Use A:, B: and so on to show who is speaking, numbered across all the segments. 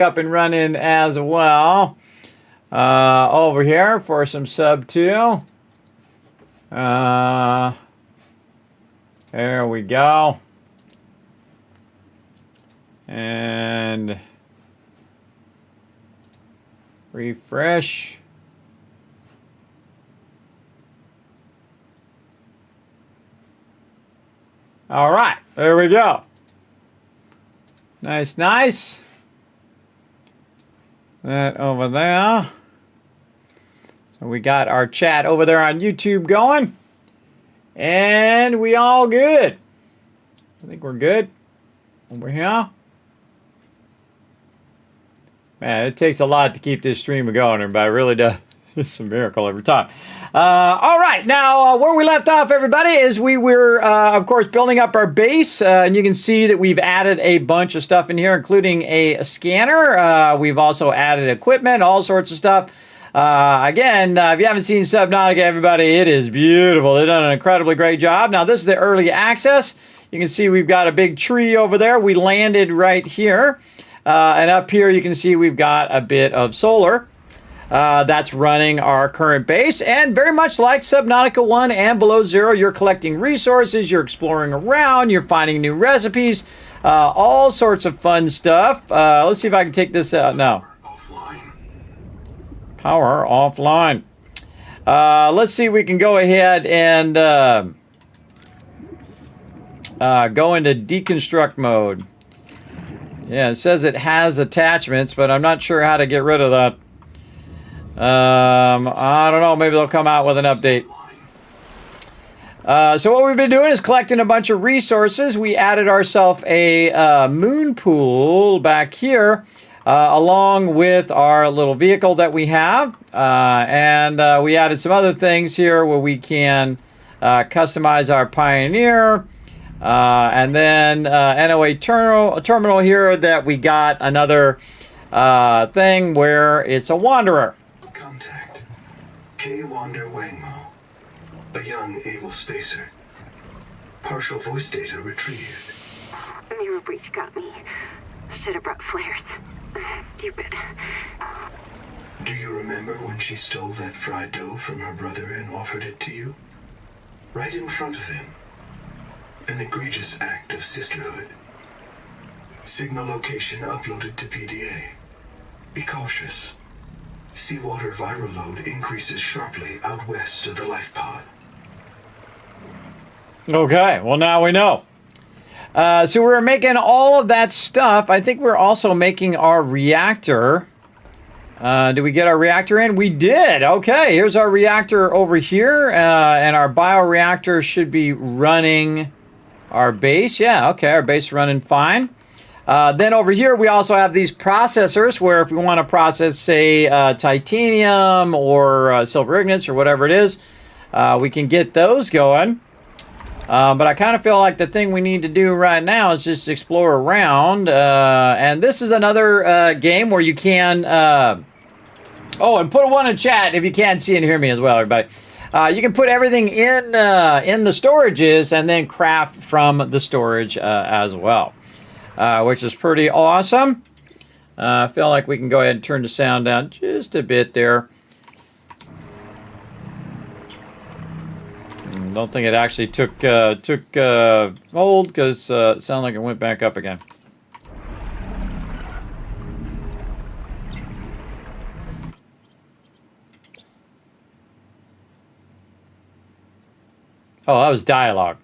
A: up and running as well. Over here for some sub 2. There we go. And refresh. All right, there we go. Nice, nice. That over there. So we got our chat over there on YouTube going. And we all good. I think we're good. Over here. Man, it takes a lot to keep this stream going, everybody. It really does. It's a miracle every time. All right, now where we left off, everybody, is we were, of course, building up our base. And you can see that we've added a bunch of stuff in here, including a scanner. We've also added equipment, all sorts of stuff. Again, if you haven't seen Subnautica, everybody, it is beautiful. They've done an incredibly great job. Now, this is the early access. You can see we've got a big tree over there. We landed right here. And up here, you can see we've got a bit of solar. That's running our current base, and very much like Subnautica 1 and Below Zero, you're collecting resources, you're exploring around, you're finding new recipes, all sorts of fun stuff. Let's see if I can take this out now. Power offline. Let's see if we can go ahead and go into deconstruct mode. Yeah, it says it has attachments, but I'm not sure how to get rid of that. I don't know. Maybe they'll come out with an update. So what we've been doing is collecting a bunch of resources. We added ourselves a moon pool back here, along with our little vehicle that we have. And we added some other things here where we can customize our Pioneer. And then NOA terminal here that we got another thing where it's a wanderer.
B: Contact K. Wander Wangmo, a young able spacer. Partial voice data retrieved.
C: Mirror breach got me. Should have brought flares. Stupid.
B: Do you remember when she stole that fried dough from her brother and offered it to you? Right in front of him. An egregious act of sisterhood. Signal location uploaded to PDA. Be cautious. Seawater viral load increases sharply out west of the life pod.
A: Okay, well now we know. So we're making all of that stuff. I think we're also making our reactor. Did we get our reactor in? We did. Okay, here's our reactor over here. And our bioreactor should be running our base. Yeah, okay, our base is running fine. Then over here, we also have these processors where if we want to process, say, titanium or silver ignites or whatever it is, we can get those going. But I kind of feel like the thing we need to do right now is just explore around. And this is another game where you can... oh, and put a 1 in chat if you can see and hear me as well, everybody. You can put everything in the storages and then craft from the storage as well. Which is pretty awesome. I feel like we can go ahead and turn the sound down just a bit there. Don't think it actually took hold because it sounded like it went back up again. Oh, that was dialogue.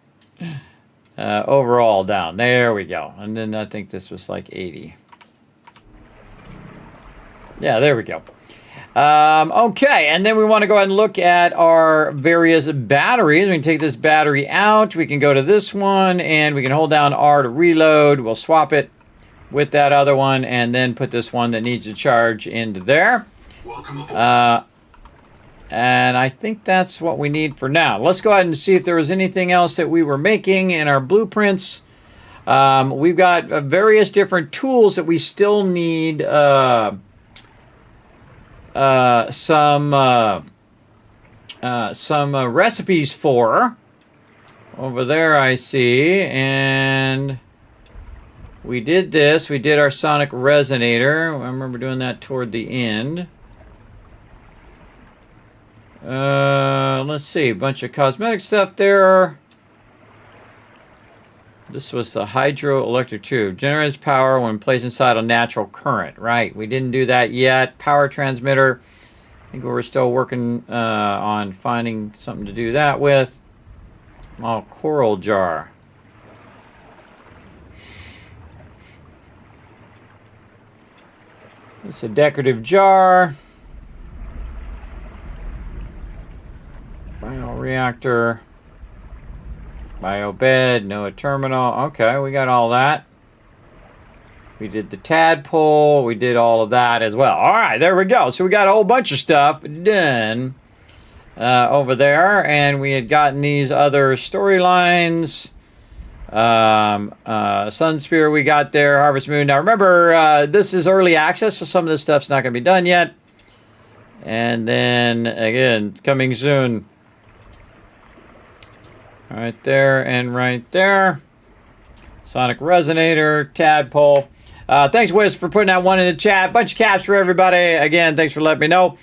A: Overall down. There we go. And then I think this was like 80. Yeah, there we go. Okay, and then we want to go ahead and look at our various batteries. We can take this battery out. We can go to this one, and we can hold down R to reload. We'll swap it with that other one, and then put this one that needs to charge into there.
B: Welcome aboard.
A: And I think that's what we need for now. Let's go ahead and see if there was anything else that we were making in our blueprints. We've got various different tools that we still need some recipes for. Over there I see. And we did this. We did our sonic resonator. I remember doing that toward the end. Let's see. A bunch of cosmetic stuff there. This was the hydroelectric tube. Generates power when placed inside a natural current. Right. We didn't do that yet. Power transmitter. I think we're still working on finding something to do that with. Small coral jar. It's a decorative jar. Bioreactor. Biobed. NOAA terminal. Okay, we got all that. We did the tadpole. We did all of that as well. All right, there we go. So we got a whole bunch of stuff done over there. And we had gotten these other storylines. Sunspear we got there. Harvest Moon. Now remember, this is early access, so some of this stuff's not going to be done yet. And then, again, coming soon. Right there and right there. Sonic Resonator, Tadpole. Thanks, Wiz, for putting that one in the chat. Bunch of caps for everybody. Again, thanks for letting me know.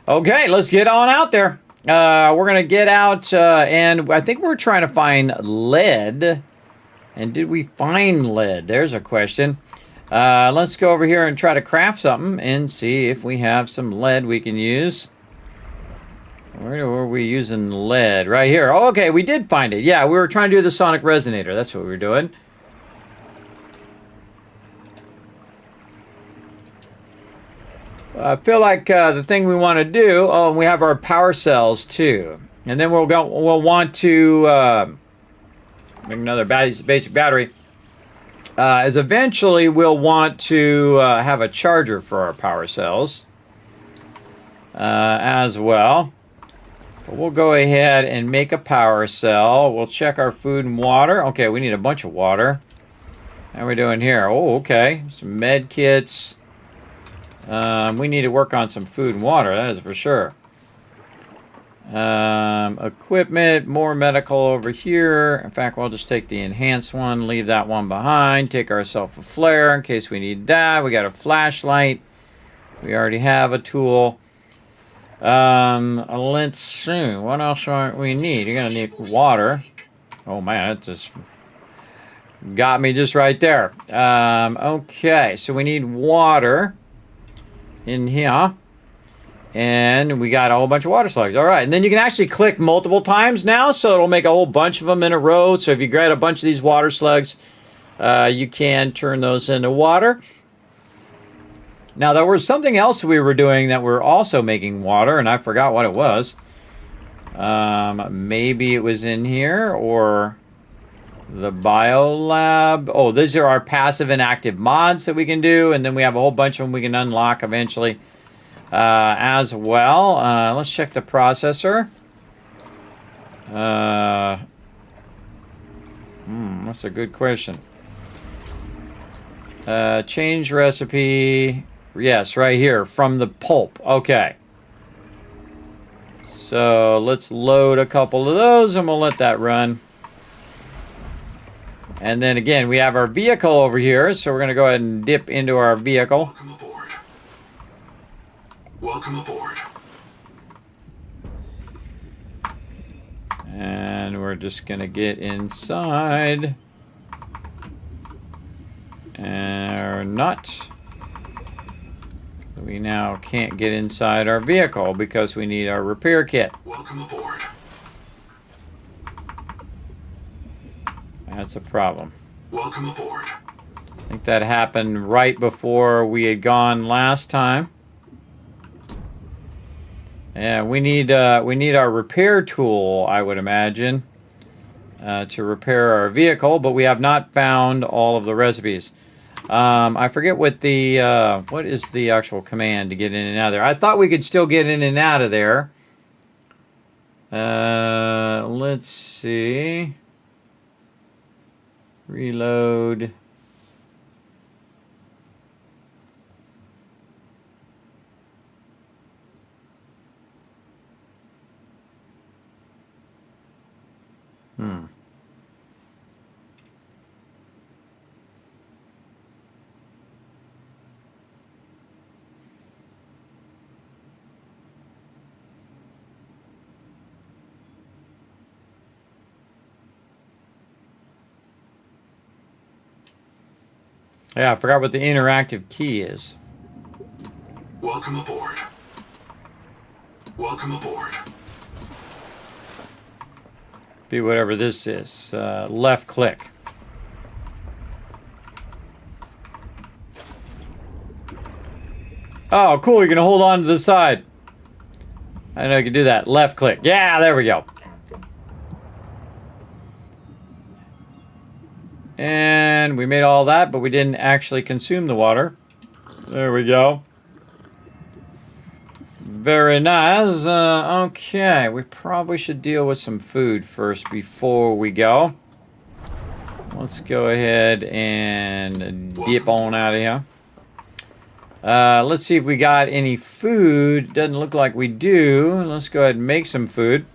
A: Okay, let's get on out there. We're going to get out, and I think we're trying to find lead. And did we find lead? There's a question. Let's go over here and try to craft something and see if we have some lead we can use. Where were we using lead? Right here. Oh, okay, we did find it. Yeah, we were trying to do the sonic resonator. That's what we were doing. I feel like the thing we want to do. Oh, and we have our power cells too, and then we'll want to make another basic battery. Is eventually we'll want to have a charger for our power cells as well. But we'll go ahead and make a power cell. We'll check our food and water. Okay, we need a bunch of water. How are we doing here? Oh, okay. Some med kits. We need to work on some food and water, that is for sure. Equipment, more medical over here. In fact, we'll just take the enhanced one, leave that one behind. Take ourselves a flare in case we need that. We got a flashlight. We already have a tool. Let's see. What else might we need? You're going to need water. Oh, man, it just got me just right there. Okay, so we need water in here. And we got a whole bunch of water slugs. All right, and then you can actually click multiple times now, so it'll make a whole bunch of them in a row. So if you get a bunch of these water slugs, you can turn those into water. Now, there was something else we were doing that we're also making water, and I forgot what it was. Maybe it was in here, or the biolab. Oh, these are our passive and active mods that we can do, and then we have a whole bunch of them we can unlock eventually as well. Let's check the processor. That's a good question. Change recipe. Yes, right here from the pulp. Okay. So let's load a couple of those and we'll let that run. And then again, we have our vehicle over here. So we're going to go ahead and dip into our vehicle.
B: Welcome aboard. Welcome aboard.
A: And we're just going to get inside. Or not. We now can't get inside our vehicle because we need our repair kit.
B: Welcome aboard.
A: That's a problem.
B: Welcome aboard.
A: I think that happened right before we had gone last time. Yeah, we need our repair tool, I would imagine, to repair our vehicle, but we have not found all of the recipes. I forget what is the actual command to get in and out of there. I thought we could still get in and out of there. Let's see. Reload. Yeah, I forgot what the interactive key is.
B: Welcome aboard. Welcome aboard.
A: Be whatever this is. Left click. Oh, cool. You're going to hold on to the side. I know you can do that. Left click. Yeah, there we go. And we made all that, but we didn't actually consume the water. There we go. Very nice. Okay, we probably should deal with some food first before we go. Let's go ahead and dip on out of here. Let's see if we got any food. Doesn't look like we do. Let's go ahead and make some food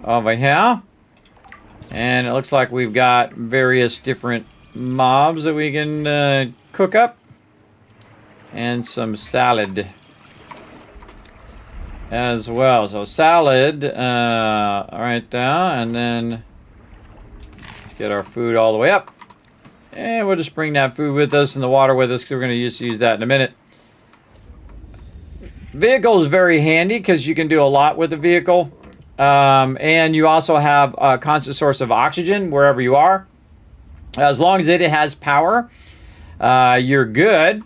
A: over here. And it looks like we've got various different mobs that we can cook up. And some salad as well. So salad right there. And then let's get our food all the way up. And we'll just bring that food with us and the water with us because we're going to use that in a minute. Vehicle is very handy because you can do a lot with the vehicle. And you also have a constant source of oxygen wherever you are. As long as it has power, you're good.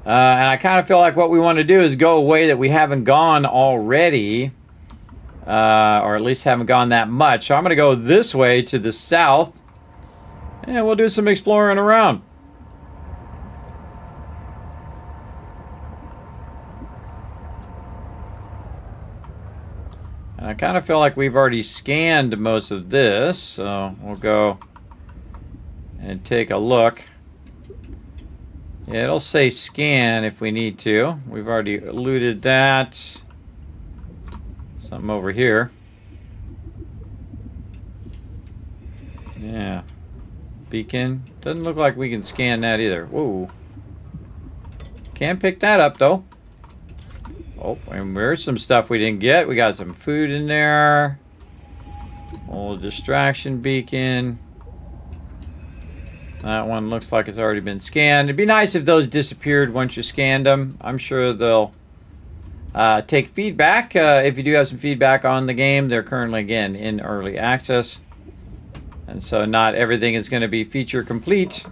A: And I kind of feel like what we want to do is go a way that we haven't gone already. Or at least haven't gone that much. So I'm going to go this way to the south. And we'll do some exploring around. And I kind of feel like we've already scanned most of this. So we'll go and take a look. Yeah, it'll say scan if we need to. We've already looted that. Something over here. Yeah. Beacon. Doesn't look like we can scan that either. Whoa. Can pick that up though. Oh, and there's some stuff we didn't get. We got some food in there. Old distraction beacon. That one looks like it's already been scanned. It'd be nice if those disappeared once you scanned them. I'm sure they'll take feedback. If you do have some feedback on the game, they're currently, again, in early access. And so not everything is going to be feature complete.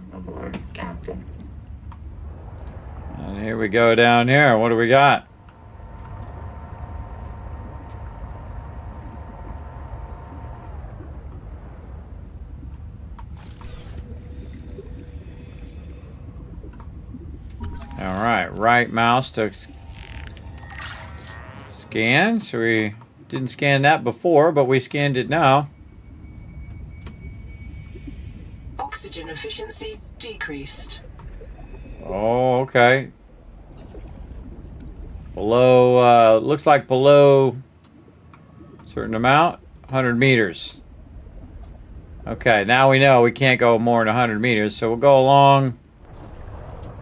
A: And here we go down here. What do we got? All right mouse to scan. So we didn't scan that before, but we scanned it now.
D: Oxygen efficiency decreased.
A: Oh, okay. Below, looks like below a certain amount, 100 meters. Okay, now we know we can't go more than 100 meters, so we'll go along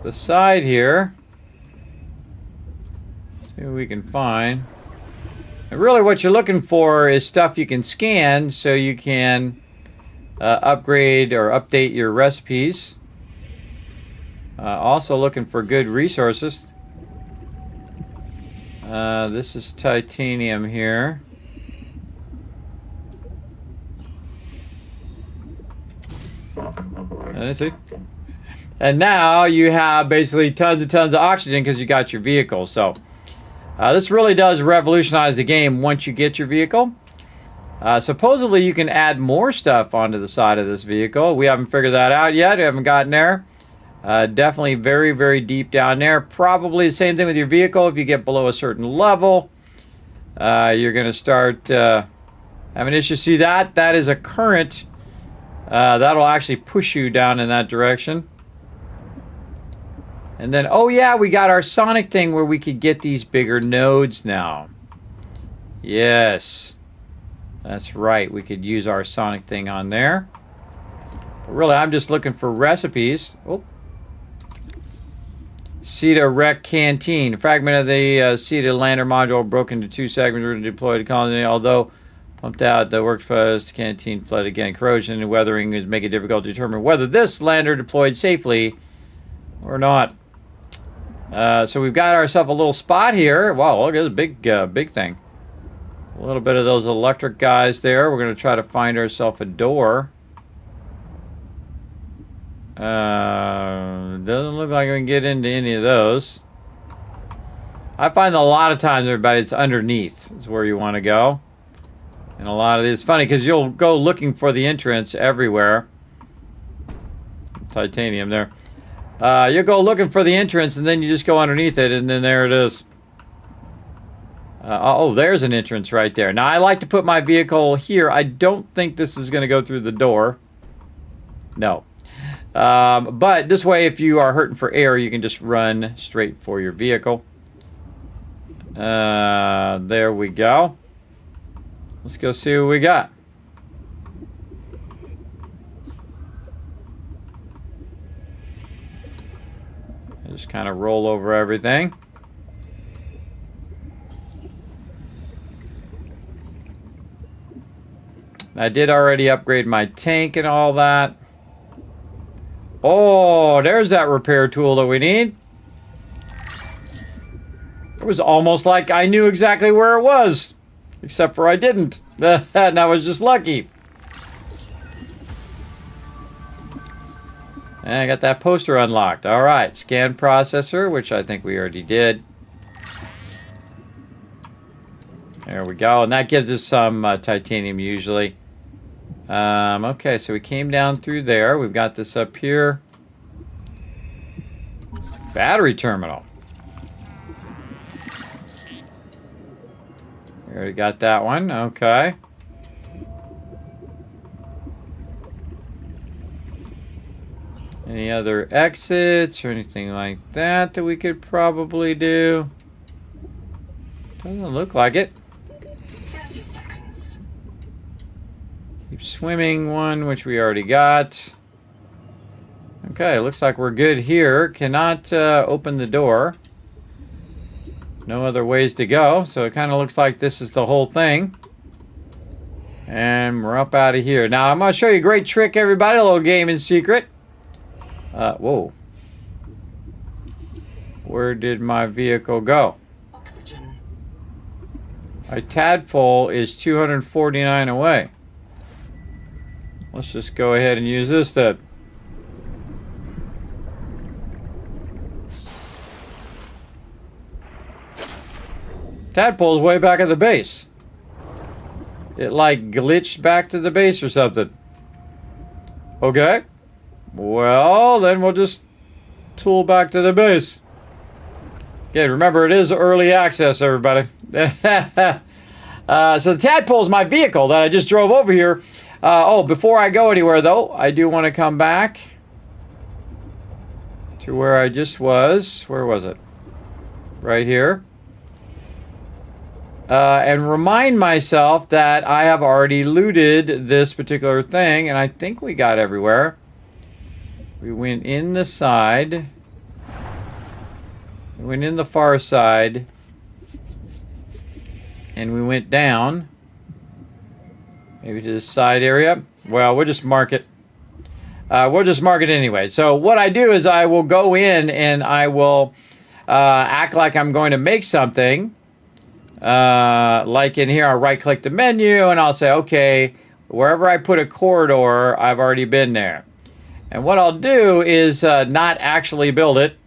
A: the side here. See what we can find. And really what you're looking for is stuff you can scan so you can upgrade or update your recipes. Also looking for good resources. This is titanium here. Let's see. And now you have basically tons and tons of oxygen because you got your vehicle. So this really does revolutionize the game once you get your vehicle. Supposedly you can add more stuff onto the side of this vehicle. We haven't figured that out yet. We haven't gotten there. Definitely very, very deep down there. Probably the same thing with your vehicle. If you get below a certain level, you're going to start having issues. See that? That is a current. That'll actually push you down in that direction. And then, oh yeah, we got our sonic thing where we could get these bigger nodes now. Yes. That's right. We could use our sonic thing on there. But really, I'm just looking for recipes. Oh. Ceta Wreck Canteen. A fragment of the Ceta lander module broke into two segments were deployed to colony. Although Pumped out the workforce, canteen flood again. Corrosion and weathering is making it difficult to determine whether this lander deployed safely or not. So we've got ourselves a little spot here. Wow, look at this big thing. A little bit of those electric guys there. We're going to try to find ourselves a door. Doesn't look like we can get into any of those. I find that a lot of times, everybody, it's underneath is where you want to go. And a lot of it is funny because you'll go looking for the entrance everywhere. Titanium there. You'll go looking for the entrance and then you just go underneath it and then there it is. Oh, there's an entrance right there. Now, I like to put my vehicle here. I don't think this is going to go through the door. No. But this way, if you are hurting for air, you can just run straight for your vehicle. There we go. Let's go see what we got. Just kind of roll over everything. I did already upgrade my tank and all that. Oh, there's that repair tool that we need. It was almost like I knew exactly where it was. Except for I didn't. And I was just lucky. And I got that poster unlocked. Alright, scan processor, which I think we already did. There we go. And that gives us some titanium usually. Okay, so we came down through there. We've got this up here. Battery terminal. We already got that one. Okay. Any other exits or anything like that that we could probably do? Doesn't look like it.
D: 30 seconds.
A: Keep swimming one, which we already got. Okay, looks like we're good here. Cannot open the door. No other ways to go, so it kind of looks like this is the whole thing. And we're up out of here. Now, I'm going to show you a great trick, everybody. A little game in secret. Whoa. Where did my vehicle go?
D: Oxygen.
A: My tadpole is 249 away. Let's just go ahead and use this then. Tadpole's way back at the base. It like glitched back to the base or something. Okay. Well, then we'll just tool back to the base. Again, remember it is early access, everybody. So the tadpole's my vehicle that I just drove over here. Oh, before I go anywhere though, I do want to come back to where I just was. Where was it? Right here. And remind myself that I have already looted this particular thing, and I think we got everywhere. We went in the side. We went in the far side. And we went down. Maybe to the side area. Well, we'll just mark it. We'll just mark it anyway. So what I do is I will go in and I will act like I'm going to make something. Like in here, I'll right click the menu and I'll say, okay, wherever I put a corridor, I've already been there. And what I'll do is not actually build it.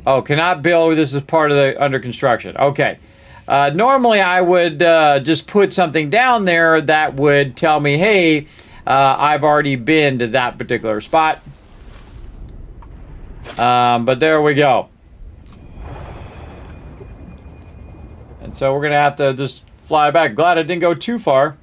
A: Oh, cannot build. This is part of the under construction. Okay. Normally, I would just put something down there that would tell me, hey, I've already been to that particular spot. But there we go. And so we're going to have to just fly back. Glad I didn't go too far.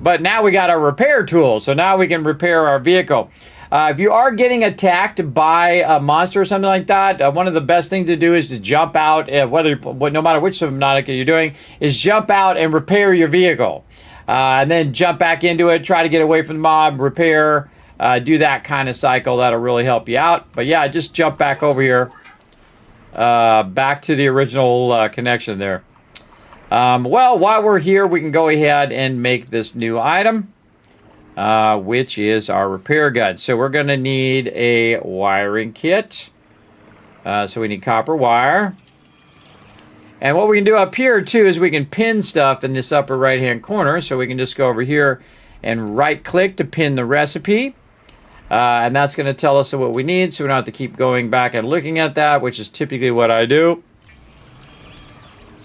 A: But now we got our repair tool. So now we can repair our vehicle. If you are getting attacked by a monster or something like that, one of the best things to do is to jump out, no matter which Subnautica you're doing, is jump out and repair your vehicle. And then jump back into it, try to get away from the mob, repair, do that kind of cycle. That'll really help you out. But yeah, just jump back over here. back to the original connection there. Well, while we're here, we can go ahead and make this new item, which is our repair gun. So we're going to need a wiring kit. So we need copper wire. And what we can do up here, too, is we can pin stuff in this upper right-hand corner. So we can just go over here and right-click to pin the recipe. And that's going to tell us what we need, so we don't have to keep going back and looking at that, which is typically what I do.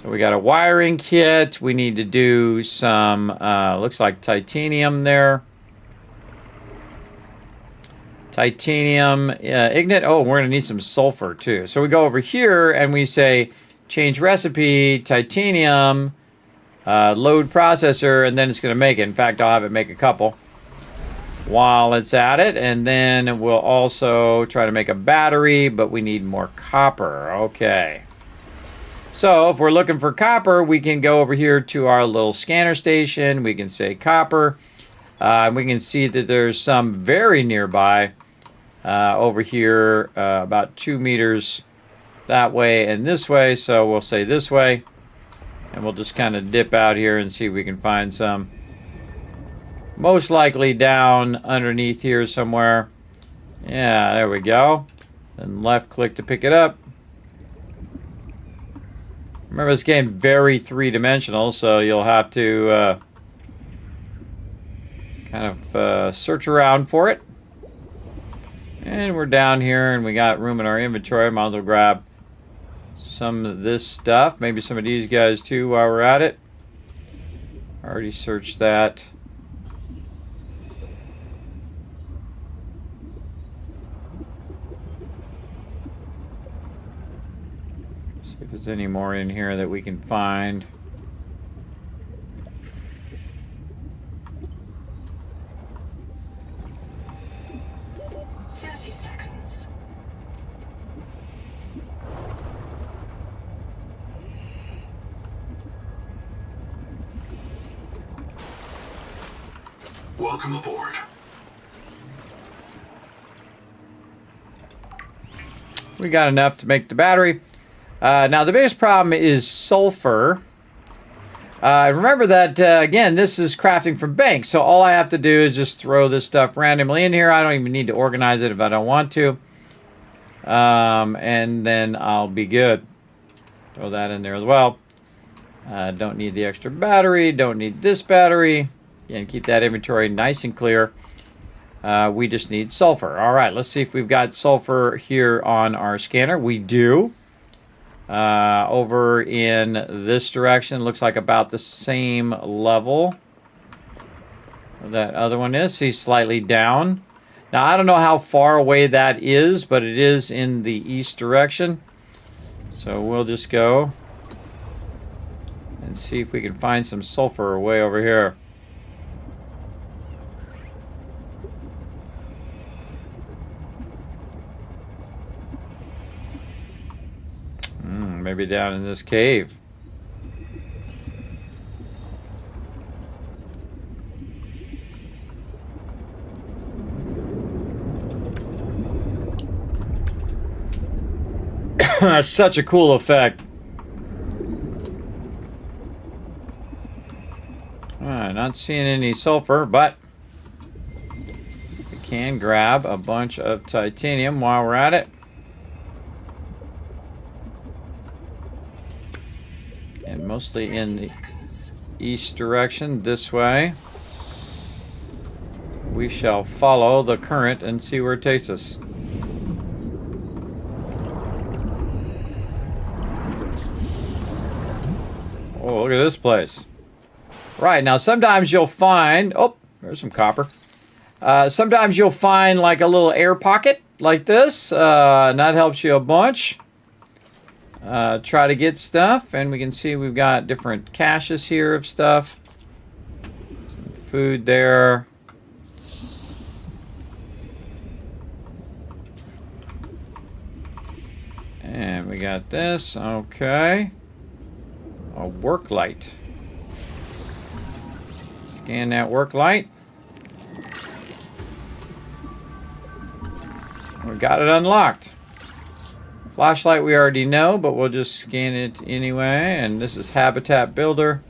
A: So we got a wiring kit. We need to do some, looks like titanium there. Titanium, ignite. Oh, we're going to need some sulfur, too. So we go over here and we say, change recipe, titanium, load processor, and then it's going to make it. In fact, I'll have it make a couple while it's at it. And then we'll also try to make a battery, but we need more copper. Okay. So if we're looking for copper, we can go over here to our little scanner station. We can say copper. And we can see that there's some very nearby over here, about 2 meters that way and this way. So we'll say this way, and we'll just kind of dip out here and see if we can find some. Most likely down underneath here somewhere. Yeah, there we go. And left click to pick it up. Remember, this game very three-dimensional, so you'll have to kind of search around for it. And we're down here, and we got room in our inventory. Might as well grab some of this stuff. Maybe some of these guys, too, while we're at it. Already searched that. See if there's any more in here that we can find.
B: Welcome aboard.
A: We got enough to make the battery. Now the biggest problem is sulfur. Remember that, again, this is crafting from bank, so all I have to do is just throw this stuff randomly in here. I don't even need to organize it if I don't want to. And then I'll be good. Throw that in there as well. Don't need the extra battery. Don't need this battery. Again, keep that inventory nice and clear. We just need sulfur. All right, let's see if we've got sulfur here on our scanner. We do. Over in this direction, looks like about the same level that other one is. See, slightly down. Now, I don't know how far away that is, but it is in the east direction. So we'll just go and see if we can find some sulfur way over here. Maybe down in this cave. That's such a cool effect. Alright, not seeing any sulfur, but we can grab a bunch of titanium while we're at it. And mostly in the east direction, this way. We shall follow the current and see where it takes us. Oh, look at this place. Right, now sometimes you'll find... Oh, there's some copper. Sometimes you'll find like a little air pocket like this. And that helps you a bunch. Try to get stuff, and we can see we've got different caches here of stuff. Some food there. And we got this. Okay. A work light. Scan that work light. We got it unlocked. Flashlight we already know, but we'll just scan it anyway. And this is Habitat Builder,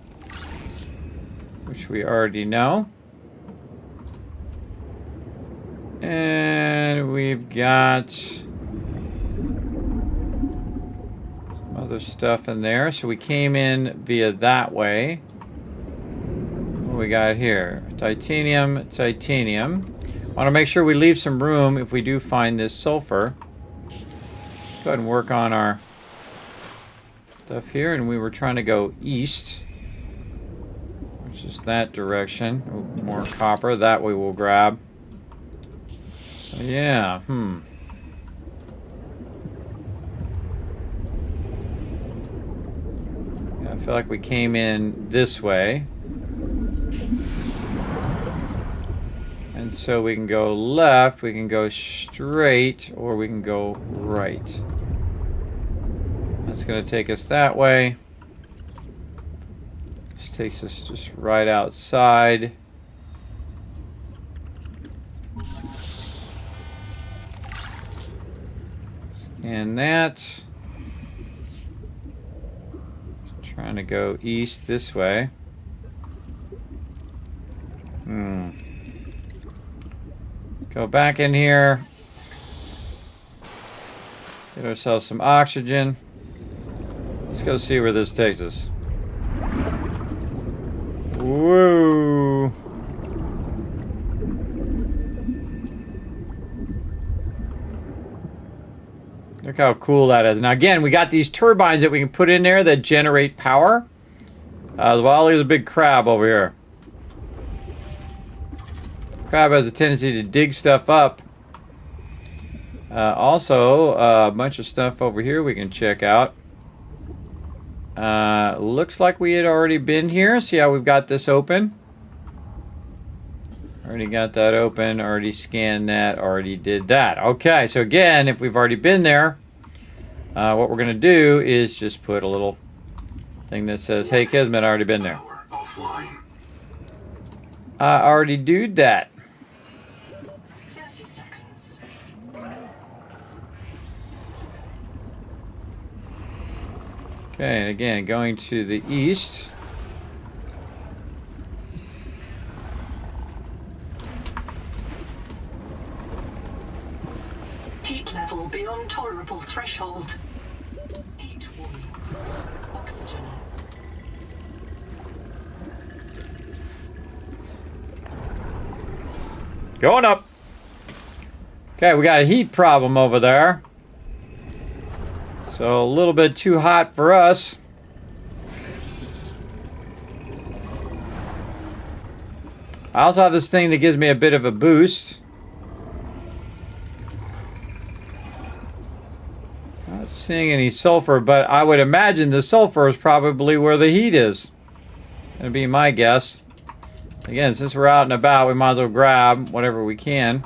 A: which we already know. And we've got some other stuff in there. So we came in via that way. What do we got here? Titanium, titanium. Want to make sure we leave some room if we do find this sulfur. Go ahead and work on our stuff here. And we were trying to go east, which is that direction. Oh, more copper. That we will grab. So yeah, Yeah, I feel like we came in this way. And so we can go left, we can go straight, or we can go right. That's going to take us that way. This takes us just right outside. And that. Trying to go east this way. Go back in here. Get ourselves some oxygen. Let's go see where this takes us. Whoa. Look how cool that is. Now again, we got these turbines that we can put in there that generate power. Well, there's a big crab over here. Crab has a tendency to dig stuff up. Also, a bunch of stuff over here we can check out. Looks like we had already been here. See how we've got this open? Already got that open, already scanned that, already did that. Okay, so again, if we've already been there, what we're going to do is just put a little thing that says, hey, Kismet, I already been there.
B: Power offline.
A: I already did that.
D: 30 seconds.
A: Okay, and again, going to the east.
D: Heat level beyond tolerable threshold. Heat warning. Oxygen.
A: Going up. Okay, we got a heat problem over there. So a little bit too hot for us. I also have this thing that gives me a bit of a boost. Not seeing any sulfur, but I would imagine the sulfur is probably where the heat is. That'd be my guess. Again, since we're out and about, we might as well grab whatever we can.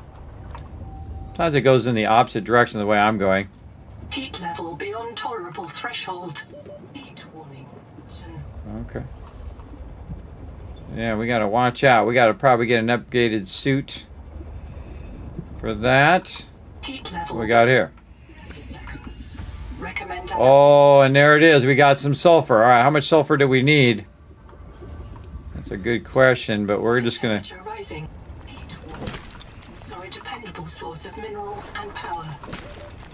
A: Sometimes it goes in the opposite direction of the way I'm going.
D: Heat level beyond tolerable threshold. Heat warning.
A: Okay. Yeah, we gotta watch out. We gotta probably get an upgraded suit for that.
D: Heat level.
A: What we got here?
D: 30 seconds. Recommend
A: Oh, and there it is. We got some sulfur. All right, how much sulfur do we need? That's a good question, but we're just gonna...
D: Temperature rising. Heat warning. So a dependable source of minerals and power.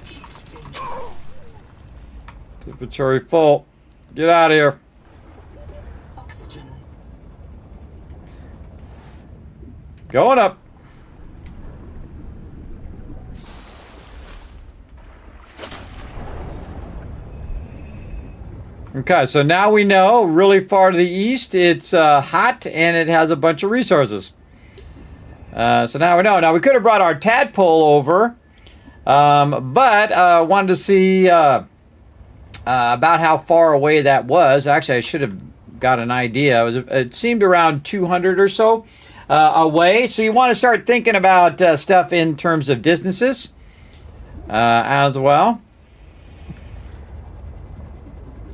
D: Heat danger.
A: Inventory full. Get out of here.
D: Oxygen.
A: Going up. Okay, so now we know really far to the east it's hot and it has a bunch of resources. So now we know. Now we could have brought our tadpole over, but wanted to see about how far away that was. Actually, I should have got an idea. It seemed around 200 or so away. So you want to start thinking about stuff in terms of distances as well.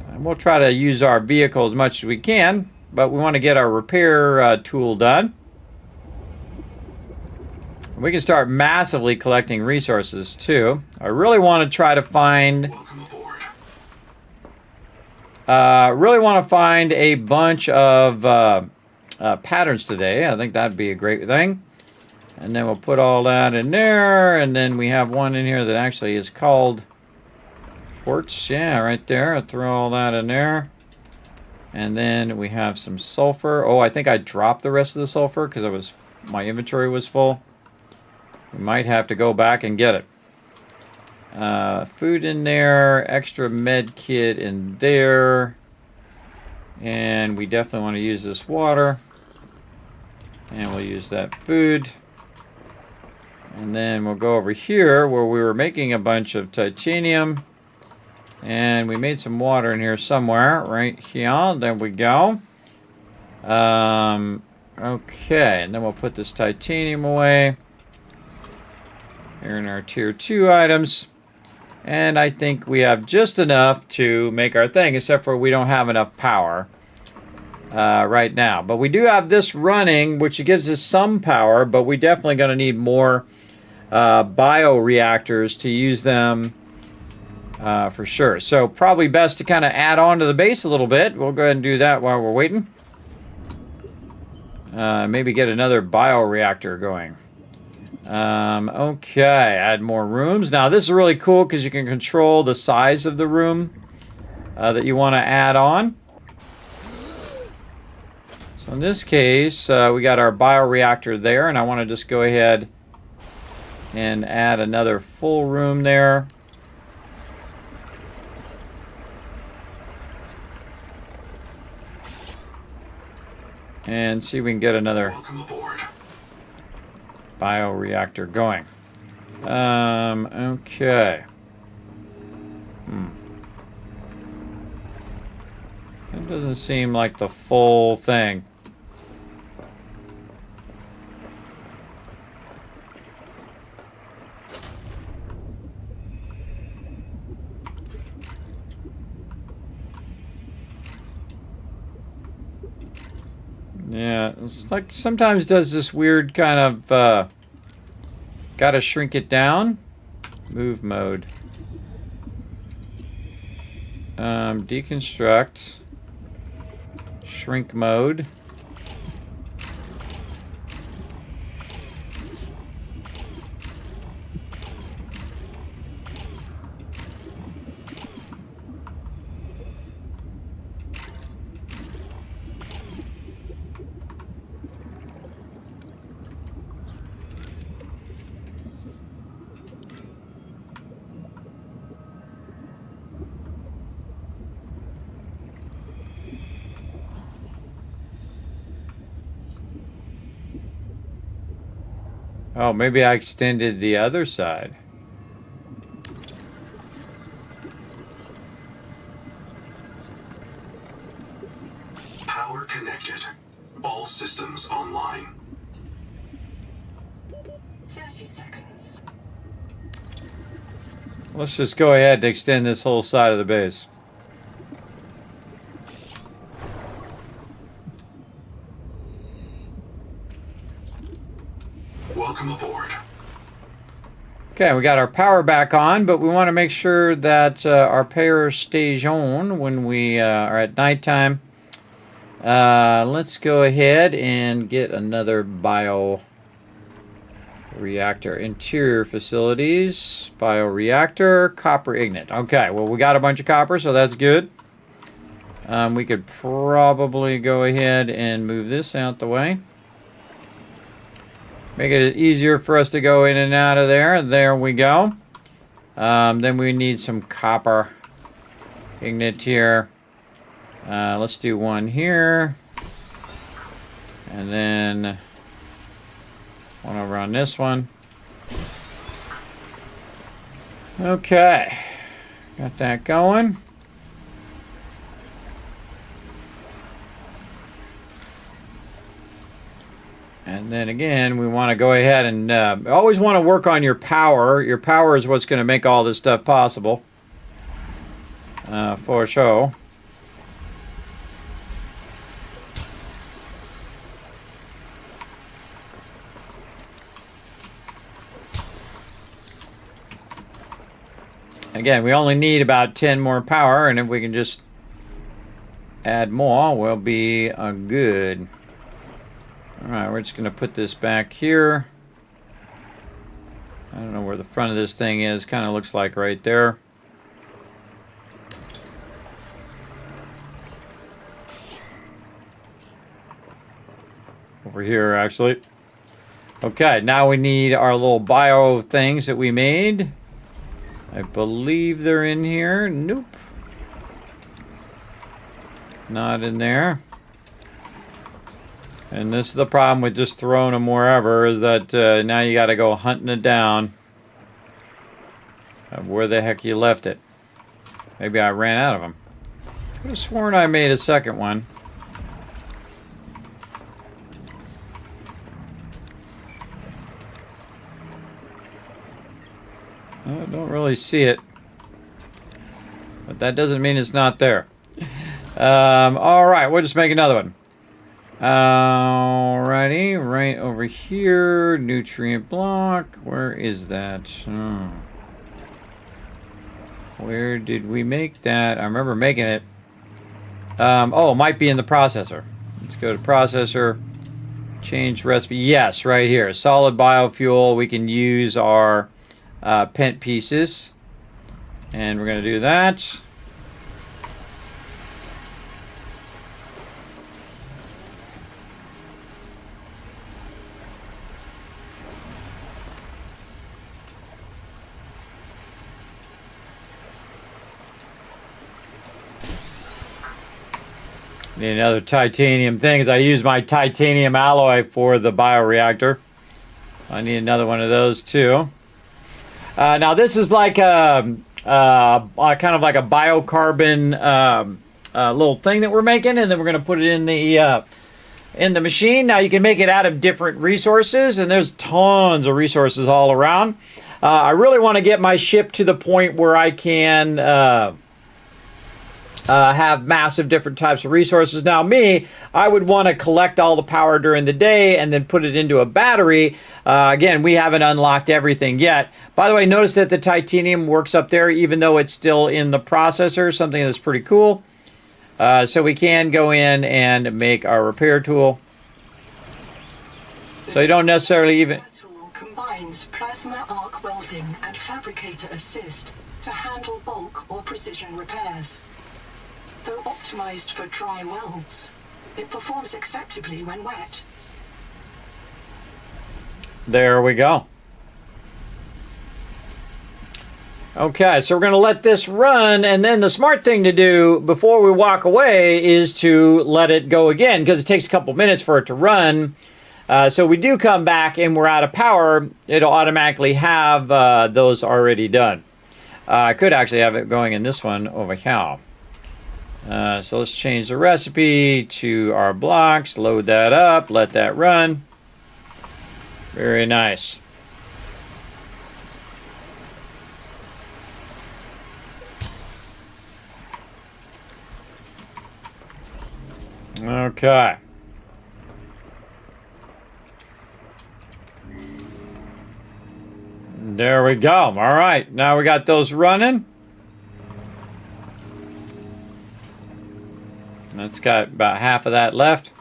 A: And we'll try to use our vehicle as much as we can, but we want to get our repair tool done. We can start massively collecting resources too. I really want to try to find.
B: Welcome aboard.
A: Really want to find a bunch of patterns today. I think that'd be a great thing. And then we'll put all that in there. And then we have one in here that actually is called quartz. Yeah, right there. I'll throw all that in there. And then we have some sulfur. Oh, I think I dropped the rest of the sulfur because my inventory was full. We might have to go back and get it. Food in there, extra med kit in there. And we definitely want to use this water. And we'll use that food. And then we'll go over here where we were making a bunch of titanium. And we made some water in here somewhere. Right here. There we go. Okay. And then we'll put this titanium away. Here in our tier 2 items. And I think we have just enough to make our thing, except for we don't have enough power right now. But we do have this running, which gives us some power, but we're definitely going to need more bioreactors to use them for sure. So probably best to kind of add on to the base a little bit. We'll go ahead and do that while we're waiting. Maybe get another bioreactor going. Okay, add more rooms. Now this is really cool because you can control the size of the room that you want to add on. So in this case, we got our bioreactor there, and I want to just go ahead and add another full room there. And see if we can get another
B: Welcome aboard.
A: bioreactor going. Okay. It doesn't seem like the full thing. Yeah, it's like sometimes does this weird kind of gotta shrink it down. Move mode. Deconstruct. Shrink mode. Oh, maybe I extended the other side.
B: Power connected. All systems online.
D: 30 seconds.
A: Let's just go ahead and extend this whole side of the base.
B: Welcome aboard.
A: Okay, we got our power back on, but we want to make sure that our power stays on when we are at nighttime. Let's go ahead and get another bio reactor. Interior facilities, bioreactor, copper ignite. Okay, well we got a bunch of copper, so that's good. We could probably go ahead and move this out the way. Make it easier for us to go in and out of there. There we go. Then we need some copper ignite here. Let's do one here. And then one over on this one. Okay. Got that going. And then again, we want to go ahead and always want to work on your power. Your power is what's going to make all this stuff possible. For sure. Again, we only need about 10 more power, and if we can just add more, we'll be good. Alright, we're just going to put this back here. I don't know where the front of this thing is. Kind of looks like right there. Over here, actually. Okay, now we need our little bio things that we made. I believe they're in here. Nope. Not in there. And this is the problem with just throwing them wherever, is that now you got to go hunting it down of where the heck you left it. Maybe I ran out of them. I could have sworn I made a second one. I don't really see it. But that doesn't mean it's not there. Alright, we'll just make another one. Alrighty, right over here. Nutrient block. Where is that? Where did we make that? I remember making it. Oh, it might be in the processor. Let's go to processor. Change recipe. Yes, right here. Solid biofuel. We can use our pent pieces. And we're going to do that. Need another titanium thing, because I use my titanium alloy for the bioreactor. I need another one of those too. Now this is like a kind of like a biocarbon little thing that we're making, and then we're going to put it in the machine. Now you can make it out of different resources, and there's tons of resources all around. I really want to get my ship to the point where I can have massive different types of resources. Now I would want to collect all the power during the day and then put it into a battery. Again, we haven't unlocked everything yet. By the way, notice that the titanium works up there even though it's still in the processor, something that's pretty cool. So we can go in and make our repair tool. So you don't necessarily even...
D: Combines plasma arc welding and fabricator assist to handle bulk or precision repairs. Though optimized for dry welds, it performs acceptably when wet.
A: There we go. Okay, so we're going to let this run, and then the smart thing to do before we walk away is to let it go again, because it takes a couple minutes for it to run. So we do come back and we're out of power, it'll automatically have those already done. I could actually have it going in this one over here. So let's change the recipe to our blocks, load that up, let that run. Very nice. Okay. There we go. All right, now we got those running. That's got about half of that left.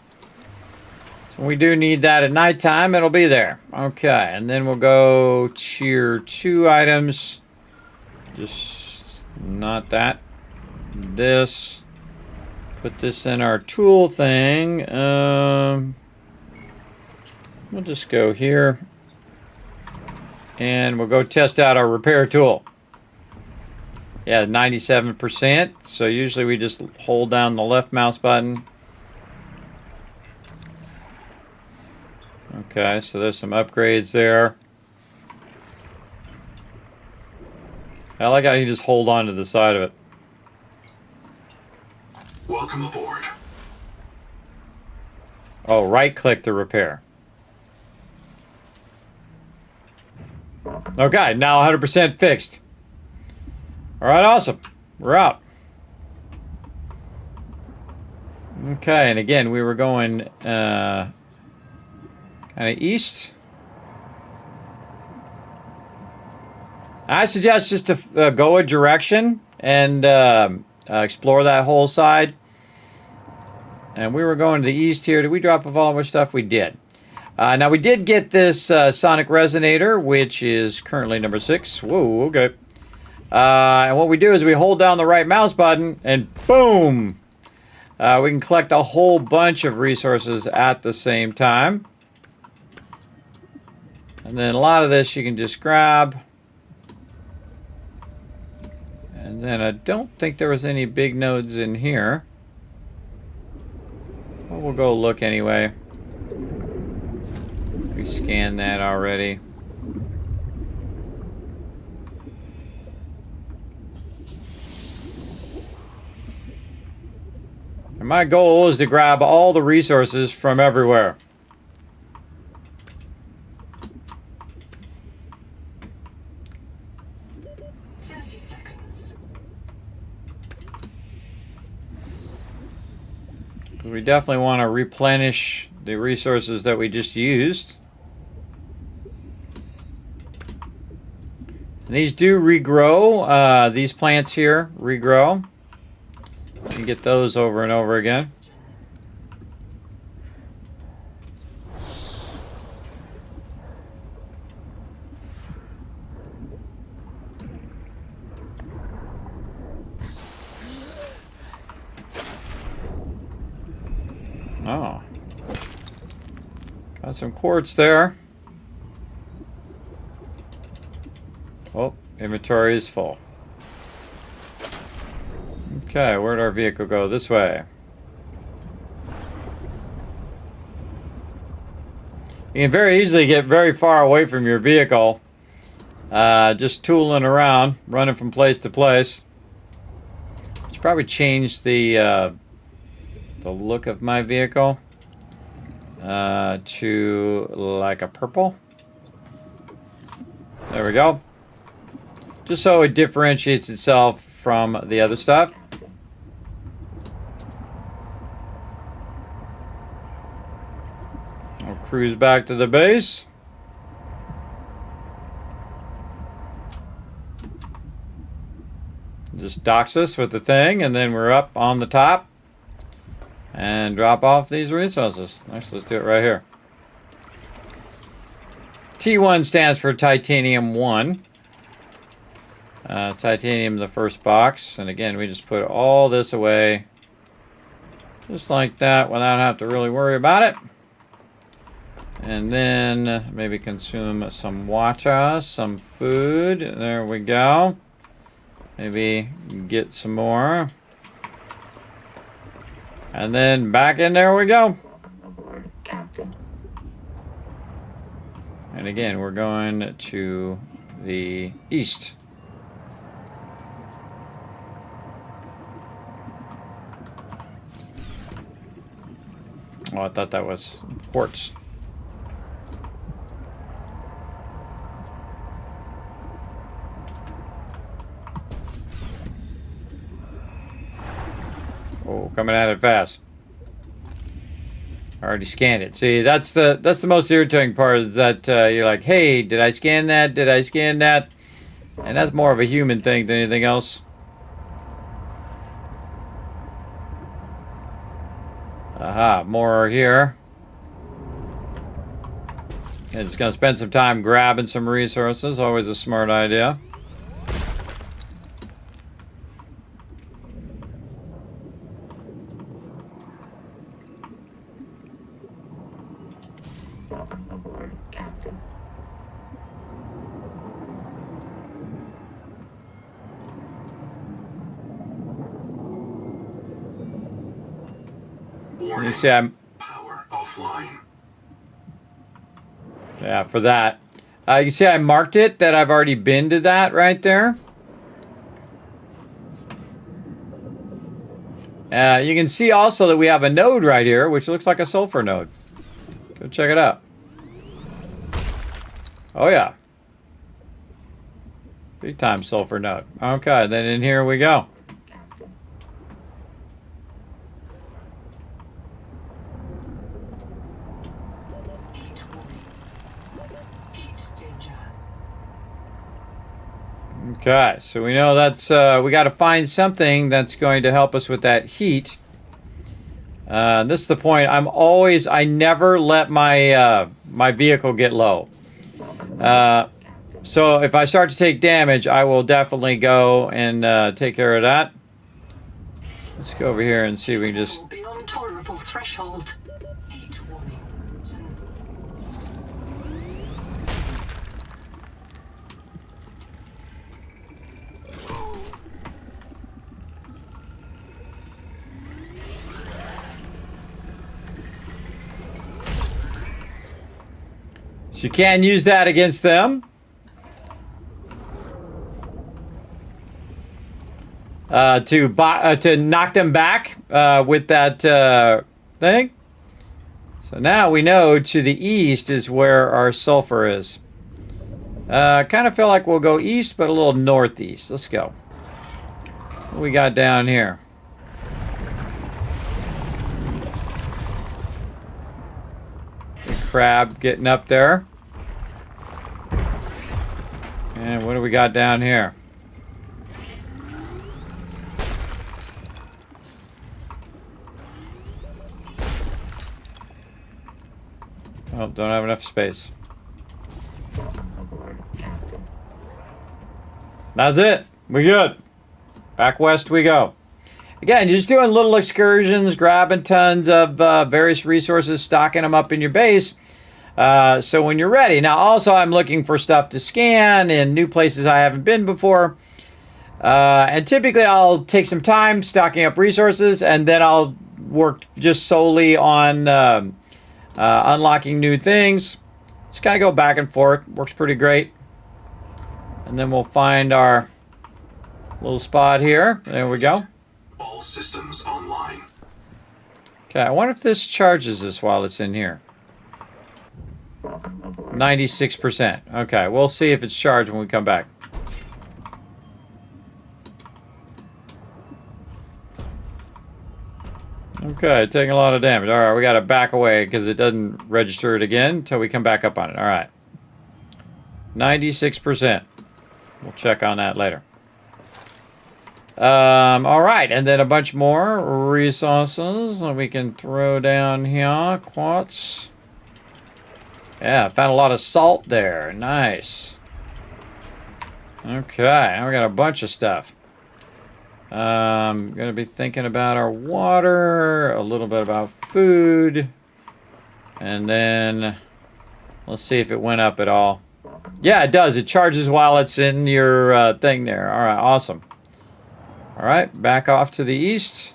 A: So we do need that at nighttime. It'll be there. Okay, and then we'll go tier 2 items. Just not that. This. Put this in our tool thing. We'll just go here. And we'll go test out our repair tool. Yeah, 97%. So usually we just hold down the left mouse button. Okay, so there's some upgrades there. I like how you just hold on to the side of it.
B: Welcome aboard.
A: Oh, right click to repair. Okay, now 100% fixed. All right, awesome. We're out. Okay, and again, we were going kind of east. I suggest just to go a direction and explore that whole side. And we were going to the east here. Did we drop off all of our stuff? We did. Now, we did get this sonic resonator, which is currently number 6. Whoa, okay. And what we do is we hold down the right mouse button, and boom! We can collect a whole bunch of resources at the same time. And then a lot of this you can just grab. And then I don't think there was any big nodes in here. But we'll go look anyway. We scanned that already. And my goal is to grab all the resources from everywhere. We definitely want to replenish the resources that we just used. And these do regrow. These plants here regrow. You can get those over and over again. Oh. Got some quartz there. Oh, inventory is full. Okay, where'd our vehicle go? This way. You can very easily get very far away from your vehicle. Just tooling around, running from place to place. Should probably change the look of my vehicle to like a purple. There we go. Just so it differentiates itself from the other stuff. I'll cruise back to the base. Just docks us with the thing, and then we're up on the top and drop off these resources. Actually, let's do it right here. T1 stands for Titanium 1. Titanium, the first box. And again, we just put all this away just like that without having to really worry about it. And then maybe consume some water, some food. There we go. Maybe get some more. And then back in there we go. And again, we're going to the east. Oh, I thought that was quartz. Oh, coming at it fast. I already scanned it. See, that's the most irritating part, is that you're like, hey, did I scan that? Did I scan that? And that's more of a human thing than anything else. Aha, more here. And just gonna spend some time grabbing some resources. Always a smart idea. You see,
B: Power offline.
A: Yeah, for that. You see, I marked it that I've already been to that right there. You can see also that we have a node right here, which looks like a sulfur node. Go check it out. Oh yeah. Big time sulfur node. Okay, then in here we go. Okay, so we know that's we got to find something that's going to help us with that heat. This is the point. I never let my my vehicle get low. So if I start to take damage, I will definitely go and take care of that. Let's go over here and see if we can just.
D: Beyond tolerable threshold. Heat warning.
A: So you can use that against them. To knock them back with that thing. So now we know to the east is where our sulfur is. Kind of feel like we'll go east, but a little northeast. Let's go. What we got down here? Big crab getting up there. And what do we got down here? Oh, don't have enough space. That's it. We good. Back west we go. Again, you're just doing little excursions, grabbing tons of various resources, stocking them up in your base. So when you're ready. Now, also, I'm looking for stuff to scan in new places I haven't been before. And typically, I'll take some time stocking up resources, and then I'll work just solely on unlocking new things. Just kind of go back and forth. Works pretty great. And then we'll find our little spot here. There we go.
B: All systems online.
A: Okay, I wonder if this charges us while it's in here. 96%. Okay, we'll see if it's charged when we come back. Okay, taking a lot of damage. All right, we got to back away because it doesn't register it again until we come back up on it. All right. 96%. We'll check on that later. All right, and then a bunch more resources that we can throw down here. Quartz. Yeah, found a lot of salt there. Nice. Okay, now we got a bunch of stuff. Going to be thinking about our water, a little bit about food, and then let's see if it went up at all. Yeah, it does. It charges while it's in your thing there. All right, awesome. All right, back off to the east.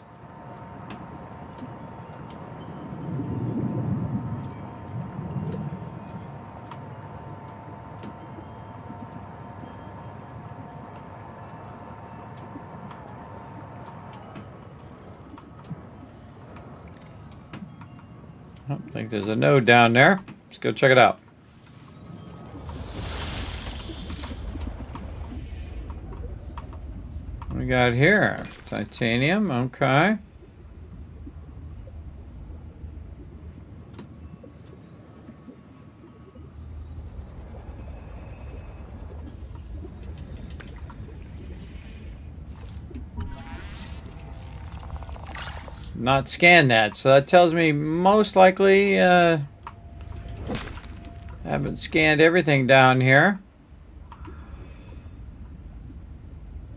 A: I think there's a node down there. Let's go check it out. What we got here? Titanium, okay. Not scan that, so that tells me most likely haven't scanned everything down here.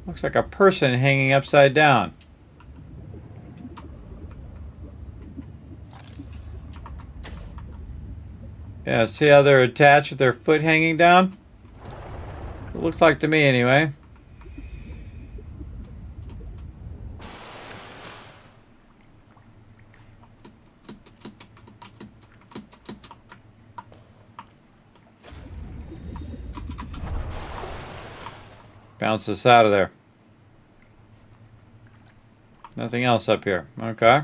A: Looks like a person hanging upside down. Yeah, see how they're attached with their foot hanging down? It looks like to me anyway. Bounce this out of there. Nothing else up here. Okay.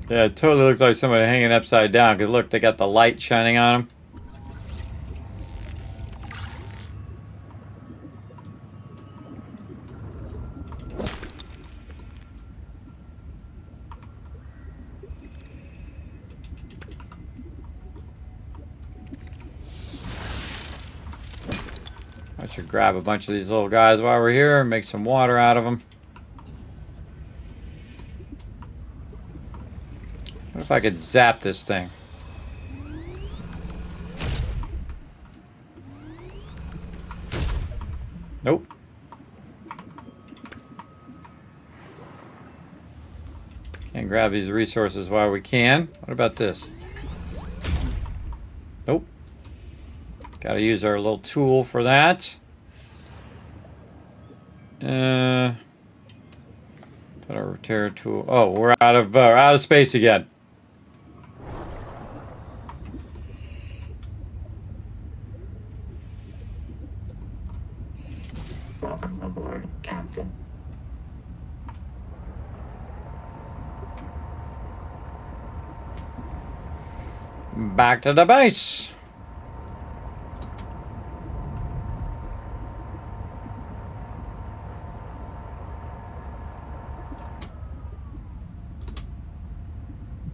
A: Yeah, it totally looks like somebody hanging upside down, because look, they got the light shining on them. Should grab a bunch of these little guys while we're here and make some water out of them. What if I could zap this thing? Nope. Can't grab these resources while we can. What about this? Nope. Gotta use our little tool for that. Put our repair tool. Oh, we're out of space again.
E: Welcome aboard, Captain.
A: Back to the base.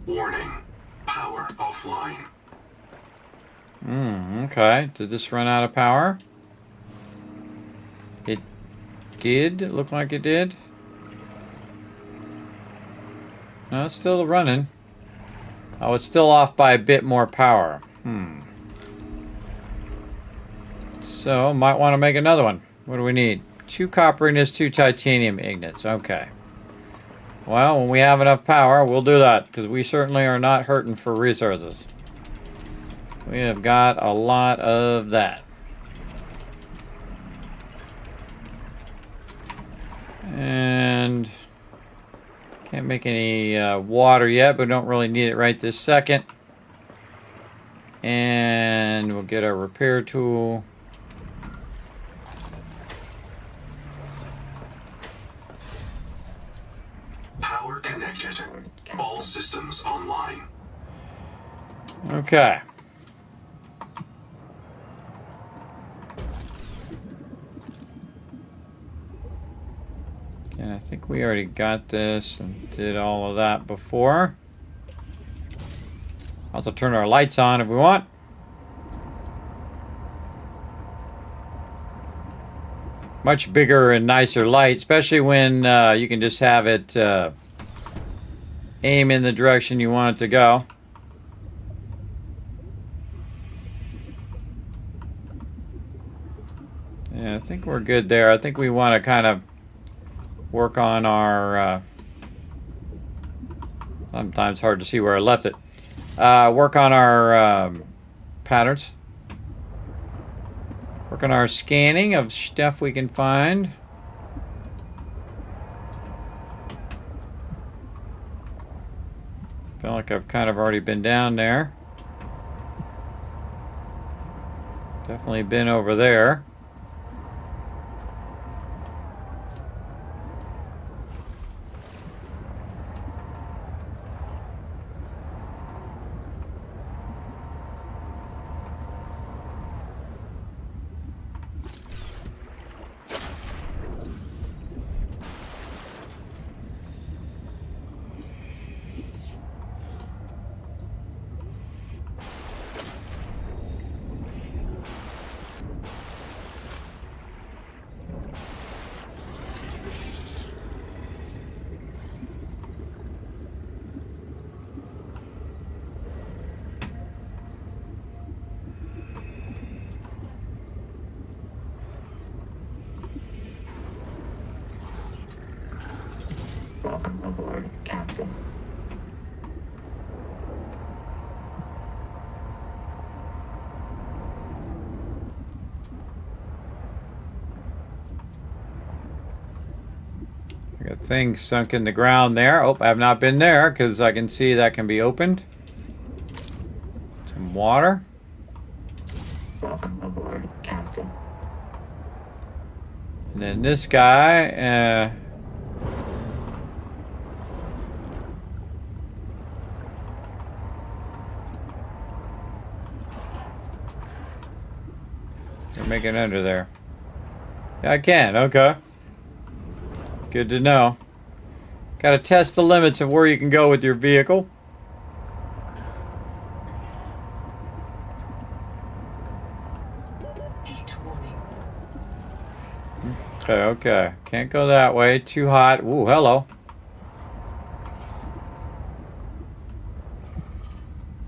B: Warning. Power offline.
A: Okay. Did this run out of power? It did. It looked like it did. No, it's still running. Oh, it's still off by a bit more power. So, might want to make another one. What do we need? 2 copper ingots, 2 titanium ingots. Okay. Well, when we have enough power, we'll do that, because we certainly are not hurting for resources. We have got a lot of that. And can't make any water yet, but don't really need it right this second. And we'll get our repair tool.
B: Power connected. All systems online.
A: Okay. And I think we already got this and did all of that before. Also turn our lights on if we want. Much bigger and nicer light, especially when you can just have it aim in the direction you want it to go. Yeah, I think we're good there. I think we want to kind of work on our sometimes hard to see where I left it. Work on our patterns. Work on our scanning of stuff we can find. Feel like I've kind of already been down there. Definitely been over there.
E: Welcome aboard, Captain.
A: I got things sunk in the ground there. Oh, I have not been there because I can see that can be opened. Some water.
E: Welcome aboard, Captain.
A: And then this guy, can make it under there. Yeah, I can. Okay. Good to know. Got to test the limits of where you can go with your vehicle.
D: Heat warning.
A: Okay, okay. Can't go that way. Too hot. Ooh, hello.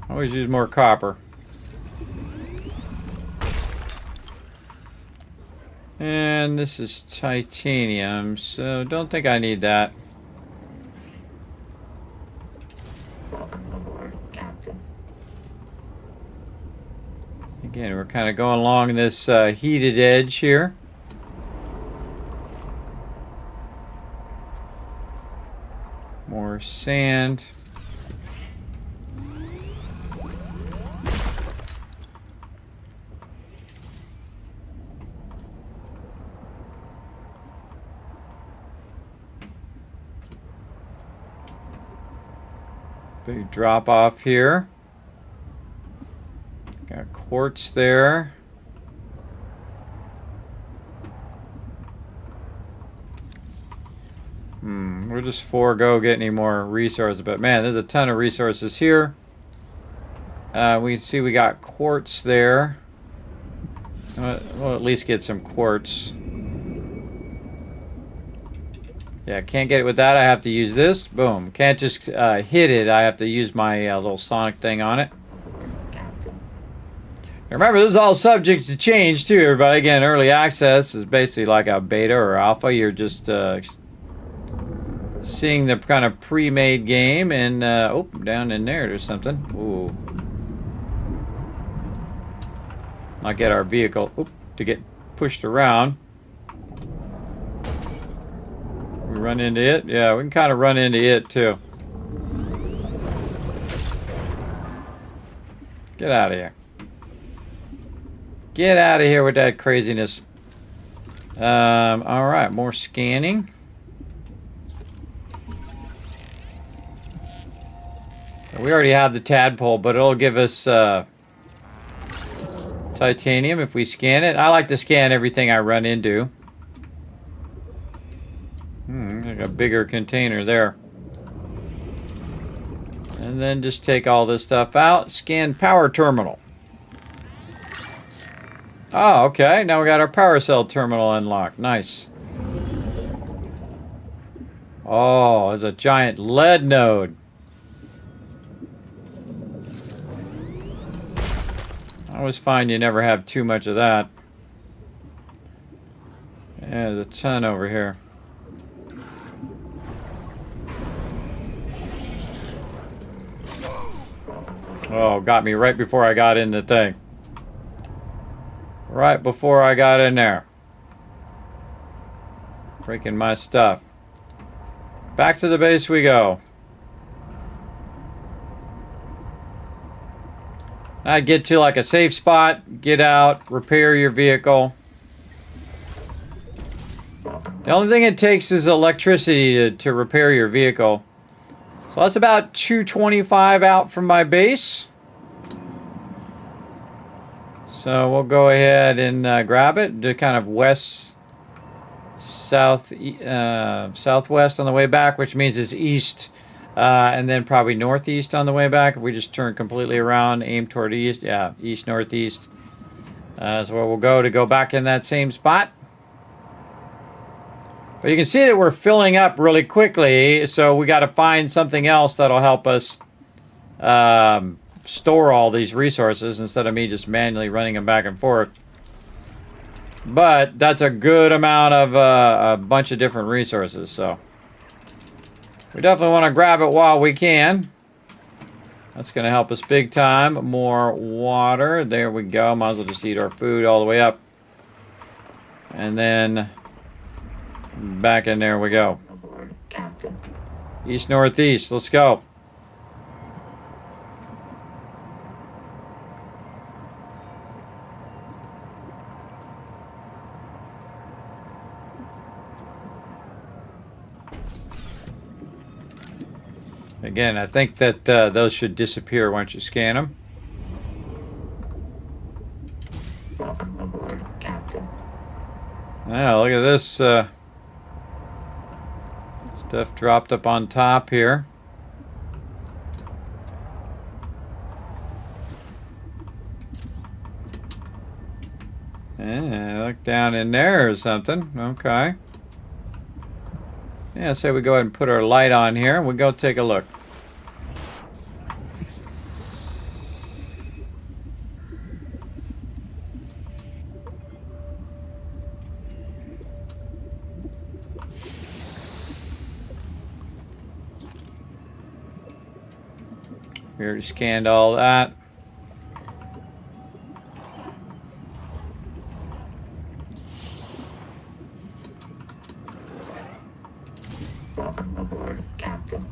A: Always use more copper. And this is titanium, so don't think I need that.
E: Welcome aboard, Captain.
A: Again, we're kind of going along this heated edge here. More sand. Big drop off here. Got quartz there. We'll just forego getting any more resources, but man, there's a ton of resources here. We see we got quartz there. We'll at least get some quartz. Yeah, can't get it with that. I have to use this. Boom. Can't just hit it. I have to use my little sonic thing on it. Remember, this is all subject to change too, everybody. Again, early access is basically like a beta or alpha. You're just seeing the kind of pre-made game, and oh, down in there's something. Ooh, might get our vehicle to get pushed around. We run into it. Yeah, we can kind of run into it too. Get out of here. Get out of here with that craziness. All right, more scanning. We already have the tadpole, but it'll give us titanium if we scan it. I like to scan everything I run into. Like a bigger container there. And then just take all this stuff out. Scan power terminal. Oh, okay. Now we got our power cell terminal unlocked. Nice. Oh, there's a giant lead node. I always find you never have too much of that. Yeah, there's a ton over here. Oh, got me right before I got in the thing. Right before I got in there. Breaking my stuff. Back to the base we go. I'd get to like a safe spot, get out, repair your vehicle. The only thing it takes is electricity to repair your vehicle. So that's about 225 out from my base. So we'll go ahead and grab it to kind of southwest on the way back, which means it's east, and then probably northeast on the way back. If we just turn completely around, aim toward east, yeah, east northeast. So where we'll go to go back in that same spot. But you can see that we're filling up really quickly, so we got to find something else that'll help us store all these resources instead of me just manually running them back and forth. But that's a good amount of a bunch of different resources, so we definitely want to grab it while we can. That's going to help us big time. More water. There we go. Might as well just eat our food all the way up. And then back in there we go. East northeast. Let's go. Again, I think that those should disappear once you scan them.
E: Welcome aboard, Captain.
A: Now, look at this stuff dropped up on top here. Look down in there or something. Okay. Yeah, say we go ahead and put our light on here. We'll go take a look. We already scanned all that.
E: Welcome aboard, Captain.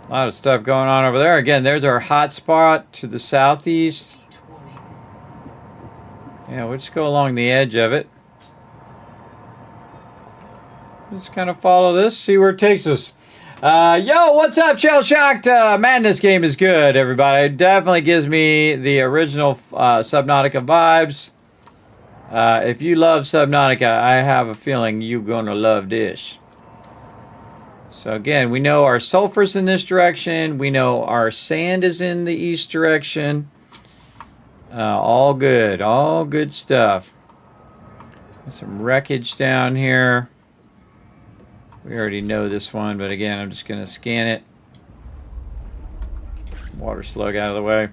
A: A lot of stuff going on over there. Again, there's our hot spot to the southeast. Yeah, we'll just go along the edge of it. Just kind of follow this, see where it takes us. Yo, what's up, Shell Shocked? Man, this game is good, everybody. It definitely gives me the original Subnautica vibes. If you love Subnautica, I have a feeling you're going to love this. So again, we know our sulfur's in this direction. We know our sand is in the east direction. All good stuff. Some wreckage down here. We already know this one, but again, I'm just going to scan it. Water slug out of the way.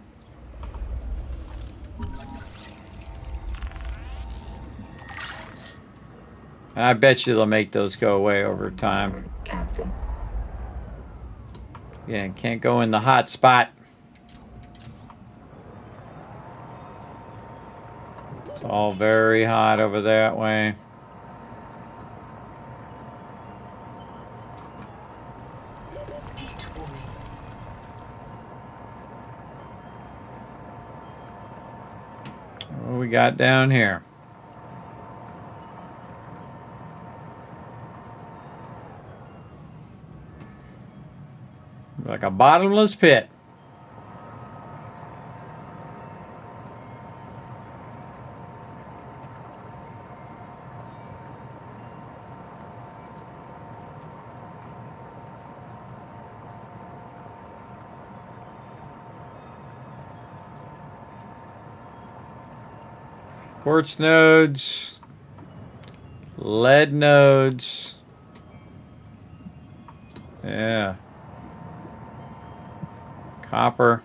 A: And I bet you they'll make those go away over time.
E: Captain.
A: Yeah, can't go in the hot spot. It's all very hot over that way.
D: Heat warning.
A: What we got down here? Like a bottomless pit. Quartz nodes, lead nodes. Yeah. Copper.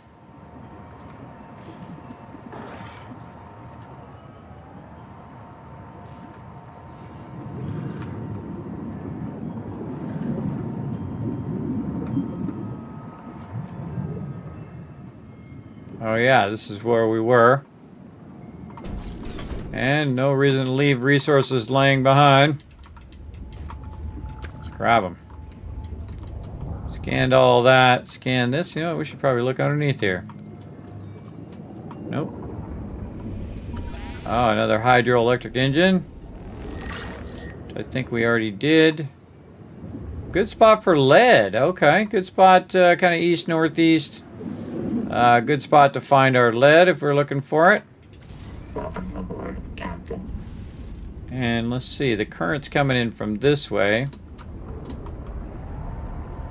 A: Oh yeah, this is where we were. And no reason to leave resources laying behind. Let's grab them. Scanned all that. Scan this. You know, we should probably look underneath here. Nope. Oh, another hydroelectric engine. Which I think we already did. Good spot for lead. Okay, good spot, kind of east northeast. Good spot to find our lead if we're looking for it.
E: Welcome aboard, Captain.
A: And let's see, the current's coming in from this way.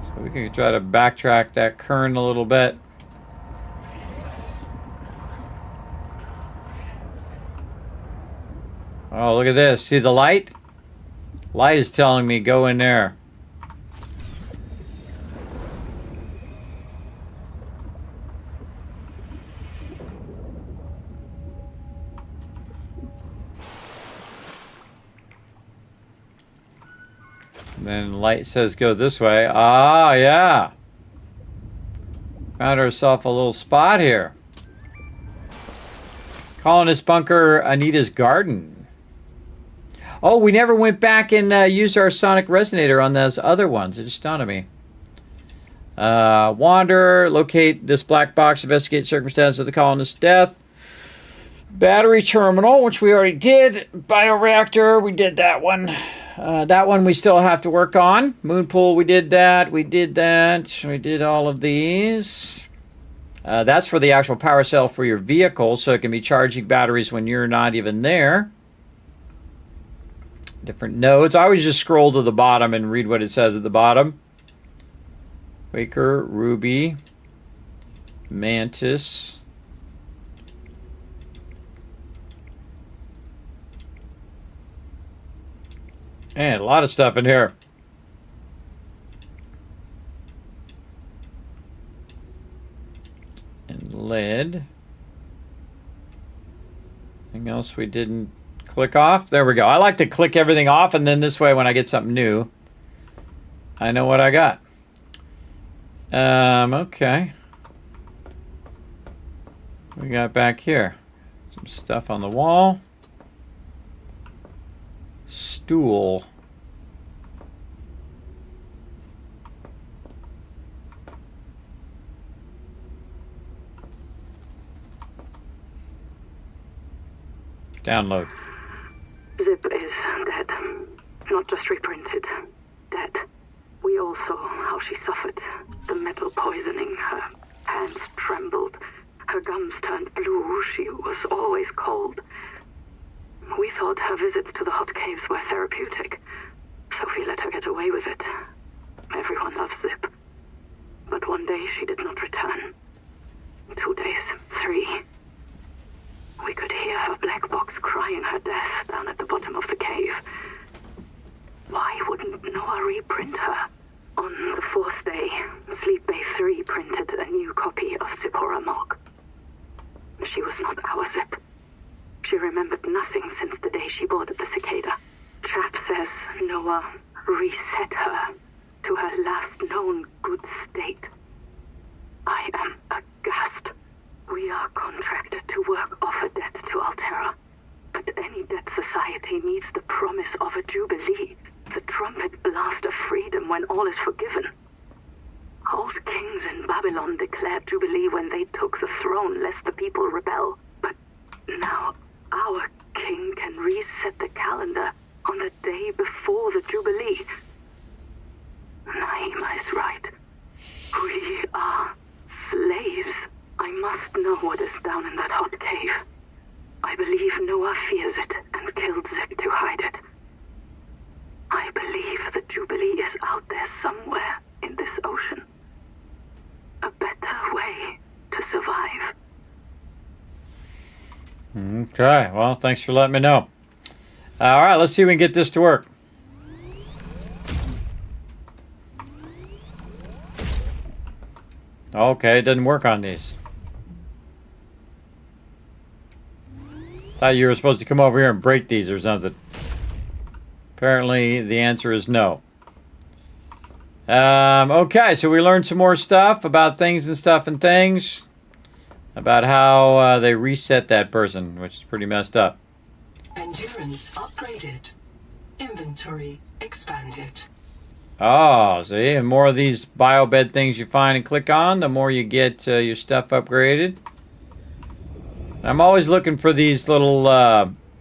A: So we can try to backtrack that current a little bit. Oh, look at this. See the light? Light is telling me go in there. Then light says go this way. Ah, yeah. Found ourselves a little spot here. Calling this bunker Anita's Garden. Oh, we never went back and used our sonic resonator on those other ones. It just dawned on me. Wander, locate this black box, investigate circumstances of the colonist's death. Battery terminal, which we already did. Bioreactor, we did that one. That one we still have to work on. Moon pool, we did that. We did that. We did all of these. That's for the actual power cell for your vehicle, so it can be charging batteries when you're not even there. Different nodes. I always just scroll to the bottom and read what it says at the bottom. Quaker, Ruby, Mantis. And a lot of stuff in here. And lead. Anything else we didn't click off? There we go. I like to click everything off, and then this way when I get something new, I know what I got. Okay. We got back here. Some stuff on the wall. Stool. Download.
C: Zip is dead. Not just reprinted. Dead. We all saw how she suffered. The metal poisoning. Her hands trembled. Her gums turned blue. She was always cold. We thought her visits to the hot caves were therapeutic. Sophie let her get away with it. Everyone loves Zip. But one day she did not return. 2 days, 3. We could hear her black box crying her death down at the bottom of the cave. Why wouldn't Noah reprint her? On the 4th day, Sleep Bay 3 printed a new copy of Zipporah Mog. She was not our Zip. She remembered nothing since the day she boarded the Cicada. Trap says Noah reset her to her last known good state. I am aghast. We are contracted to work off a debt to Altera. But any debt society needs the promise of a jubilee, the trumpet blast of freedom when all is forgiven. Old kings in Babylon declared jubilee when they took the throne lest the people rebel. But now our king can reset the calendar on the day before the jubilee. Naima is right. We are slaves. I must know what is down in that hot cave. I believe Noah fears it and killed Zip to hide it. I believe the Jubilee is out there somewhere in this ocean. A better way to survive.
A: Okay, well, thanks for letting me know. All right, let's see if we can get this to work. Okay, it doesn't work on these. Thought you were supposed to come over here and break these or something. Apparently, the answer is no. Okay, so we learned some more stuff about things and stuff and things. About how they reset that person, which is pretty messed up.
D: Endurance upgraded. Inventory expanded.
A: Oh, see, the more of these biobed things you find and click on, the more you get your stuff upgraded. I'm always looking for these little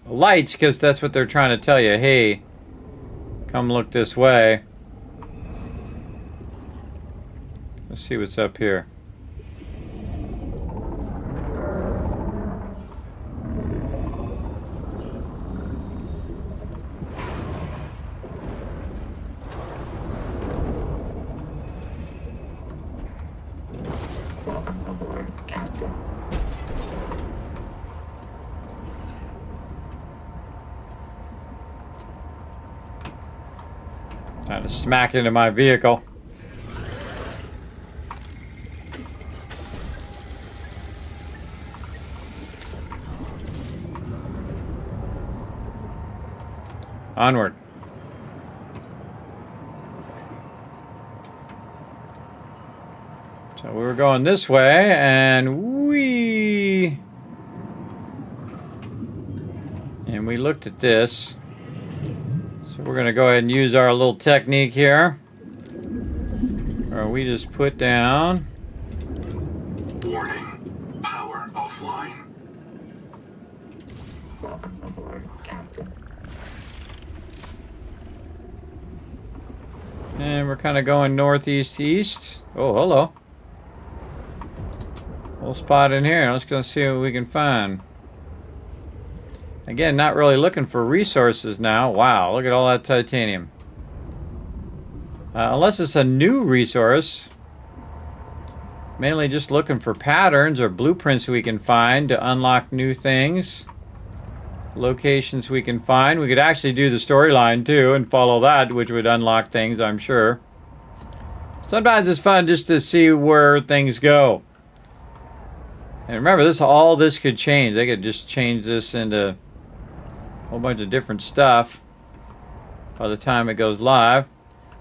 A: lights because that's what they're trying to tell you. Hey, come look this way. Let's see what's up here.
E: Welcome aboard, Captain.
A: Trying to smack into my vehicle. Onward. So we were going this way, and we looked at this. So we're going to go ahead and use our little technique here. Or we just put down.
B: Warning. Power offline.
E: Welcome aboard, Captain.
A: And we're kind of going northeast east. Oh, hello. Little spot in here. Let's go see what we can find. Again, not really looking for resources now. Wow, look at all that titanium. Unless it's a new resource. Mainly just looking for patterns or blueprints we can find to unlock new things. Locations we can find. We could actually do the storyline too and follow that, which would unlock things, I'm sure. Sometimes it's fun just to see where things go. And remember, all this could change. They could just change this into a whole bunch of different stuff by the time it goes live.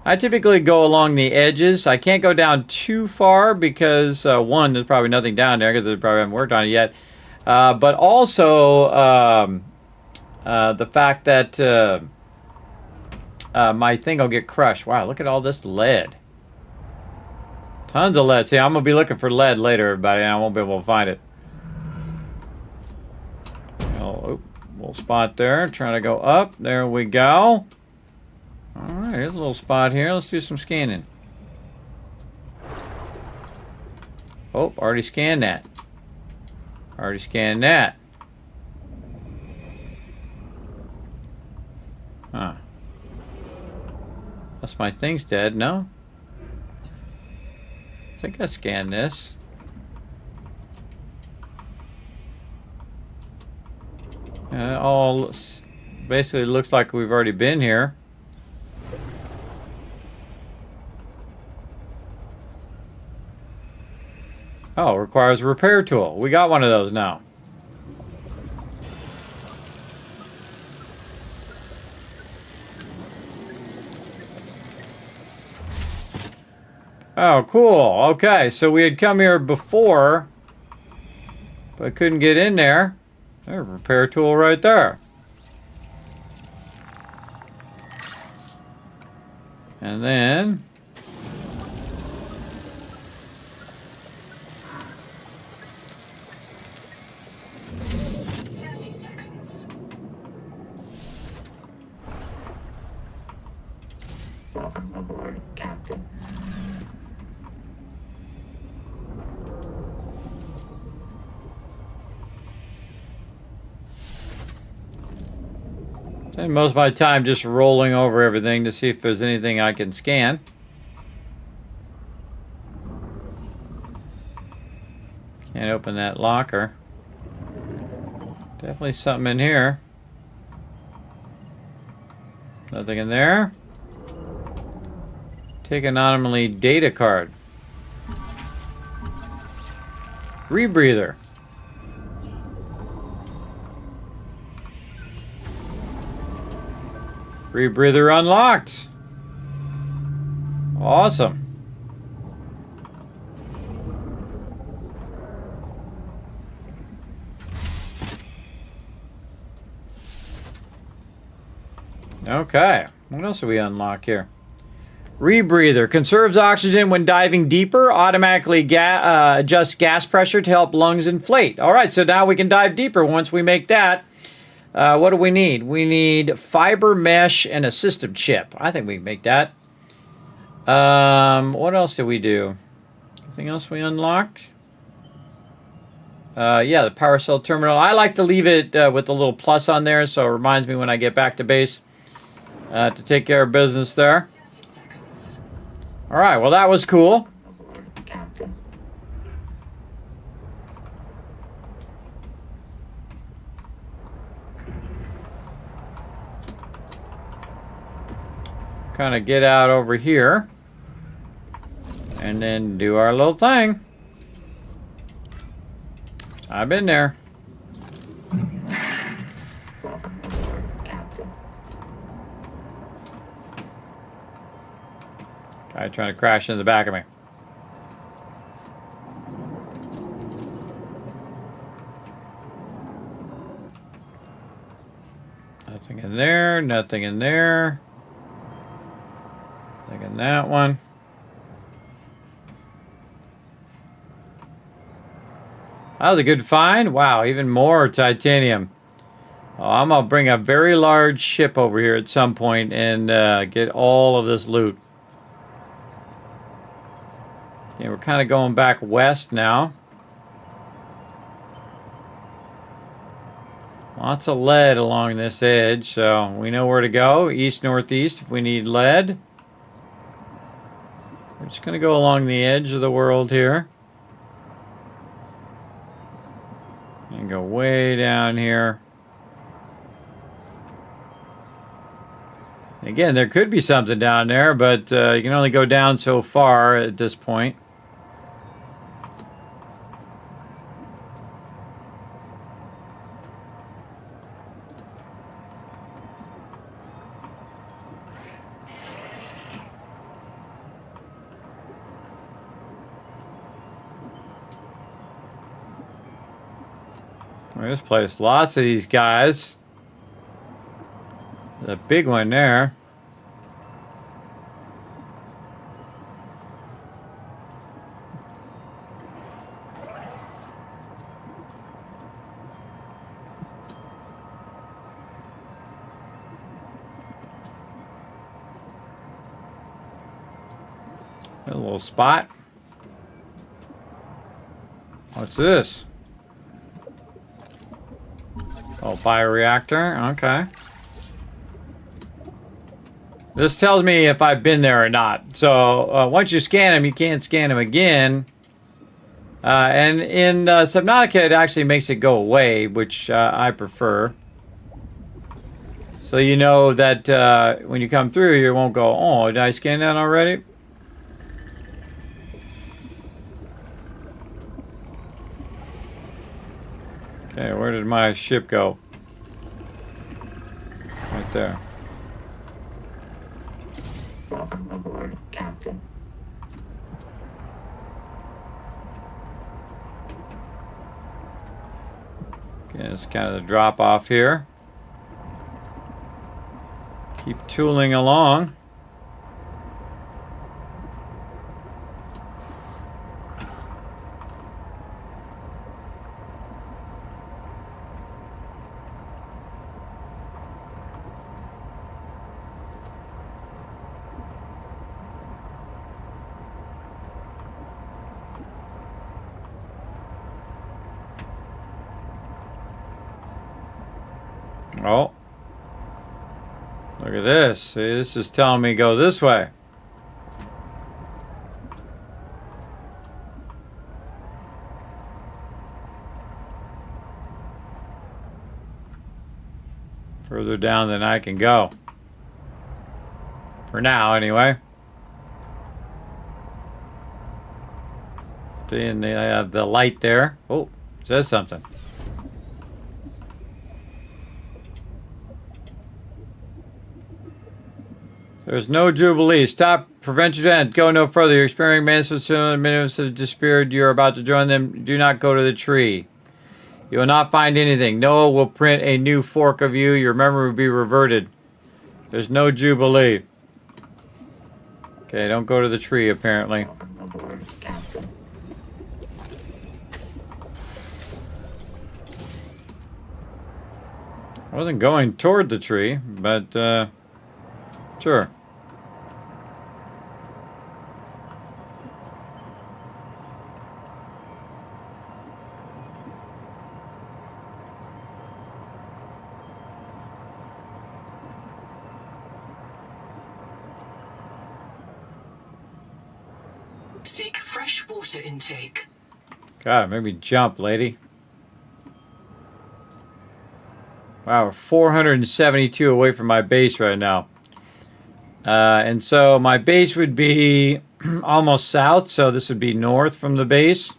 A: I typically go along the edges. I can't go down too far because, one, there's probably nothing down there because they probably haven't worked on it yet. But also, the fact that my thing will get crushed. Wow, look at all this lead. Tons of lead. See, I'm going to be looking for lead later, everybody, and I won't be able to find it. Oh, little spot there. Trying to go up. There we go. Alright, here's a little spot here. Let's do some scanning. Oh, already scanned that. Already scanned that. Huh. That's my thing's dead, no? I think I scanned this. It all basically looks like we've already been here. Oh, requires a repair tool. We got one of those now. Oh, cool. Okay, so we had come here before, but couldn't get in there. There's a repair tool right there. And then...
D: 30 seconds.
E: Welcome aboard, Captain.
A: Spend most of my time just rolling over everything to see if there's anything I can scan. Can't open that locker. Definitely something in here. Nothing in there. Take an anomaly data card. Rebreather. Rebreather unlocked. Awesome. Okay. What else do we unlock here? Rebreather. Conserves oxygen when diving deeper. Automatically adjusts gas pressure to help lungs inflate. All right, so now we can dive deeper once we make that. What do we need? We need fiber mesh and a system chip. I think we can make that. What else did we do? Anything else we unlocked? Yeah, the power cell terminal. I like to leave it with the little plus on there, so it reminds me when I get back to base to take care of business there.
D: 30 seconds.
A: All right, well, that was cool.
E: Aboard, Captain.
A: Kind of get out over here and then do our little thing. I've been there.
E: Welcome aboard, Captain.
A: Guy trying to crash in the back of me. Nothing in there, nothing in there. Nothing in that one. That was a good find. Wow, even more titanium. Oh, I'm going to bring a very large ship over here at some point and get all of this loot. Okay, we're kind of going back west now. Lots of lead along this edge, so we know where to go. East, northeast if we need lead. We're just going to go along the edge of the world here. And go way down here. Again, there could be something down there, but you can only go down so far at this point. This place, lots of these guys. There's a big one there. A little spot. What's this? Oh, bioreactor. Okay. This tells me if I've been there or not. So once you scan them, you can't scan them again. And in Subnautica, it actually makes it go away, which I prefer. So you know that when you come through, you won't go, oh, did I scan that already? Okay, where did my ship go? Right there.
E: Welcome aboard, Captain.
A: Okay, it's kind of the drop off here. Keep tooling along. Oh, look at this. See, this is telling me go this way. Further down than I can go. For now, anyway. See, and they have the light there. Oh, it says something. There's no Jubilee. Stop. Prevent event. Go no further. You're experiencing minutes have disappeared. You're about to join them. Do not go to the tree. You will not find anything. Noah will print a new fork of you. Your memory will be reverted. There's no Jubilee. Okay, don't go to the tree, apparently.
E: Welcome aboard, Captain.
A: I wasn't going toward the tree, but, sure.
D: Seek fresh water intake.
A: God, maybe jump, lady. Wow, we're 472 away from my base right now. And so my base would be almost south, so this would be north from the base.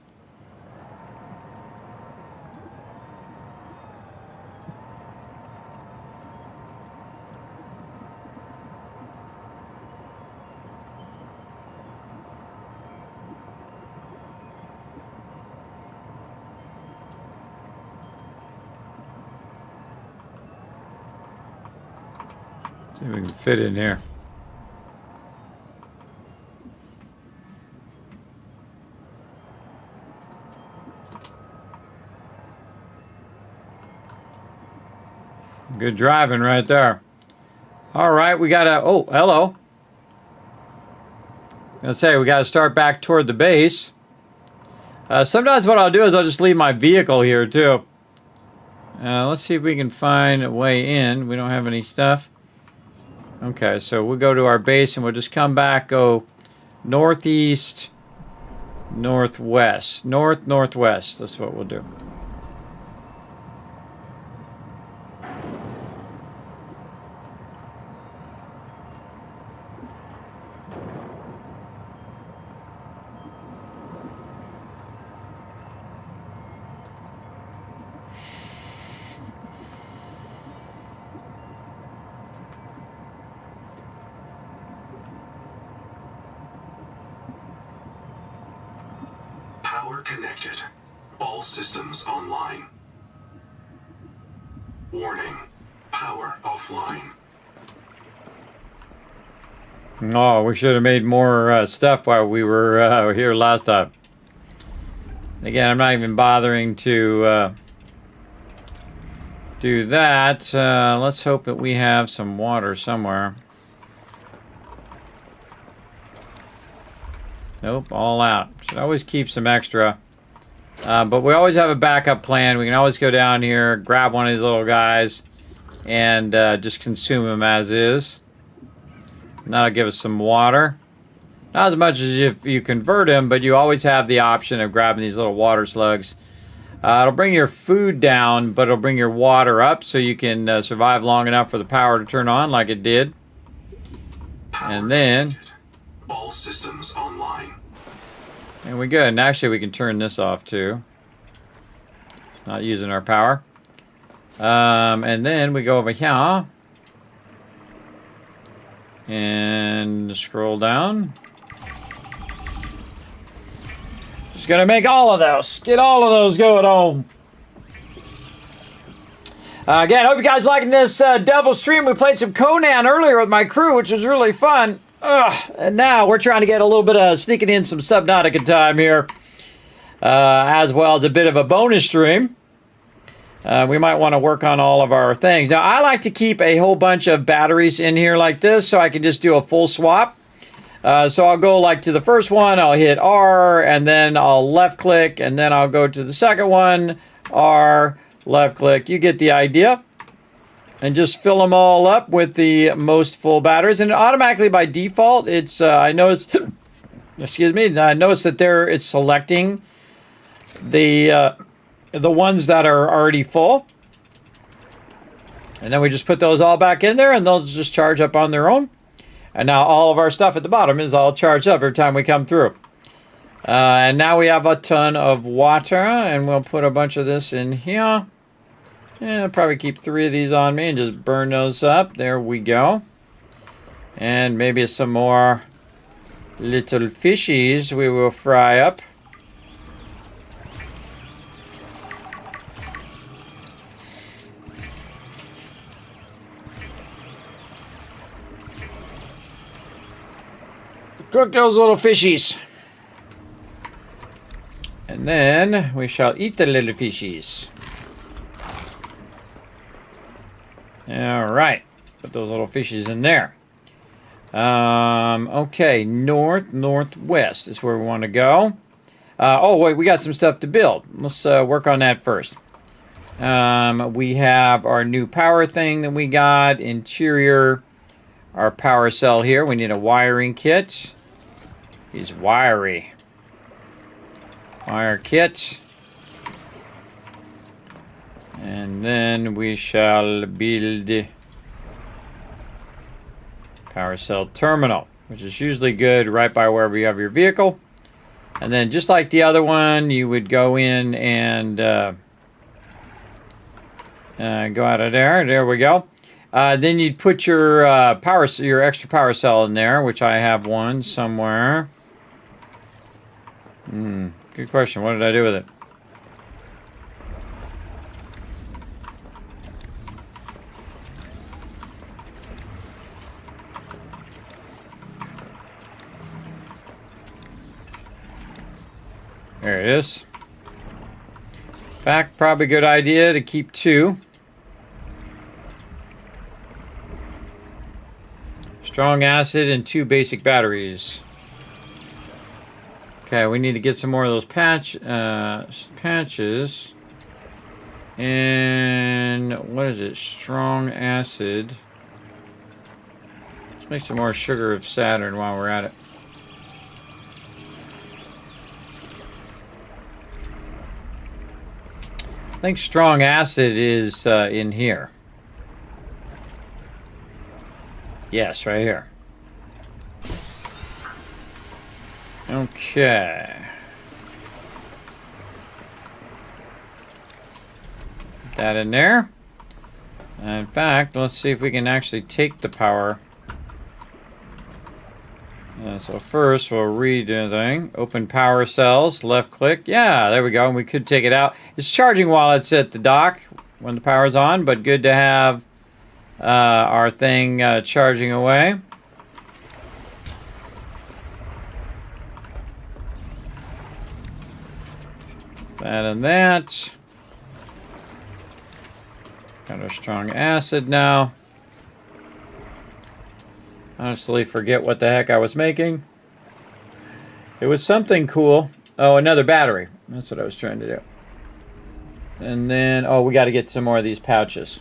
A: See if we can fit in here. Good driving right there. All right, we gotta. Oh, hello. Gonna say we gotta start back toward the base. Sometimes what I'll do is I'll just leave my vehicle here too. Let's see if we can find a way in. We don't have any stuff. Okay, so we'll go to our base and we'll just come back, go northeast, northwest, northwest. That's what we'll do.
B: detected. All systems online. Warning. Power offline.
A: Oh, we should have made more stuff while we were here last time. Again, I'm not even bothering to do that. Let's hope that we have some water somewhere. Nope, all out. Should always keep some extra. But we always have a backup plan. We can always go down here, grab one of these little guys, and just consume them as is. And that'll give us some water. Not as much as if you convert them, but you always have the option of grabbing these little water slugs. It'll bring your food down, but it'll bring your water up so you can survive long enough for the power to turn on like it did. And then...
B: all systems online.
A: And we're good. And actually, we can turn this off too. Not using our power. And then we go over here. And scroll down. Just gonna make all of those. Get all of those going on. Again, hope you guys liking this double stream. We played some Conan earlier with my crew, which was really fun. And now we're trying to get a little bit of sneaking in some Subnautica time here, as well as a bit of a bonus stream. We might want to work on all of our things. Now, I like to keep a whole bunch of batteries in here like this so I can just do a full swap. So I'll go like to the first one, I'll hit R, and then I'll left click, and then I'll go to the second one, R, left click. You get the idea. And just fill them all up with the most full batteries. And automatically by default, it's, I noticed, excuse me, I noticed that it's selecting the ones that are already full. And then we just put those all back in there and they'll just charge up on their own. And now all of our stuff at the bottom is all charged up every time we come through. And now we have a ton of water, and we'll put a bunch of this in here. Yeah, I'll probably keep 3 of these on me and just burn those up. There we go. And maybe some more little fishies we will fry up. Cook those little fishies. And then we shall eat the little fishies. All right, put those little fishies in there. Okay, northwest is where we want to go. Oh, wait, we got some stuff to build. Let's work on that first. We have our new power thing that we got. Interior, our power cell here. We need a wiring kit. He's wiry. Wire kit. And then we shall build power cell terminal, which is usually good right by wherever you have your vehicle. And then just like the other one, you would go in and go out of there. There we go. Then you'd put your your extra power cell in there, which I have one somewhere. Good question. What did I do with it? There it is. In fact, probably a good idea to keep 2. Strong acid and 2 basic batteries. Okay, we need to get some more of those patches. And what is it? Strong acid. Let's make some more sugar of Saturn while we're at it. I think strong acid is in here. Yes, right here. Okay. Put that in there. In fact, let's see if we can actually take the power So first we'll redo the thing. Open power cells, left click. Yeah, there we go. And we could take it out. It's charging while it's at the dock when the power's on, but good to have our thing charging away. That and that. Got our strong acid now. Honestly, forget what the heck I was making. It was something cool. Oh, another battery. That's what I was trying to do. And then, oh, we got to get some more of these pouches.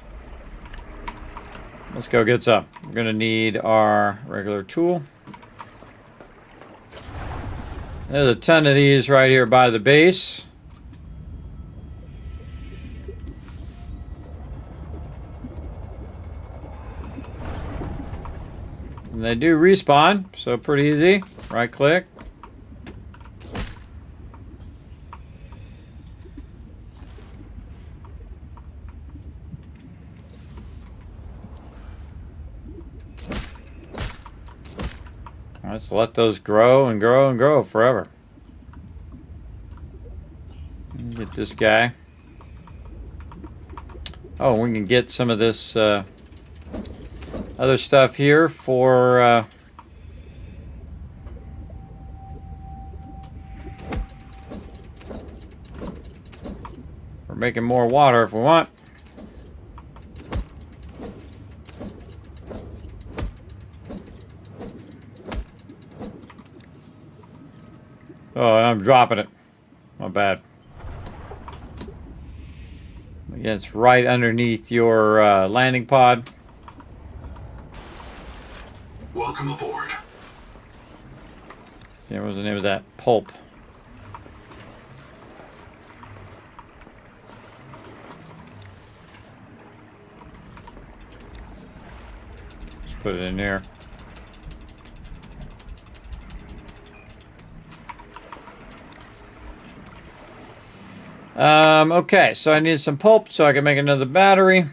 A: Let's go get some. We're going to need our regular tool. There's a ton of these right here by the base. And they do respawn, so pretty easy. Right click. Let's let those grow and grow and grow forever. Get this guy. Oh, we can get some of this other stuff here for we're making more water if we want. Oh, I'm dropping it. My bad. Yeah, it's right underneath your landing pod.
B: Welcome aboard.
A: Yeah, what was the name of that? Pulp. Just put it in there. Okay, so I need some pulp so I can make another battery.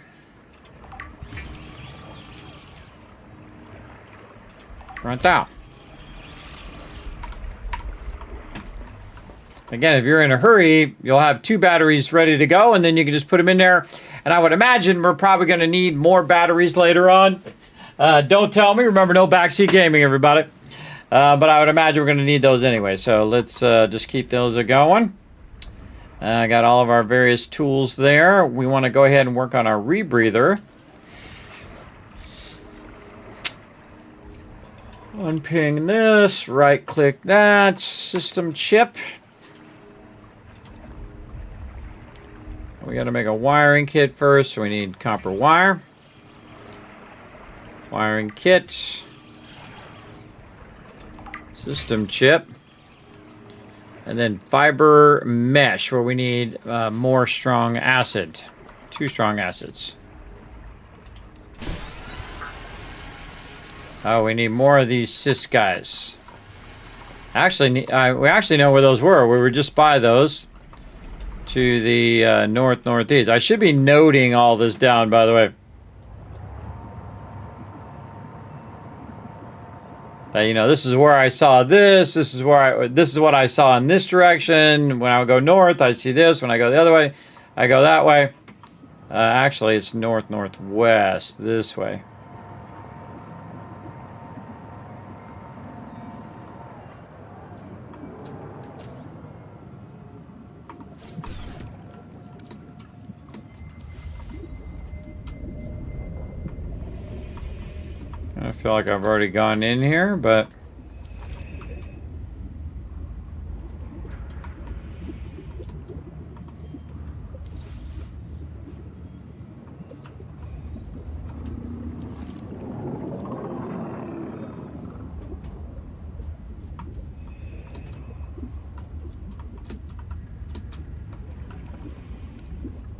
A: Right down. Again, if you're in a hurry, you'll have 2 batteries ready to go, and then you can just put them in there. And I would imagine we're probably going to need more batteries later on. Don't tell me. Remember, no backseat gaming, everybody. But I would imagine we're going to need those anyway. So let's just keep those going. I got all of our various tools there. We want to go ahead and work on our rebreather. Unping this, right click that, system chip. We got to make a wiring kit first, so we need copper wire. Wiring kit. System chip. And then fiber mesh, where we need more strong acid. 2 strong acids. Oh, we need more of these cis guys. Actually, we actually know where those were. We were just by those. To the northeast. I should be noting all this down, by the way. You know, this is where I saw this. This is what I saw in this direction. When I would go north, I see this. When I go the other way, I go that way. Actually, it's northwest, this way. I feel like I've already gone in here, but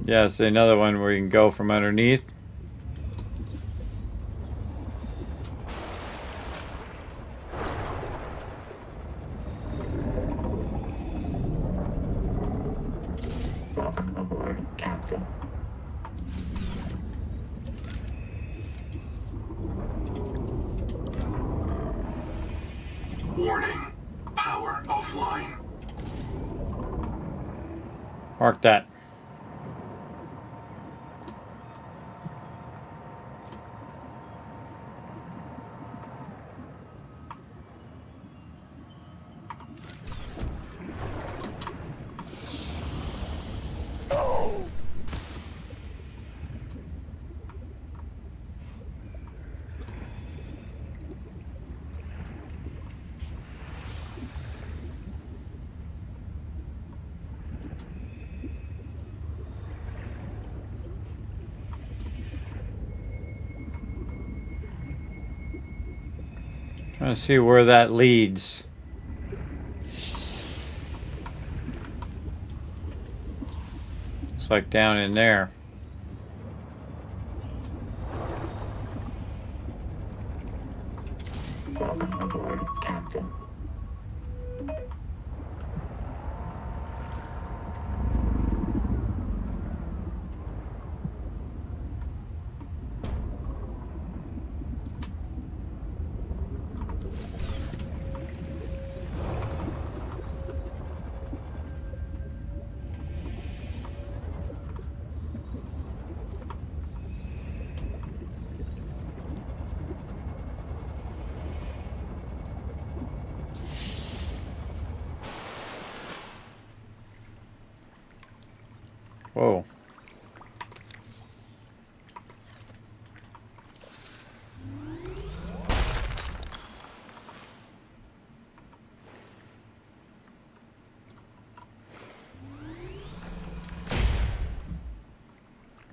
A: yeah, see another one where you can go from underneath.
E: Welcome aboard, Captain.
B: Warning. Power offline.
A: Mark that. Trying to see where that leads. Looks like down in there.
E: Welcome aboard, Captain.
A: Whoa.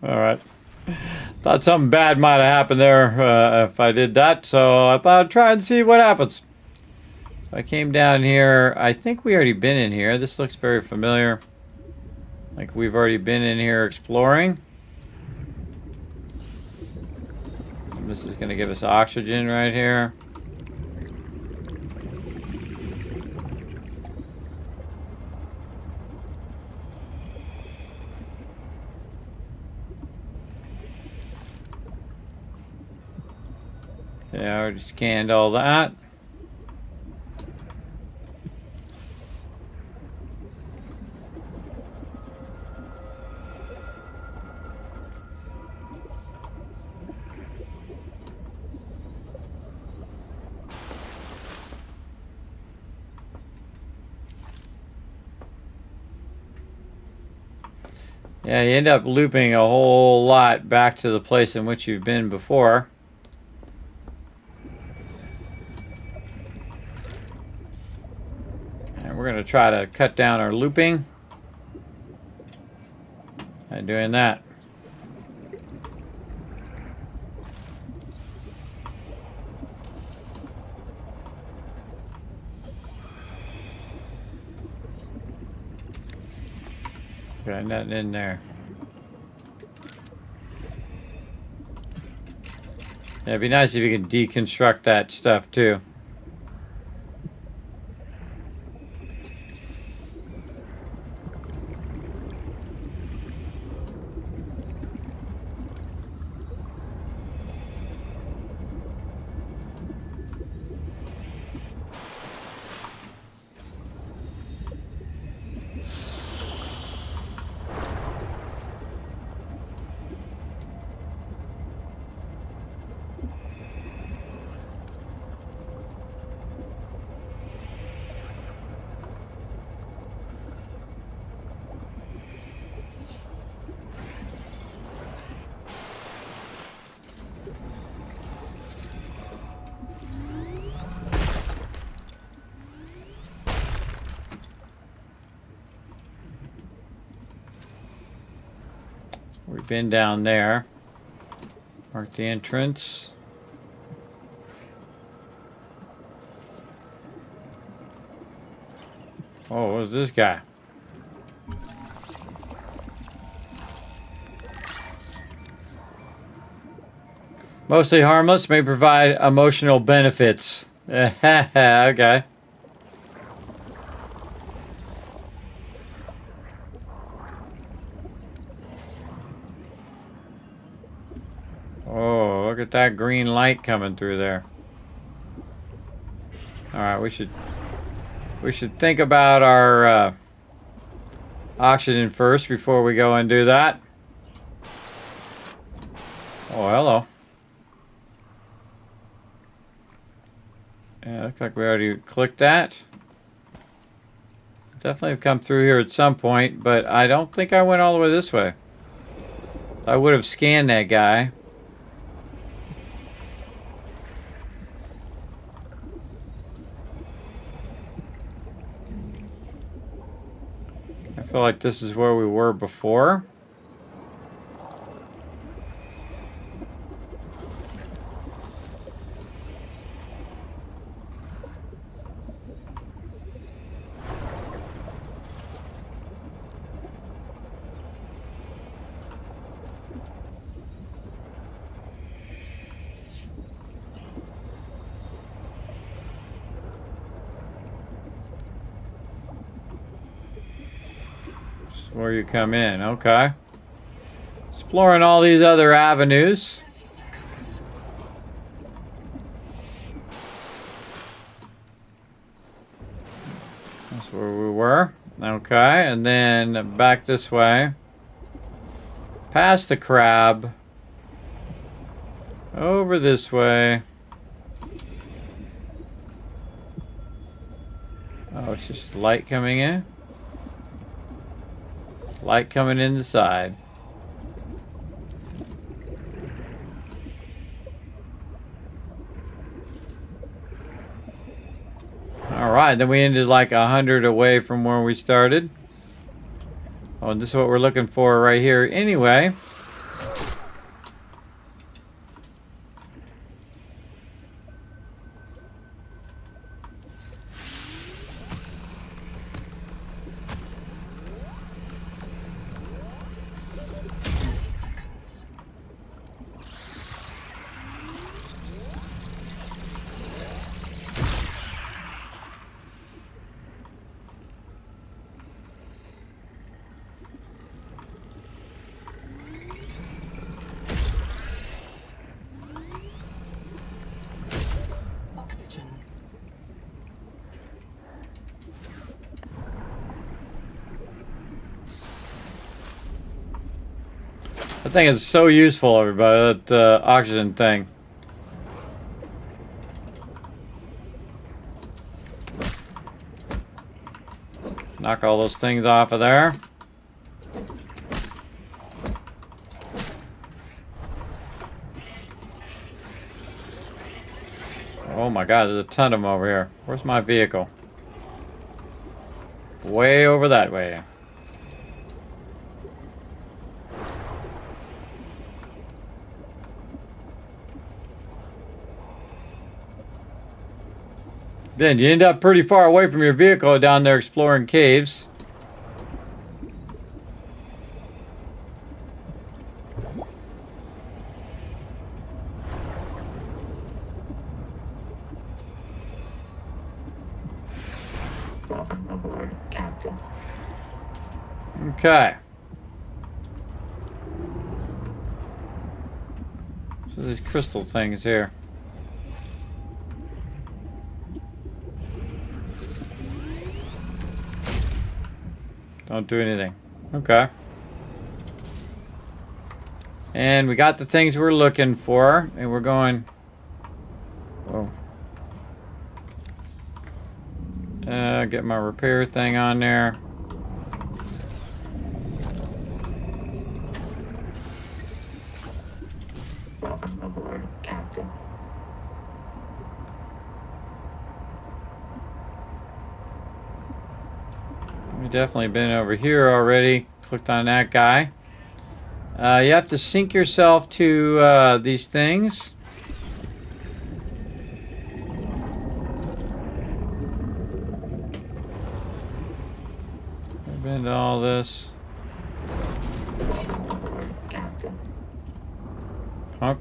A: All right. Thought something bad might have happened there if I did that, so I thought I'd try and see what happens. So I came down here. I think we already been in here. This looks very familiar. Like we've already been in here exploring. And this is going to give us oxygen right here. Yeah, I already scanned all that. Yeah, you end up looping a whole lot back to the place in which you've been before. And we're going to try to cut down our looping by doing that. Got nothing in there. Yeah, it'd be nice if you could deconstruct that stuff too. We've been down there. Mark the entrance. Oh, what's this guy? Mostly harmless, may provide emotional benefits. Okay. Oh, look at that green light coming through there. All right, we should think about our oxygen first before we go and do that. Oh, hello. Yeah, looks like we already clicked that. Definitely have come through here at some point, but I don't think I went all the way this way. I would have scanned that guy. I feel like this is where we were before. Where you come in, okay. Exploring all these other avenues.
D: 30 seconds.
A: That's where we were. Okay, and then back this way. Past the crab. Over this way. Oh, it's just light coming in. Light coming in the side. Alright, then we ended like 100 away from where we started. Oh, and this is what we're looking for right here anyway.
D: Oxygen.
A: That thing is so useful, everybody, that oxygen thing. Knock all those things off of there. Oh my god, there's a ton of them over here. Where's my vehicle? Way over that way. Then you end up pretty far away from your vehicle down there exploring caves.
E: Welcome aboard, Captain.
A: Okay. So these crystal things here. Don't do anything. Okay. And we got the things we're looking for, and we're going. Whoa. Get my repair thing on there.
E: Welcome aboard, Captain.
A: We've definitely been over here already. Clicked on that guy. You have to sync yourself to these things. I've been to all this.
E: Welcome aboard, Captain.
A: Oh.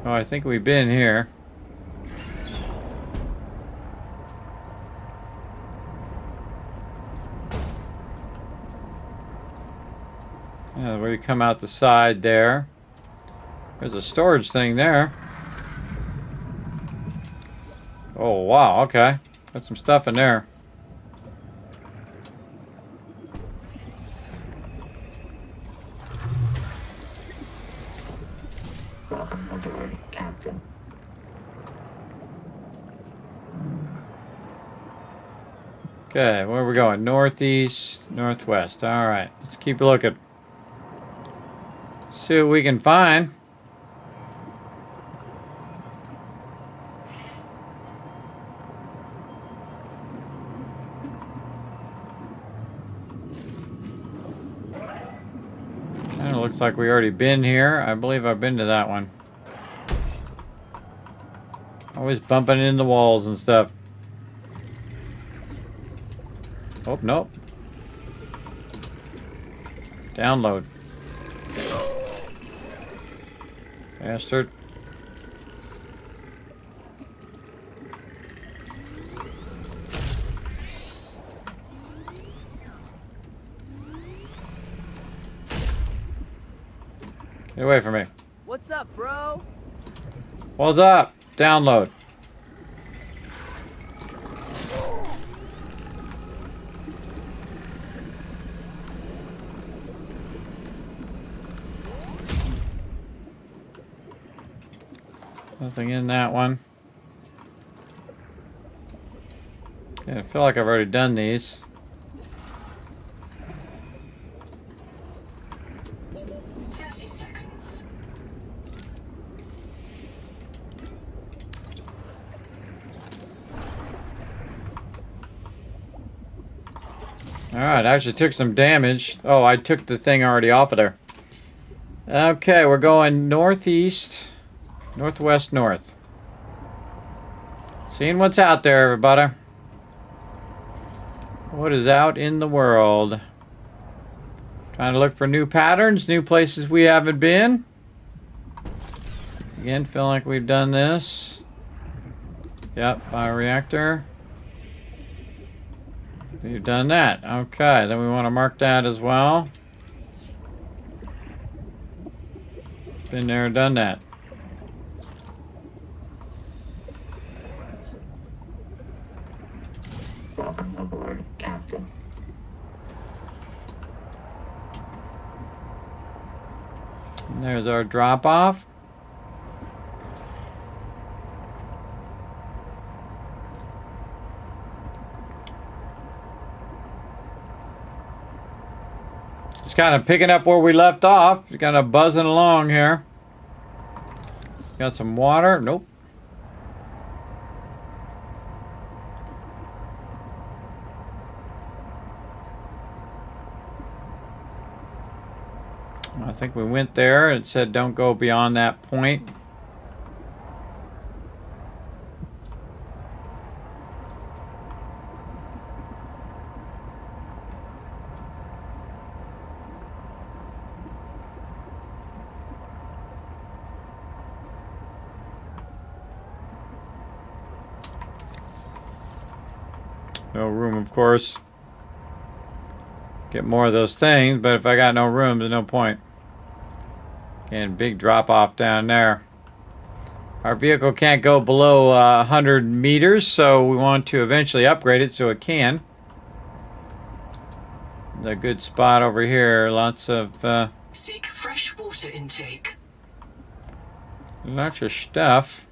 A: Oh, I think we've been here. Yeah, where you come out the side there. There's a storage thing there. Oh, wow, okay. Got some stuff in there.
E: Welcome aboard, Captain.
A: Okay, where are we going? Northeast, northwest. All right, let's keep looking. See what we can find. Kind of looks like we already been here. I believe I've been to that one. Always bumping into walls and stuff. Oh, nope. Download. Bastard. Get away from me.
F: What's up, bro?
A: What's up? Download. Nothing in that one. Okay, I feel like I've already done these.
D: 30 seconds.
A: Alright, I actually took some damage. Oh, I took the thing already off of there. Okay, we're going northeast, northwest, north. Seeing what's out there, everybody. What is out in the world? Trying to look for new patterns, new places we haven't been. Again, feeling like we've done this. Yep, bioreactor. We've done that. Okay, then we want to mark that as well. Been there, done that.
E: Welcome aboard, Captain.
A: And there's our drop off. Just kind of picking up where we left off. Just kind of buzzing along here. Got some water. Nope. I think we went there. It said don't go beyond that point. No room, of course. Get more of those things, but if I got no room, there's no point. Again, big drop off down there. Our vehicle can't go below 100 meters, so we want to eventually upgrade it so it can. There's a good spot over here. Lots of
D: Seek fresh water intake.
A: lots of stuff.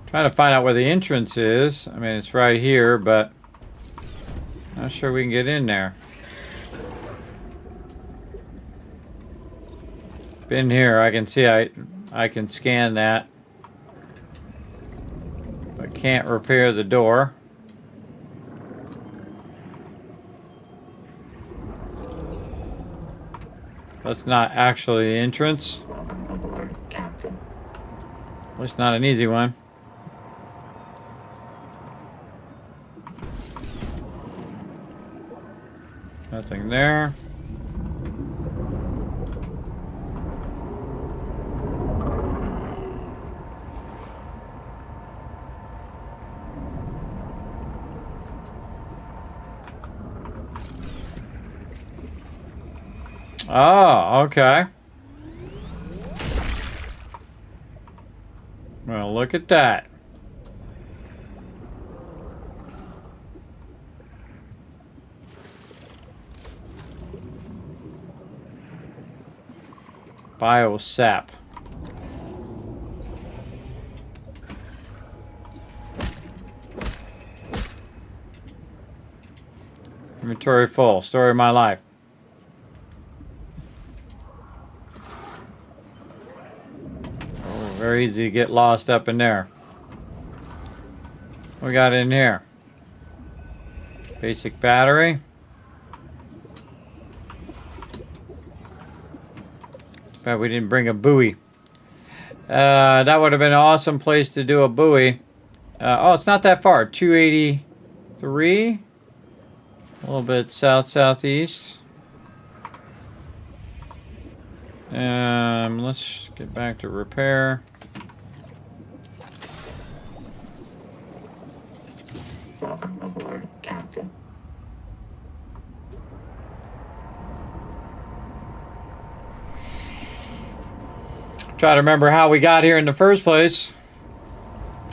A: Trying to find out where the entrance is. I mean, it's right here, but not sure we can get in there. Been here. I can see I can scan that. But can't repair the door. That's not actually the entrance.
E: Welcome aboard, Captain.
A: At least not an easy one. Nothing there. Oh, okay. Well, look at that. Biosap. Inventory full. Story of my life. Oh, very easy to get lost up in there. What we got in here? Basic battery. Bet we didn't bring a buoy. That would have been an awesome place to do a buoy. Oh, it's not that far. 283. A little bit south-southeast. Let's get back to repair.
E: Welcome aboard, Captain.
A: Try to remember how we got here in the first place.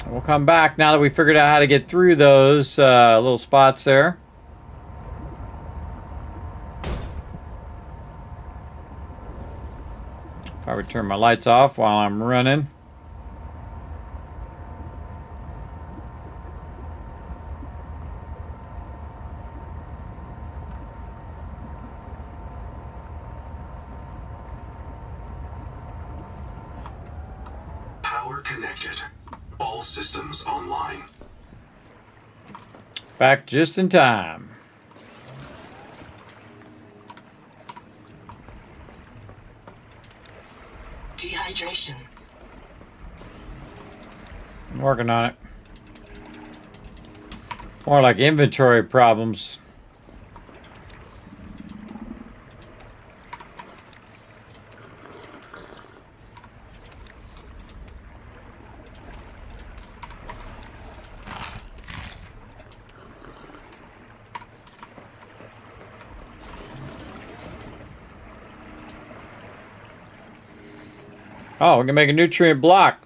A: We'll come back now that we figured out how to get through those little spots there. Probably turn my lights off while I'm running.
B: Power connected. All systems online.
A: Back just in time.
D: Dehydration.
A: I'm working on it. More like inventory problems. Oh, we can make a nutrient block.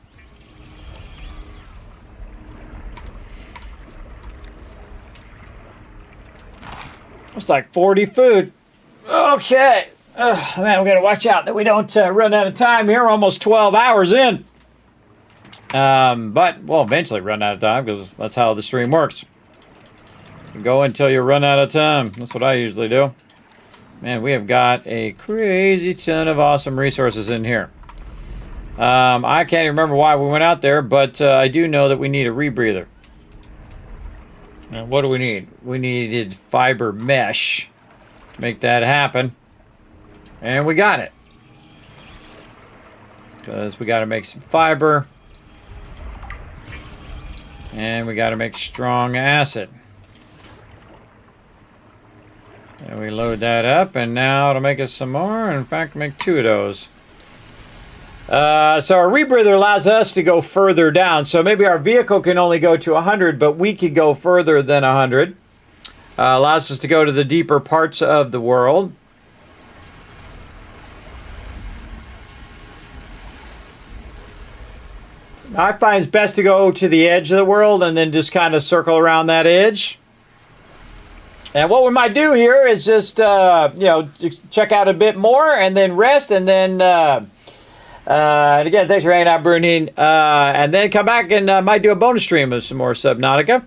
A: It's like 40 food. Okay. Man, we gotta watch out that we don't run out of time here. We're almost 12 hours in. But we'll eventually run out of time because that's how the stream works. You go until you run out of time. That's what I usually do. Man, we have got a crazy ton of awesome resources in here. I can't even remember why we went out there, but I do know that we need a rebreather. Now, what do we need? We needed fiber mesh to make that happen. And we got it. Because we got to make some fiber. And we got to make strong acid. And we load that up, and now it'll make us some more. In fact, make 2 of those. So our rebreather allows us to go further down. So maybe our vehicle can only go to 100, but we could go further than 100. Allows us to go to the deeper parts of the world. I find it's best to go to the edge of the world and then just kind of circle around that edge. And what we might do here is just, just check out a bit more and then rest and then... and again, thanks for hanging out, Brunine. And then come back and might do a bonus stream of some more Subnautica.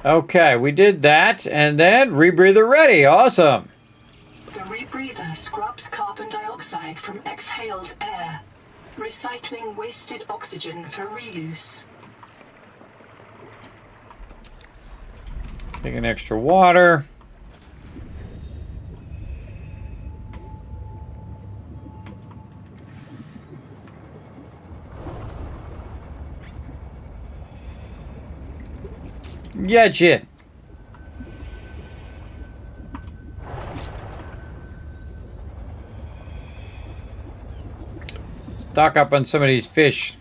A: Okay, we did that, and then rebreather ready. Awesome.
D: The rebreather scrubs carbon dioxide from exhaled air, recycling wasted oxygen for reuse.
A: Taking extra water. Gotcha. Stock up on some of these fish.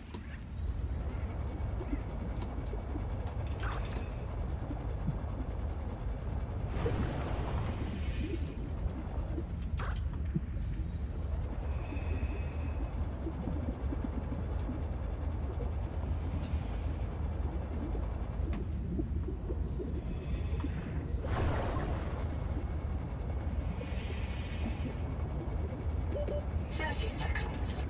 D: Seconds.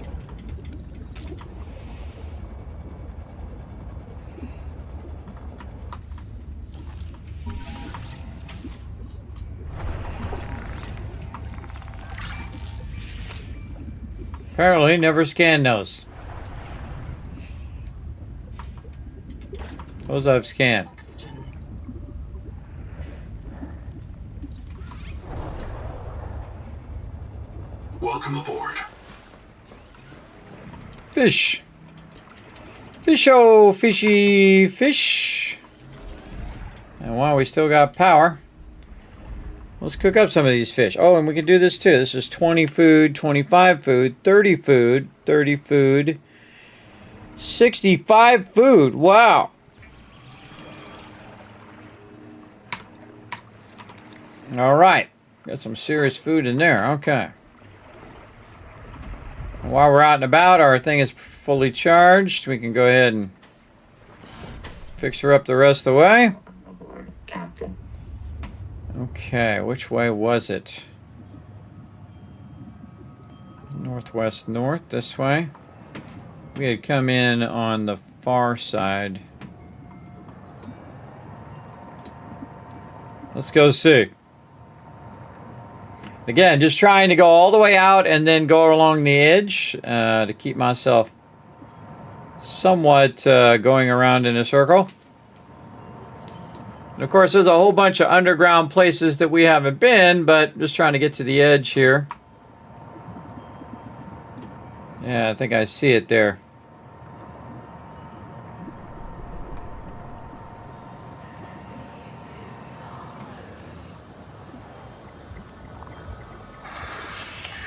A: Apparently, never scanned those. Those I've scanned.
D: Oxygen.
B: Welcome aboard.
A: Fish. Fish-o, fishy fish. And while we still got power, let's cook up some of these fish. Oh, and we can do this too. This is 20 food, 25 food, 30 food, 30 food, 65 food. Wow. All right. Got some serious food in there. Okay. And while we're out and about, our thing is fully charged. We can go ahead and fix her up the rest of the way.
E: Aboard, Captain.
A: Okay, which way was it? Northwest north, this way. We had come in on the far side. Let's go see. Again, just trying to go all the way out and then go along the edge to keep myself somewhat going around in a circle. And of course, there's a whole bunch of underground places that we haven't been, but just trying to get to the edge here. Yeah, I think I see it there.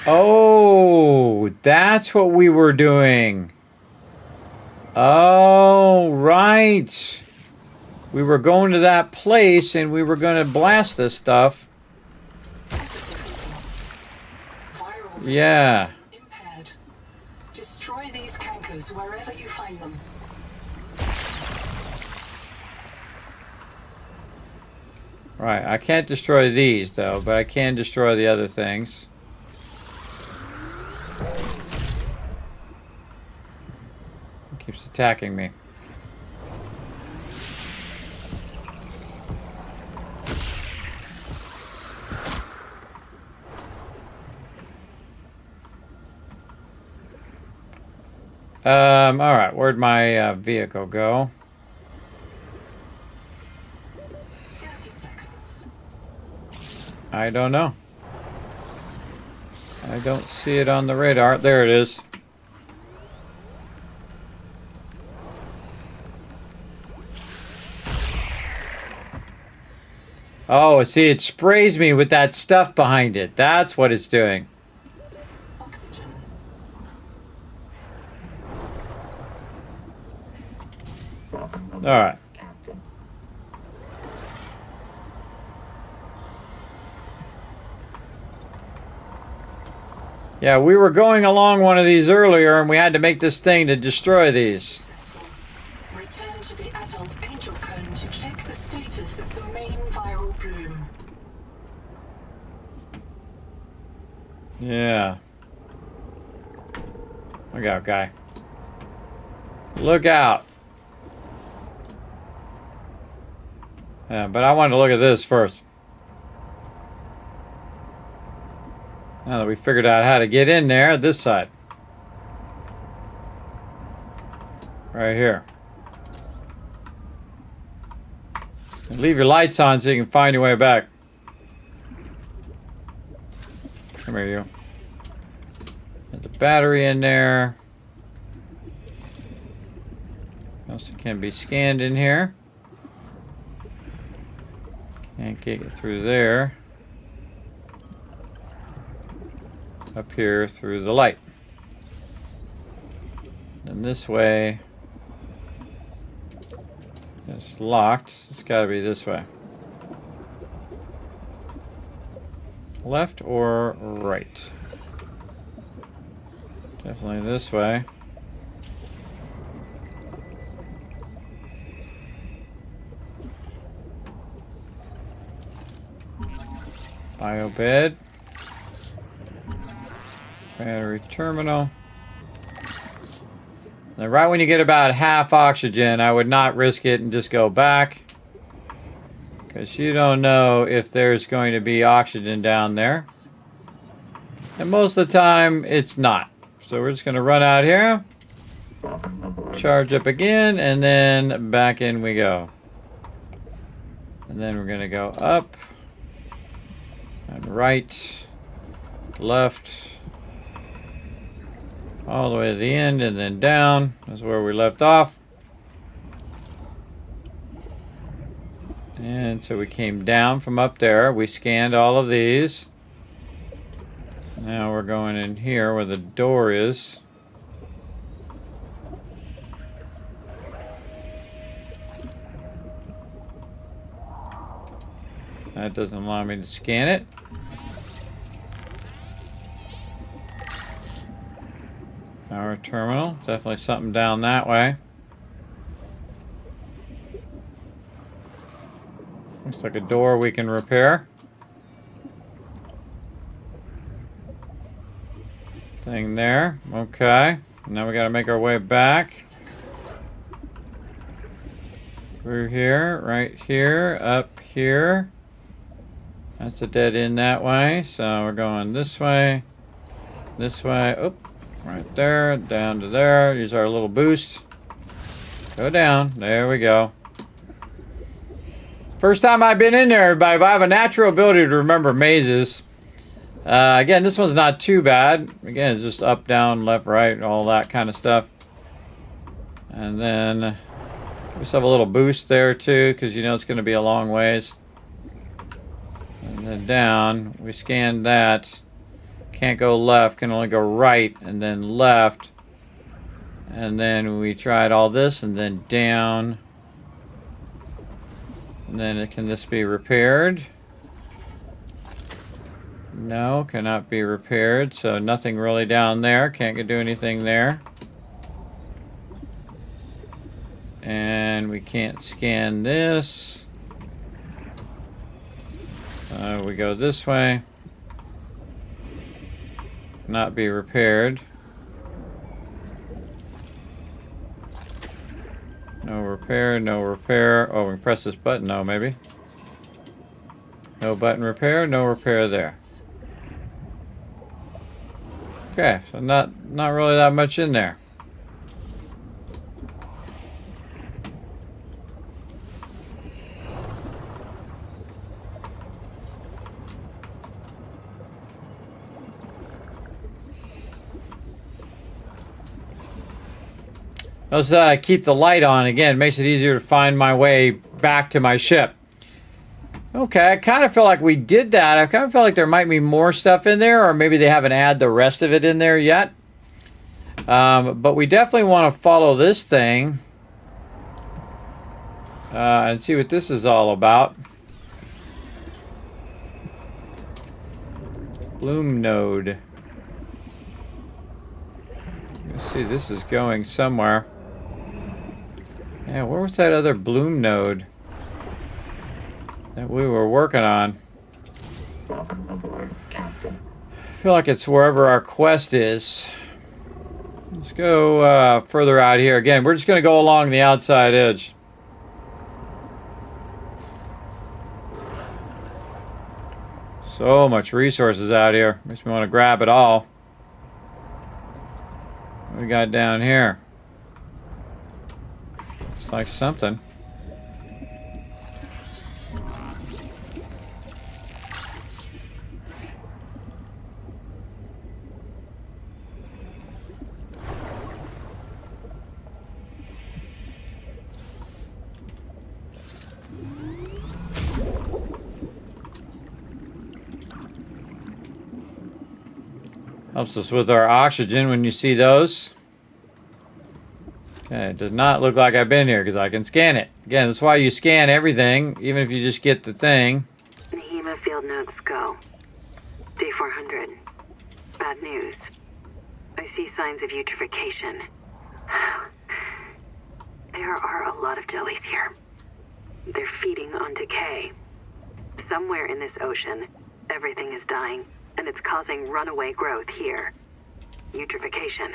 A: Oh, that's what we were doing. Oh, right. We were going to that place and we were going to blast this stuff.
D: Positive results. Viral
A: Yeah.
D: impaired. Destroy these cankers wherever you find them.
A: Right. I can't destroy these, though, but I can destroy the other things. It keeps attacking me. All right, where'd my vehicle go?
D: 30 seconds.
A: I don't know. I don't see it on the radar. There it is. Oh, see, it sprays me with that stuff behind it. That's what it's doing.
D: Oxygen.
E: Welcome aboard,
A: All right.
E: Captain.
A: Yeah, we were going along one of these earlier, and we had to make this thing to destroy these.
D: Successful. Return to the adult angel cone to check the status of the main viral bloom.
A: Yeah. Look out, guy. Look out. Yeah, but I wanted to look at this first. Now that we figured out how to get in there, this side. Right here. And leave your lights on so you can find your way back. Come here, you. There's a battery in there. Also can be scanned in here. Can't get it through there. Up here through the light. And this way, it's locked. It's got to be this way. Left or right? Definitely this way. Biobed. Battery terminal. Now, right when you get about half oxygen, I would not risk it and just go back. Because you don't know if there's going to be oxygen down there. And most of the time, it's not. So we're just going to run out here. Charge up again, and then back in we go. And then we're going to go up. And right. Left. All the way to the end, and then down. That's where we left off. And so we came down from up there. We scanned all of these. Now we're going in here where the door is. That doesn't allow me to scan it. Power terminal. Definitely something down that way. Looks like a door we can repair. Thing there. Okay. Now we got to make our way back. Through here. Right here. Up here. That's a dead end that way. So we're going this way. This way. Oop. Right there, down to there. Use our little boost. Go down. There we go. First time I've been in there, everybody, but I have a natural ability to remember mazes. Again, this one's not too bad. Again, it's just up, down, left, right, all that kind of stuff. And then give yourself a little boost there too, because you know it's going to be a long ways. And then down, we scanned that. Can't go left, can only go right, and then left. And then we tried all this, and then down. And then can this be repaired? No, cannot be repaired. So nothing really down there. Can't do anything there. And we can't scan this. We go this way. Not be repaired. No repair, no repair. Oh, we can press this button. No, maybe. No button repair, no repair there. Okay, so not really that much in there. Let's keep the light on again. It makes it easier to find my way back to my ship. Okay, I kind of feel like we did that. I kind of feel like there might be more stuff in there, or maybe they haven't added the rest of it in there yet. But we definitely want to follow this thing and see what this is all about. Bloom node. Let's see, this is going somewhere. Yeah, where was that other bloom node that we were working on? I feel like it's wherever our quest is. Let's go further out here. Again, we're just going to go along the outside edge. So much resources out here. Makes me want to grab it all. What we got down here? Looks like something. Helps us with our oxygen when you see those. Okay, it does not look like I've been here because I can scan it. Again, that's why you scan everything, even if you just get the thing.
C: Nehema field notes go. Day 400. Bad news. I see signs of eutrophication. There are a lot of jellies here. They're feeding on decay. Somewhere in this ocean, everything is dying, and it's causing runaway growth here. Eutrophication.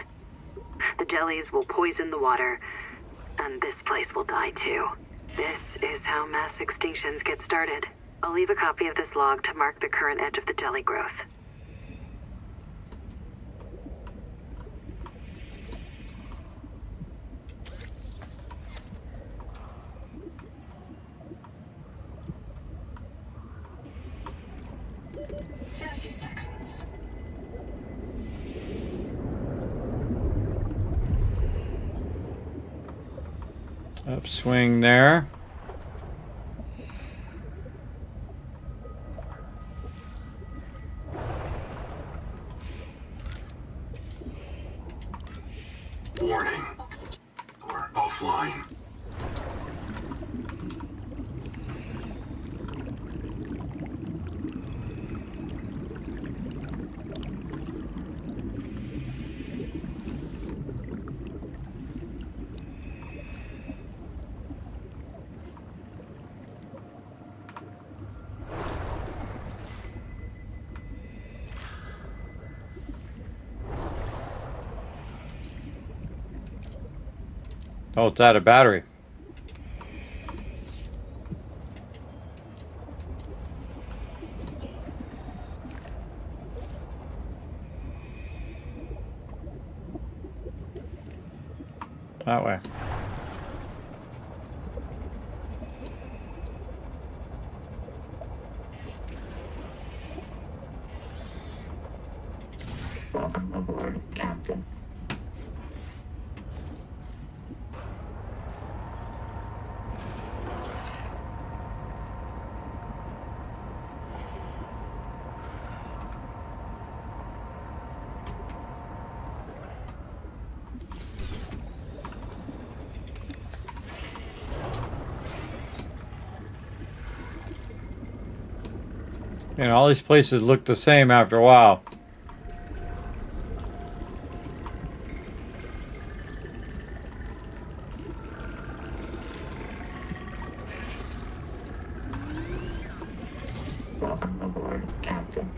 C: The jellies will poison the water, and this place will die too. This is how mass extinctions get started. I'll leave a copy of this log to mark the current edge of the jelly growth.
A: Upswing there.
B: Warning. We're offline.
A: Oh, it's out of battery. That way.
E: Welcome aboard, Captain.
A: And all these places look the same after a while.
E: Welcome aboard, Captain.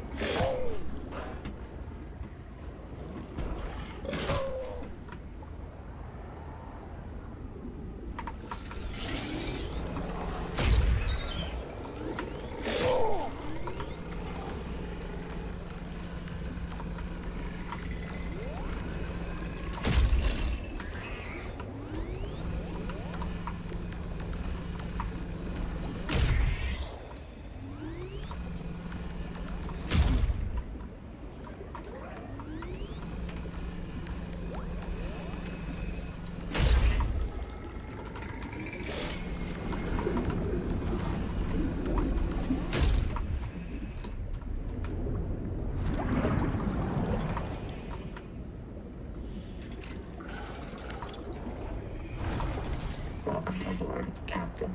E: Welcome aboard, Captain.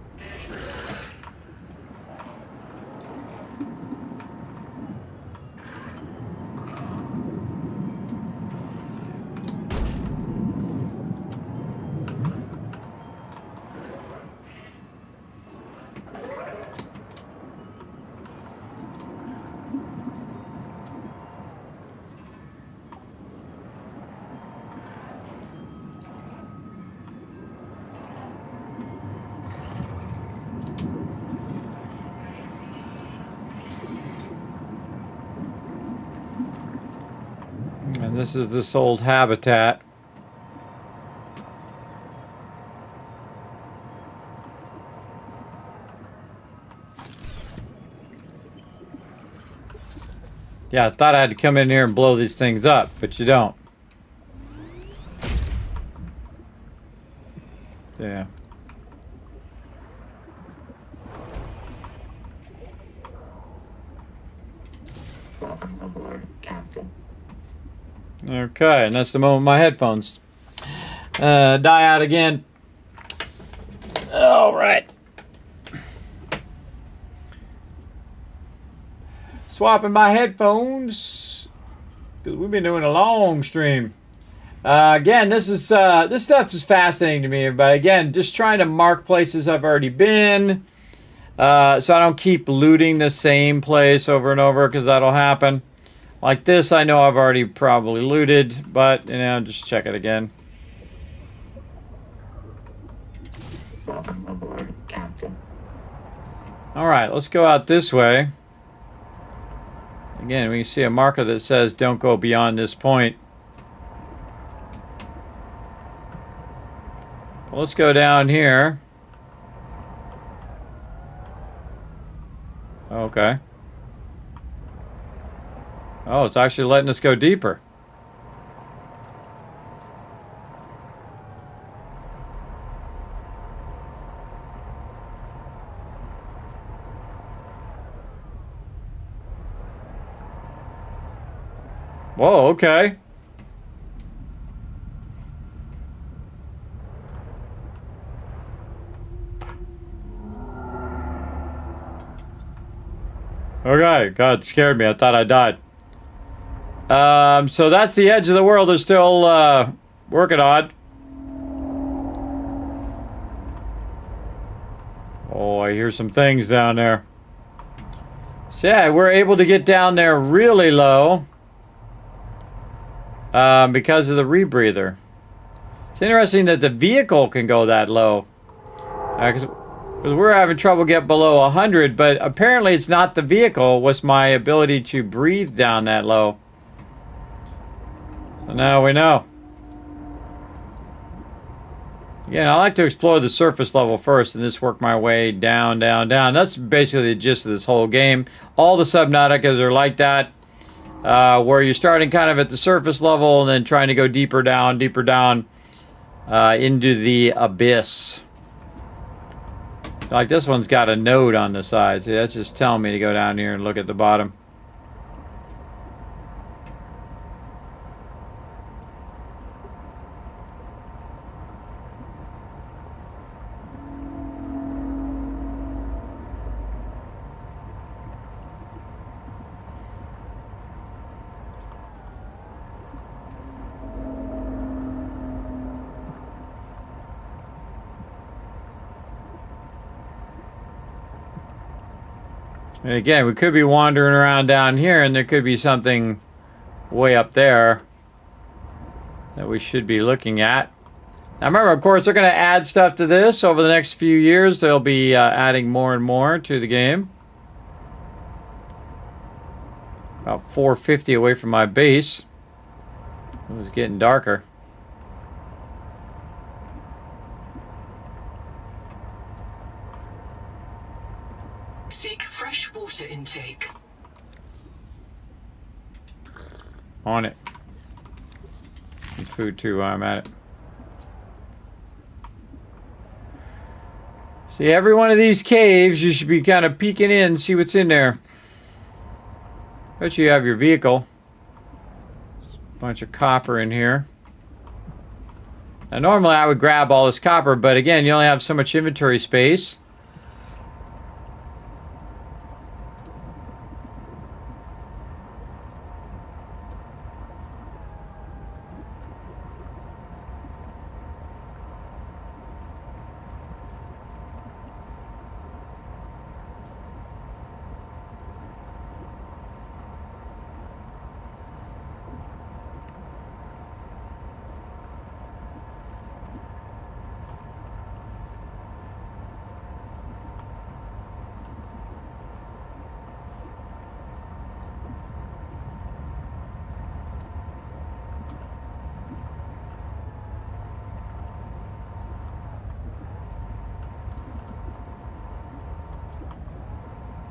A: this is this old habitat. Yeah, I thought I had to come in here and blow these things up, but you don't. Yeah.
E: Welcome aboard, Captain.
A: Okay, and that's the moment my headphones die out again. All right. Swapping my headphones because we've been doing a long stream. Again, this stuff is fascinating to me. But again, just trying to mark places I've already been, so I don't keep looting the same place over and over because that'll happen. Like this, I know I've already probably looted, but just check it again.
E: Welcome aboard, Captain.
A: All right, let's go out this way. Again, we can see a marker that says don't go beyond this point. Well, let's go down here. Okay. Oh, it's actually letting us go deeper. Whoa, okay. Okay, God, it scared me. I thought I died. So that's the edge of the world they're still working on. Oh, I hear some things down there. So yeah, we're able to get down there really low because of the rebreather. It's interesting that the vehicle can go that low. Because we're having trouble getting below 100, but apparently it's not the vehicle, it was my ability to breathe down that low. So now we know. Again, I like to explore the surface level first and just work my way down, down, down. That's basically the gist of this whole game. All the Subnauticas are like that, where you're starting kind of at the surface level and then trying to go deeper down into the abyss. Like this one's got a node on the side. See, that's just telling me to go down here and look at the bottom. And again, we could be wandering around down here and there could be something way up there that we should be looking at. Now remember, of course, they're going to add stuff to this over the next few years. They'll be adding more and more to the game. About 450 away from my base. It was getting darker.
D: Seek fresh water intake.
A: On it. And food too while I'm at it. See, every one of these caves, you should be kind of peeking in, see what's in there. Bet you have your vehicle. There's a bunch of copper in here. Now, normally I would grab all this copper, but again, you only have so much inventory space.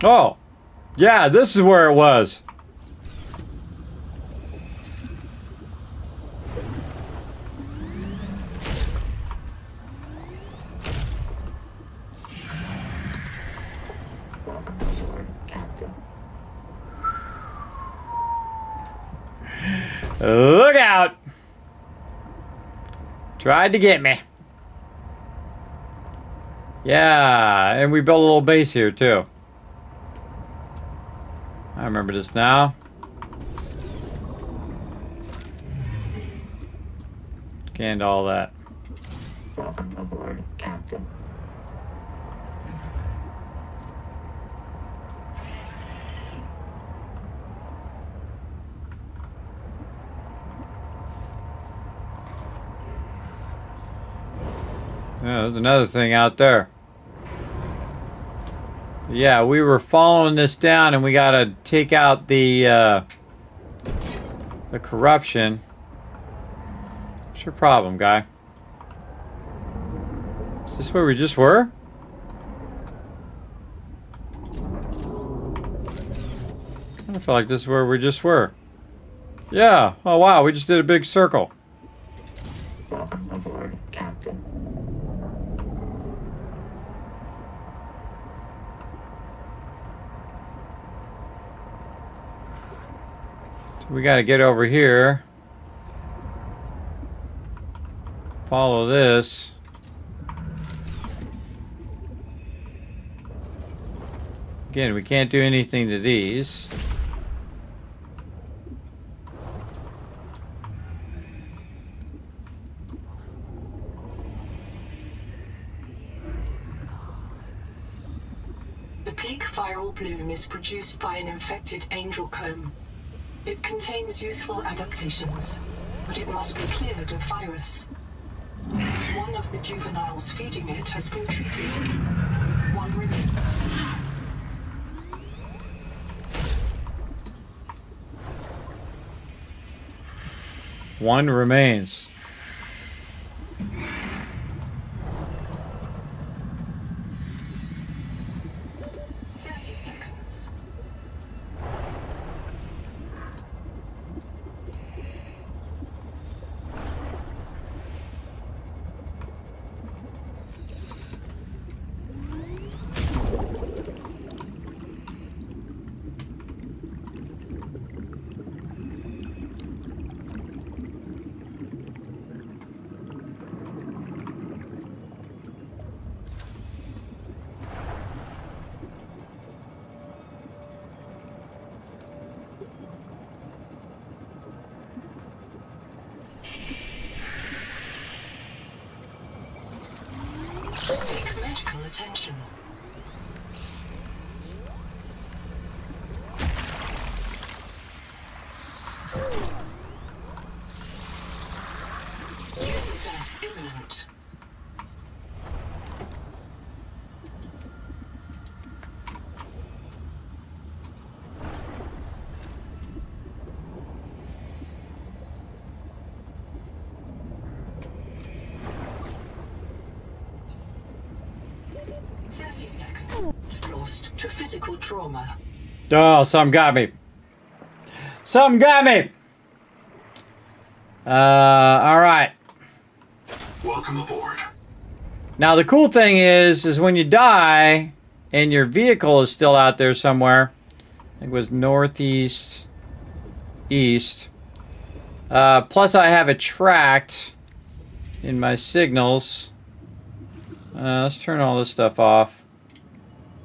A: Oh, yeah, this is where it was.
E: Welcome aboard, Captain.
A: Look out! Tried to get me. Yeah, and we built a little base here too. I remember this now. Scanned all that.
E: Welcome aboard, Captain.
A: Yeah, there's another thing out there. Yeah, we were following this down, and we gotta take out the corruption. What's your problem, guy? Is this where we just were? I feel like this is where we just were. Yeah. Oh wow, we just did a big circle.
E: Welcome aboard, Captain.
A: So we got to get over here. Follow this. Again, we can't do anything to these.
D: The peak viral bloom is produced by an infected angel comb. It contains useful adaptations, but it must be cleared of virus. One of the juveniles feeding it has been treated. One remains.
A: One remains.
D: Seek medical attention. User death imminent. Lost to physical trauma.
A: Oh, something got me. Something got me. All right.
B: Welcome aboard.
A: Now the cool thing is when you die and your vehicle is still out there somewhere. I think it was northeast, east. Plus I have it tracked in my signals. Let's turn all this stuff off.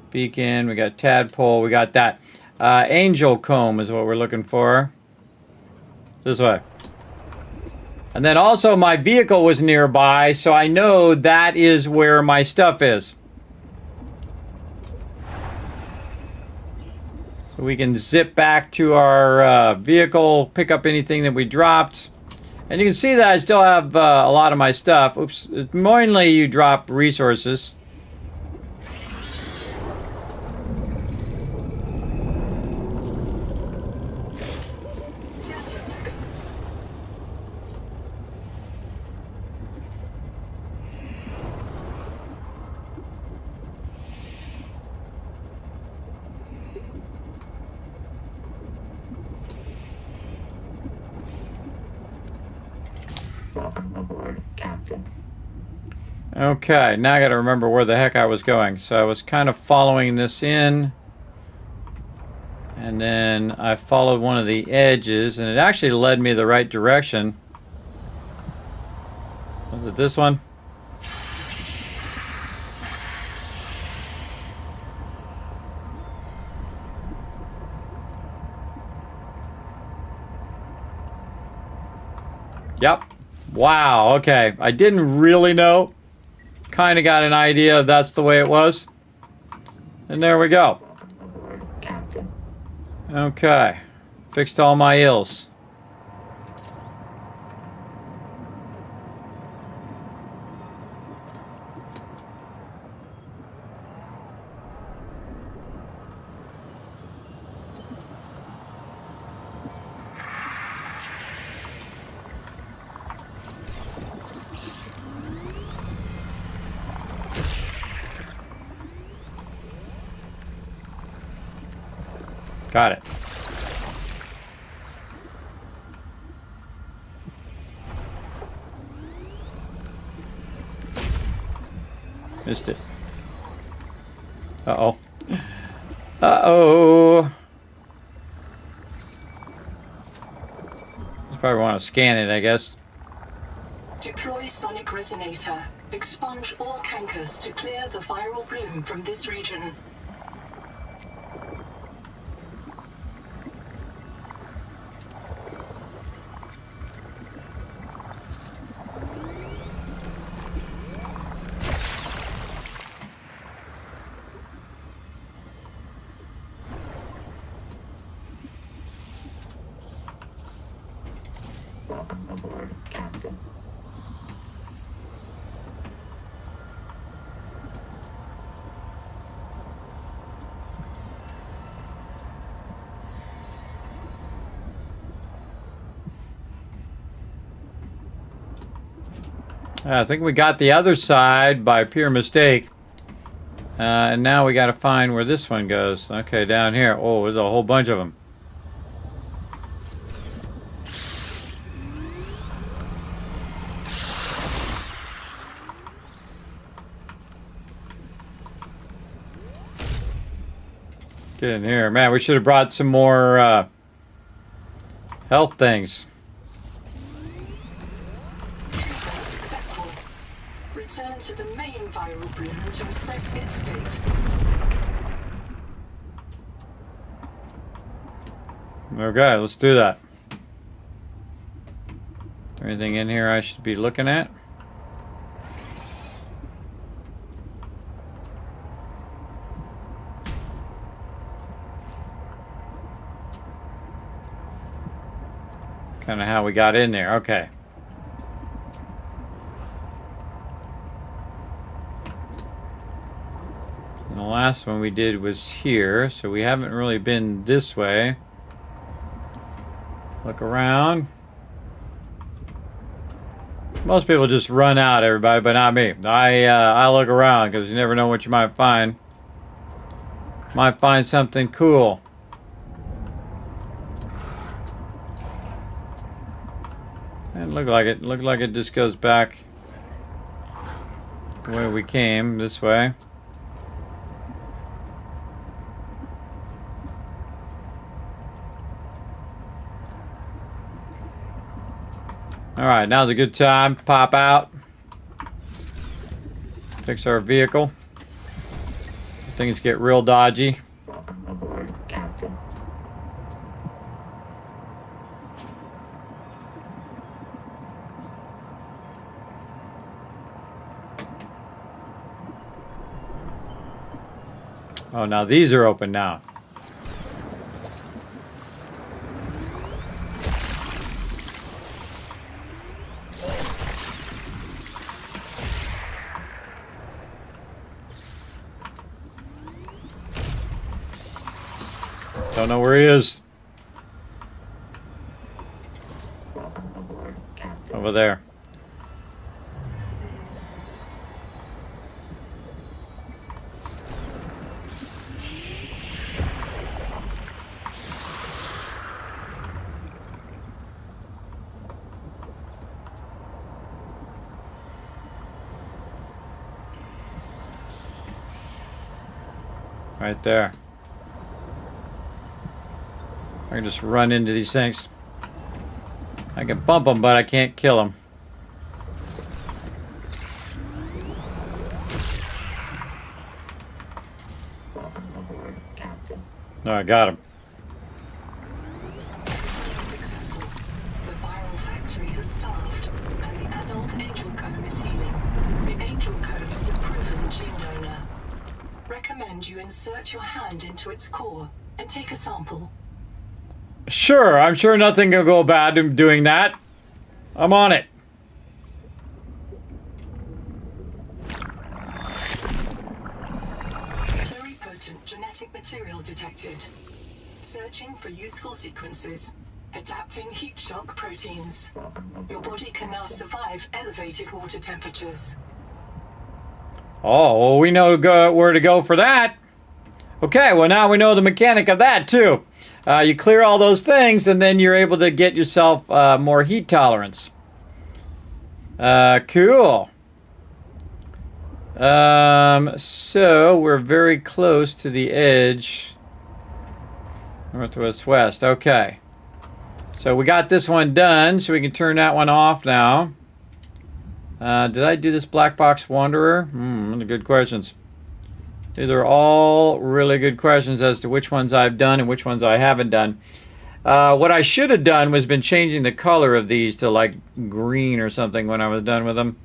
A: Beacon, we got tadpole, we got that. Angel comb is what we're looking for. This way. And then also my vehicle was nearby, so I know that is where my stuff is. So we can zip back to our vehicle, pick up anything that we dropped. And you can see that I still have a lot of my stuff. Oops, mainly you drop resources.
D: 30 seconds.
A: Okay, now I got to remember where the heck I was going. So I was kind of following this in. And then I followed one of the edges, and it actually led me the right direction. Was it this one? Yep. Wow, okay. I didn't really know. Kind of got an idea if that's the way it was. And there we go.
E: Aboard, Captain.
A: Okay. Fixed all my ills. Got it. Missed it. Uh-oh. Uh-oh. Just probably want to scan it, I guess.
D: Deploy sonic resonator. Expunge all cankers to clear the viral bloom from this region.
E: Welcome aboard, Captain.
A: I think we got the other side by pure mistake. And now we got to find where this one goes. Okay, down here. Oh, there's a whole bunch of them. Get in here. Man, we should have brought some more health things.
D: Treatment successful. Return to the main viral bloom to assess its state.
A: Okay, let's do that. Is there anything in here I should be looking at? Kind of how we got in there. Okay. And the last one we did was here, so we haven't really been this way. Look around. Most people just run out, everybody, but not me. I look around because you never know what you might find. Might find something cool. It looked like it. Looked like it just goes back the way we came, this way. All right, now's a good time to pop out. Fix our vehicle. Things get real dodgy.
E: Welcome aboard, Captain.
A: Oh, now these are open now. Don't know where he is.
E: Welcome aboard, Captain.
A: Over there. Right there. I can just run into these things. I can bump them, but I can't kill them.
E: Welcome aboard, Captain.
A: No, I got him.
D: Successful. The viral factory has starved, and the adult angel comb is healing. The angel comb is a proven gene donor. Recommend you insert your hand into its core and take a sample.
A: Sure, I'm sure nothing will go bad in doing that. I'm on it.
D: Very potent genetic material detected. Searching for useful sequences. Adapting heat shock proteins. Your body can now survive elevated water temperatures.
A: Oh, well, we know where to go for that. Okay, well, now we know the mechanic of that, too. You clear all those things, and then you're able to get yourself more heat tolerance. Cool. So, we're very close to the edge. Northwest west. Okay. So, we got this one done, so we can turn that one off now. Did I do this Black Box Wanderer? Those are good questions. These are all really good questions as to which ones I've done and which ones I haven't done. What I should have done was been changing the color of these to like green or something when I was done with them.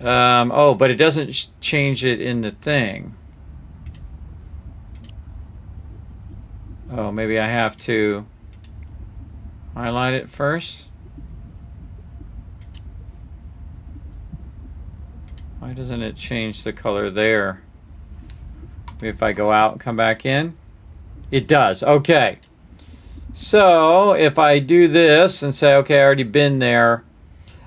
A: Oh, but it doesn't change it in the thing. Oh, maybe I have to highlight it first. Why doesn't it change the color there? Maybe if I go out and come back in. It does. Okay. So if I do this and say, okay, I already been there,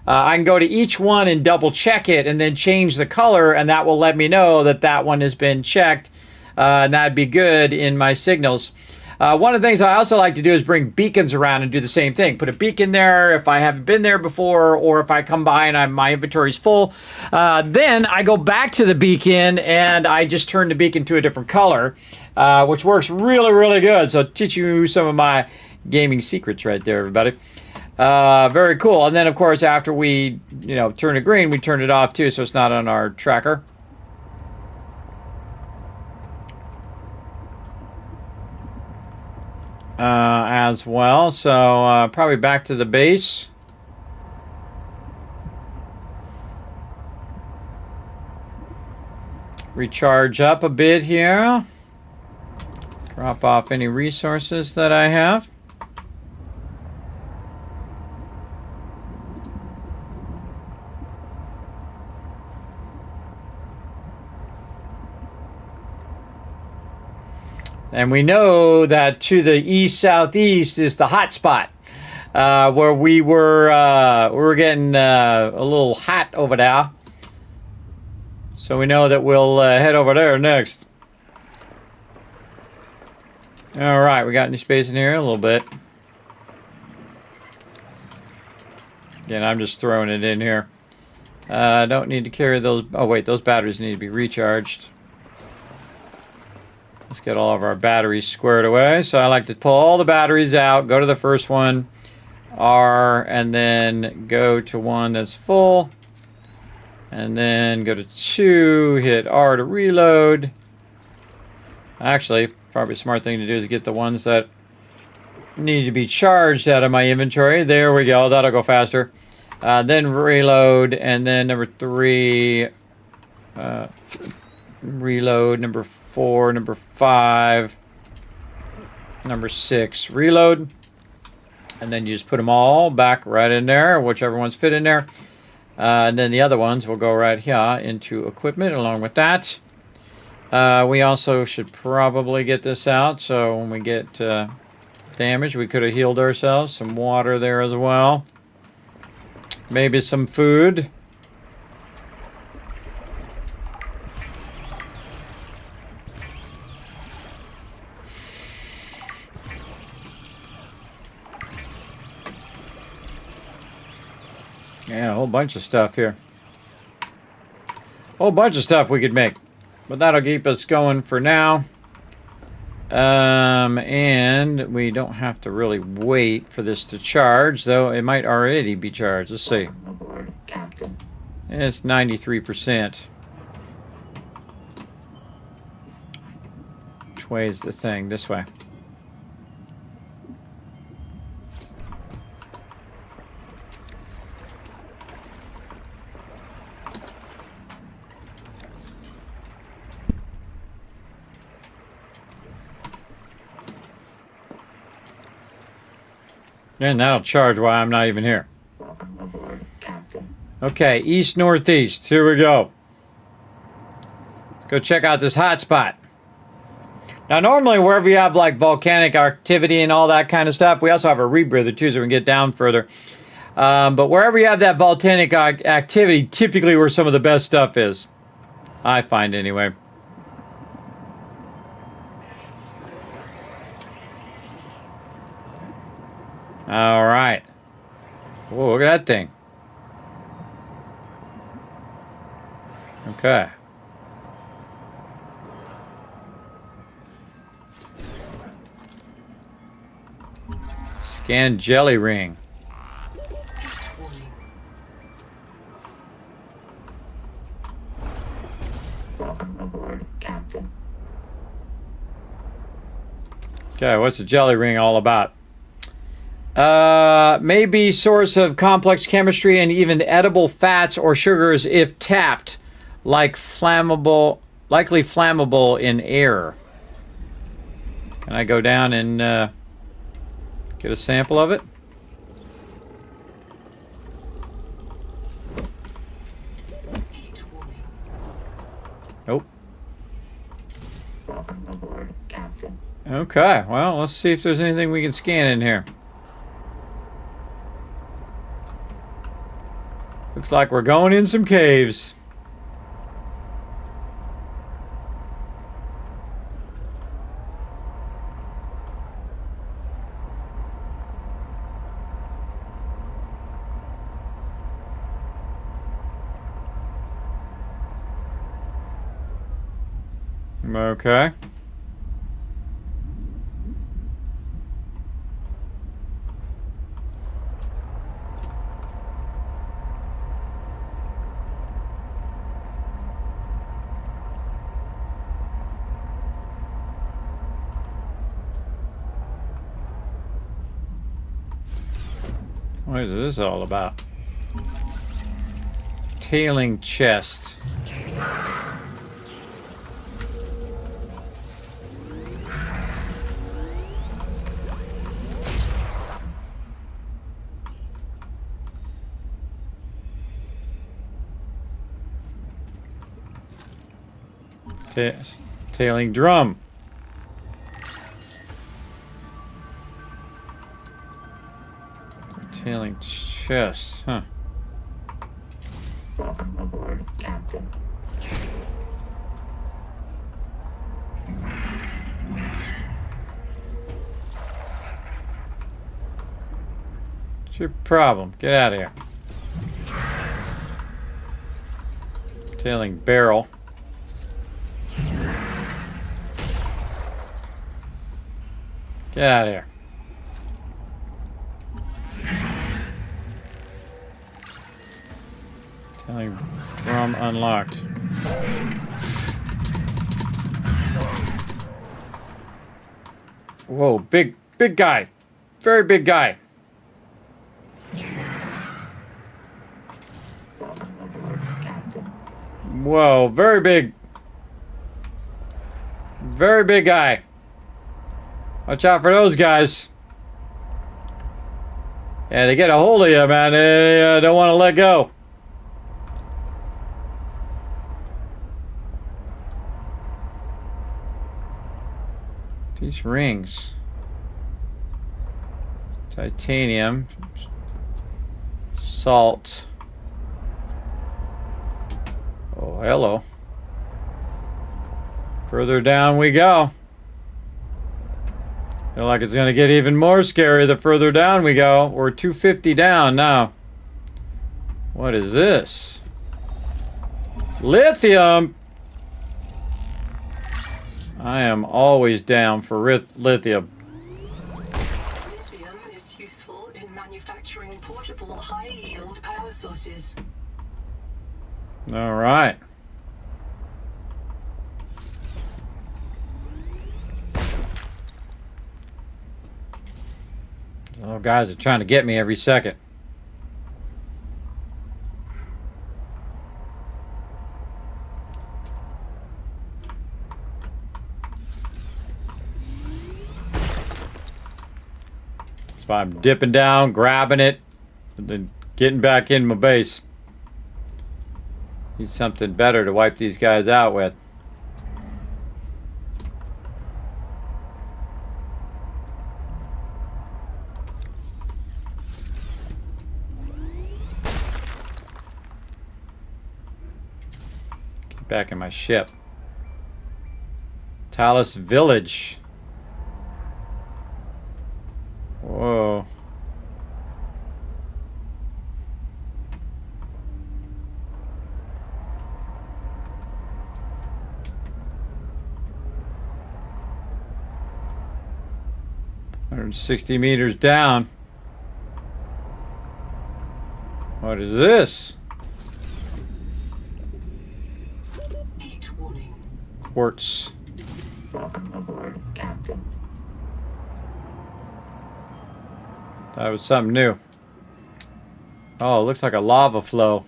A: I can go to each one and double check it and then change the color, and that will let me know that that one has been checked, and that'd be good in my signals. One of the things I also like to do is bring beacons around and do the same thing. Put a beacon there if I haven't been there before, or if I come by and my inventory's full. Then I go back to the beacon and I just turn the beacon to a different color, which works really, really good. So I'll teach you some of my gaming secrets right there, everybody. Very cool. And then, of course, after we turn it green, we turn it off too, so it's not on our tracker. As well. So probably back to the base. Recharge up a bit here. Drop off any resources that I have. And we know that to the east-southeast is the hot spot, where we were getting a little hot over there. So we know that we'll head over there next. All right, we got any space in here? A little bit. Again, I'm just throwing it in here. Don't need to carry those. Oh, wait, those batteries need to be recharged. Let's get all of our batteries squared away. So I like to pull all the batteries out, go to the first one, R, and then go to one that's full. And then go to 2, hit R to reload. Actually, probably a smart thing to do is get the ones that need to be charged out of my inventory. There we go, that'll go faster. Then reload, and then number 3, reload, number 4, number 5, number 6, reload, and then you just put them all back right in there, whichever ones fit in there, and then the other ones will go right here into equipment along with that. We also should probably get this out, so when we get damage, we could have healed ourselves. Some water there as well, maybe some food. Yeah, a whole bunch of stuff here. Whole bunch of stuff we could make. But that'll keep us going for now. And we don't have to really wait for this to charge, though it might already be charged. Let's see.
E: Welcome aboard, Captain.
A: It's 93%. Which way is the thing? This way. And that'll charge while I'm not even here.
E: Welcome aboard, Captain.
A: Okay, east northeast. Here we go. Go check out this hot spot. Now, normally wherever you have like volcanic activity and all that kind of stuff, we also have a rebreather too, so we can get down further. But wherever you have that volcanic activity, typically where some of the best stuff is. I find anyway. All right. Whoa, look at that thing. Okay. Scan jelly ring.
E: Welcome aboard, Captain.
A: Okay, what's the jelly ring all about? May be source of complex chemistry and even edible fats or sugars if tapped, likely flammable in air. Can I go down and get a sample of it? Nope.
E: Welcome aboard, Captain.
A: Okay, well, let's see if there's anything we can scan in here. Looks like we're going in some caves. Okay. What is this all about? Tailing chest. Tailing drum. Tailing chest, huh?
E: Welcome aboard, Captain.
A: What's your problem? Get out of here. Tailing barrel. Get out of here. Tailing drum unlocked. Whoa, big guy. Very big guy.
E: Welcome aboard, Captain.
A: Whoa, very big. Very big guy. Watch out for those guys. Yeah, they get a hold of you, man. They don't want to let go. These rings. Titanium. Salt. Oh, hello. Further down we go. Feel like it's going to get even more scary the further down we go. We're 250 down now. What is this? Lithium! I am always down for lithium.
D: Lithium is useful in manufacturing portable high-yield power sources.
A: All right. Oh, guys are trying to get me every second. So I'm dipping down, grabbing it, and then getting back in my base. Need something better to wipe these guys out with. Get back in my ship. Talus Village. Whoa. $160 meters down. What is this?
D: Heat warning.
A: Quartz.
E: Welcome aboard, Captain.
A: That was something new. Oh, it looks like a lava flow.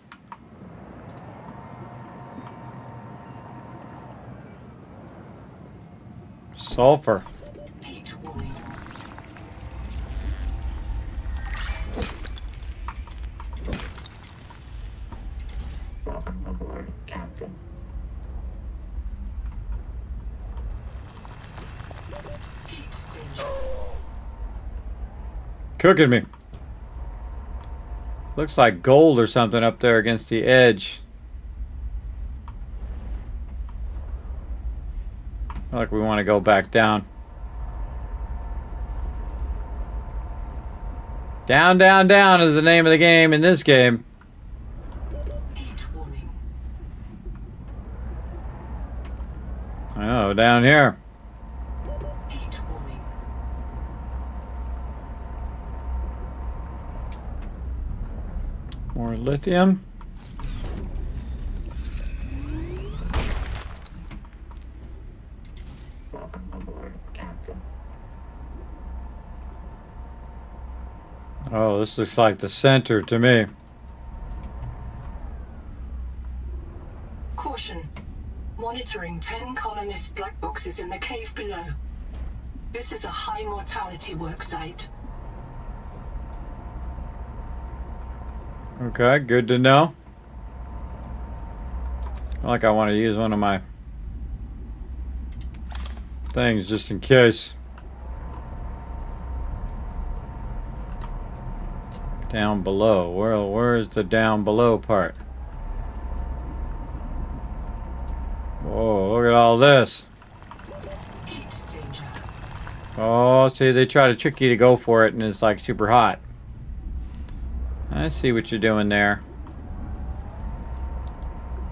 A: Sulfur.
D: Heat warning.
E: Welcome aboard, Captain.
D: Heat danger.
A: Cooking me. Looks like gold or something up there against the edge. Like we want to go back down. Down, down, down is the name of the game in this game.
D: Heat warning.
A: Oh, down here.
D: Heat warning.
A: More lithium.
E: Welcome aboard, Captain.
A: Oh, this looks like the center to me.
D: Caution. Monitoring 10 colonist black boxes in the cave below. This is a high mortality work site.
A: Okay, good to know. Like I want to use one of my things just in case. Down below. Where's the down below part? Whoa, look at all this.
D: Heat danger.
A: Oh, see, they try to trick you to go for it and it's like super hot. I see what you're doing there.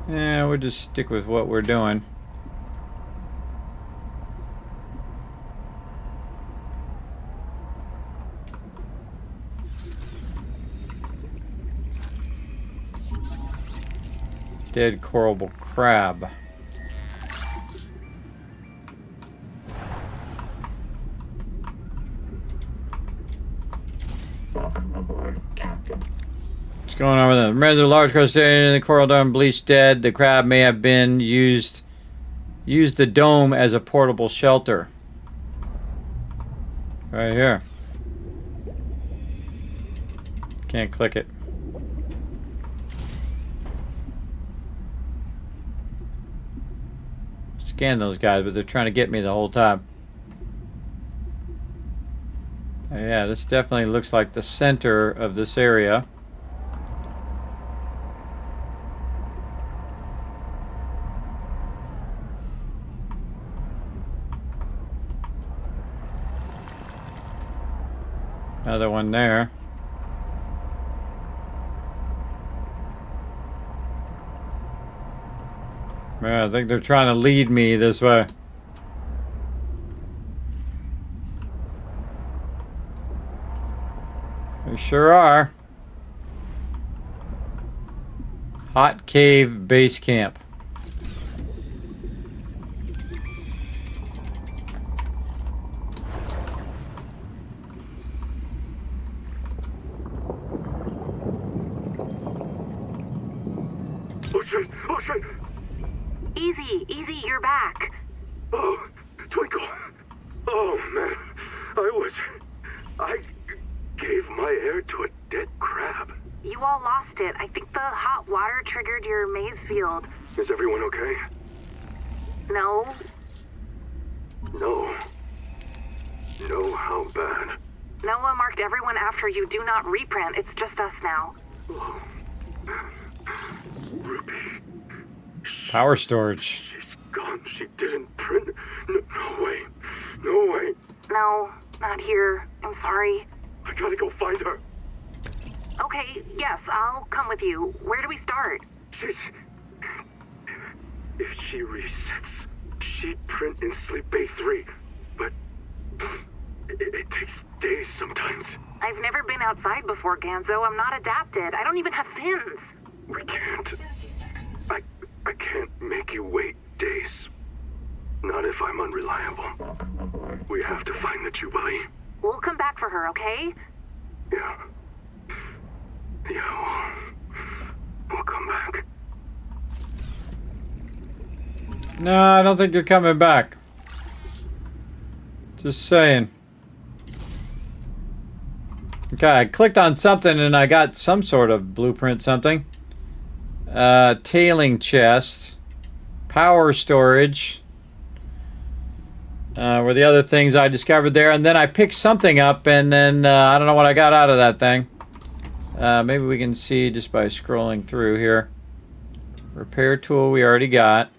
A: Yeah, we'll just stick with what we're doing. Dead coral crab.
E: Welcome aboard, Captain.
A: What's going on with them? Rather large crustacean, the coral dome bleached dead. The crab may have been used the dome as a portable shelter. Right here. Can't click it. Scan those guys, but they're trying to get me the whole time. Yeah, this definitely looks like the center of this area. Another one there. Yeah, I think they're trying to lead me this way. We sure are. Hot Cave Base Camp.
F: Oh shit! Oh shit!
C: Easy, easy, you're back.
F: Oh, Twinkle! Oh man, I gave my air to a dead crab.
C: You all lost it. I think the hot water triggered your maze field.
F: Is everyone okay?
C: No?
F: No. No, how bad?
C: Noah marked everyone after you. Do not reprint. It's just us now.
F: Oh. Ruby.
A: Power storage.
F: She's gone. She didn't print. No way. No way.
C: No, not here. I'm sorry.
F: I gotta go find her.
C: Okay, yes, I'll come with you. Where do we start?
F: She's... If she resets, she'd print in Sleep Bay 3. But... It takes days sometimes.
C: I've never been outside before, Ganzo. I'm not adapted. I don't even have fins.
F: We can't.
D: 30 seconds.
F: I can't make you wait days. Not if I'm unreliable.
E: Welcome aboard.
F: We have to find the Jubilee.
C: We'll come back for her, okay?
F: Yeah. Yeah, we'll come back.
A: No, I don't think you're coming back. Just saying. Okay, I clicked on something and I got some sort of blueprint something. Tailing chest. Power storage. Were the other things I discovered there. And then I picked something up and then I don't know what I got out of that thing. Maybe we can see just by scrolling through here. Repair tool we already got.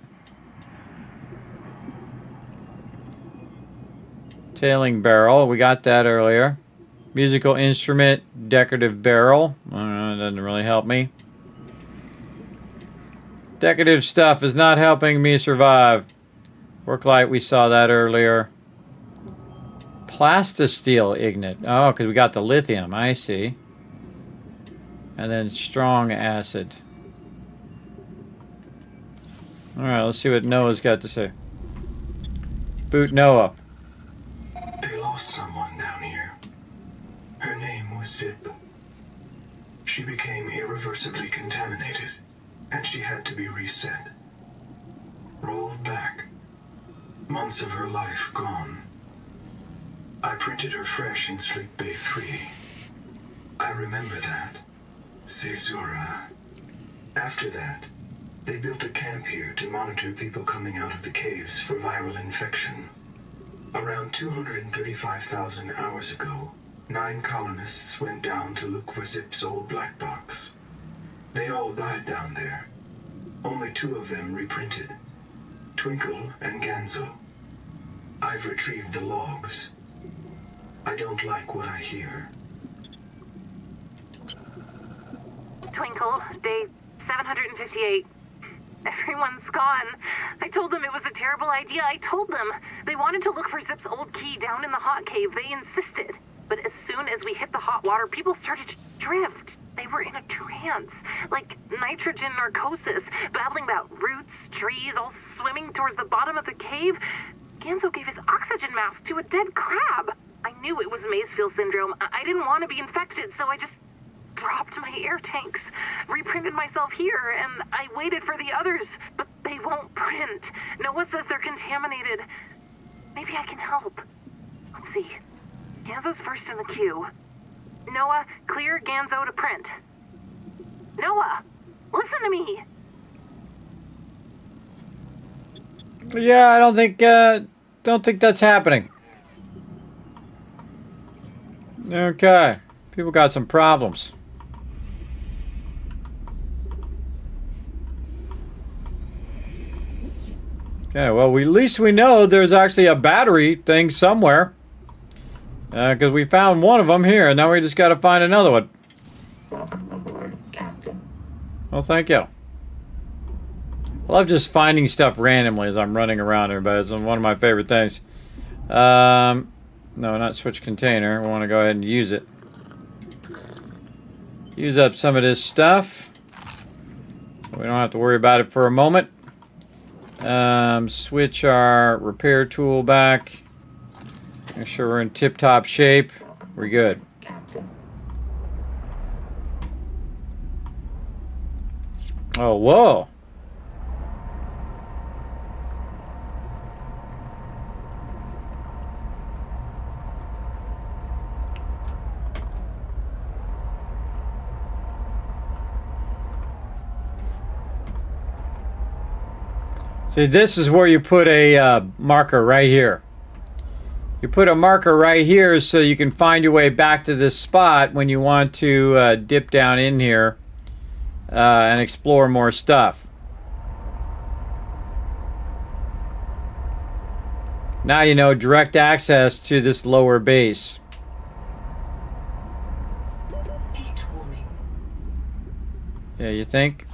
A: Tailing barrel, we got that earlier. Musical instrument, decorative barrel. I don't know, it doesn't really help me. Decorative stuff is not helping me survive. Work light, we saw that earlier. Plastisteel ignite. Oh, because we got the lithium, I see. And then strong acid. Alright, let's see what Noah's got to say. Boot Noah.
B: They lost someone down here. Her name was Zip. She became irreversibly contaminated, and she had to be reset. Rolled back. Months of her life gone. I printed her fresh in Sleep Bay 3. I remember that. Caesura. After that, they built a camp here to monitor people coming out of the caves for viral infection. Around 235,000 hours ago, 9 colonists went down to look for Zip's old black box. They all died down there. Only 2 of them reprinted. Twinkle and Ganzo. I've retrieved the logs. I don't like what I hear.
C: Twinkle, day 758. Everyone's gone. I told them it was a terrible idea. I told them. They wanted to look for Zip's old key down in the hot cave. They insisted. But as soon as we hit the hot water, people started to drift. They were in a trance, like nitrogen narcosis, babbling about roots, trees, all swimming towards the bottom of the cave. Ganzo gave his oxygen mask to a dead crab. I knew it was Mazefield syndrome. I didn't want to be infected, so I just dropped my air tanks, reprinted myself here, and I waited for the others, but they won't print. Noah says they're contaminated. Maybe I can help. Let's see. Ganzo's first in the queue. Noah, clear Ganzo to print. Noah, listen to me.
A: Yeah, I don't think that's happening. Okay. People got some problems. Okay, well, at least we know there's actually a battery thing somewhere. Because we found one of them here, and now we just got to find another one.
E: Welcome aboard, Captain.
A: Well, thank you. I love just finding stuff randomly as I'm running around here, but it's one of my favorite things. No, not switch container. We want to go ahead and use it. Use up some of this stuff. We don't have to worry about it for a moment. Switch our repair tool back. Make sure we're in tip-top shape. We're good. Oh, whoa. See, this is where you put a marker right here. You put a marker right here so you can find your way back to this spot when you want to dip down in here and explore more stuff. Now you know direct access to this lower base.
D: Heat warning.
A: Yeah, you think?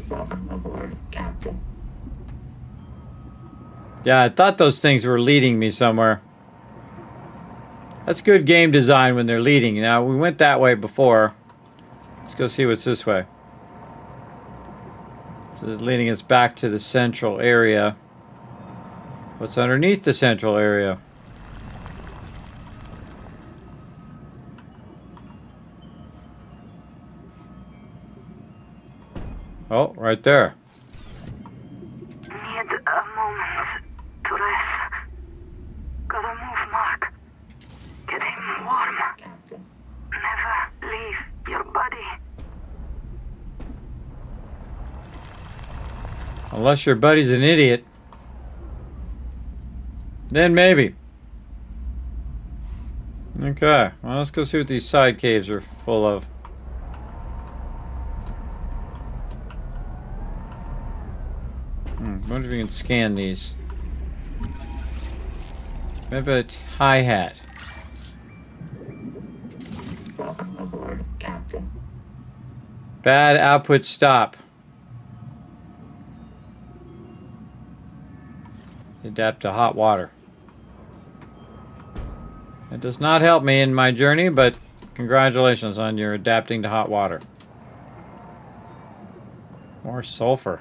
E: Welcome aboard, Captain.
A: Yeah, I thought those things were leading me somewhere. That's good game design when they're leading. Now, we went that way before. Let's go see what's this way. This is leading us back to the central area. What's underneath the central area? Oh, right there.
C: Need a moment to rest. Gotta move, Mark. Get him warm.
E: Captain.
C: Never leave your buddy.
A: Unless your buddy's an idiot. Then maybe. Okay, well, let's go see what these side caves are full of. I wonder if we can scan these. Maybe a hi-hat.
E: Welcome aboard, Captain.
A: Bad output stop. Adapt to hot water. It does not help me in my journey, but congratulations on your adapting to hot water. More sulfur.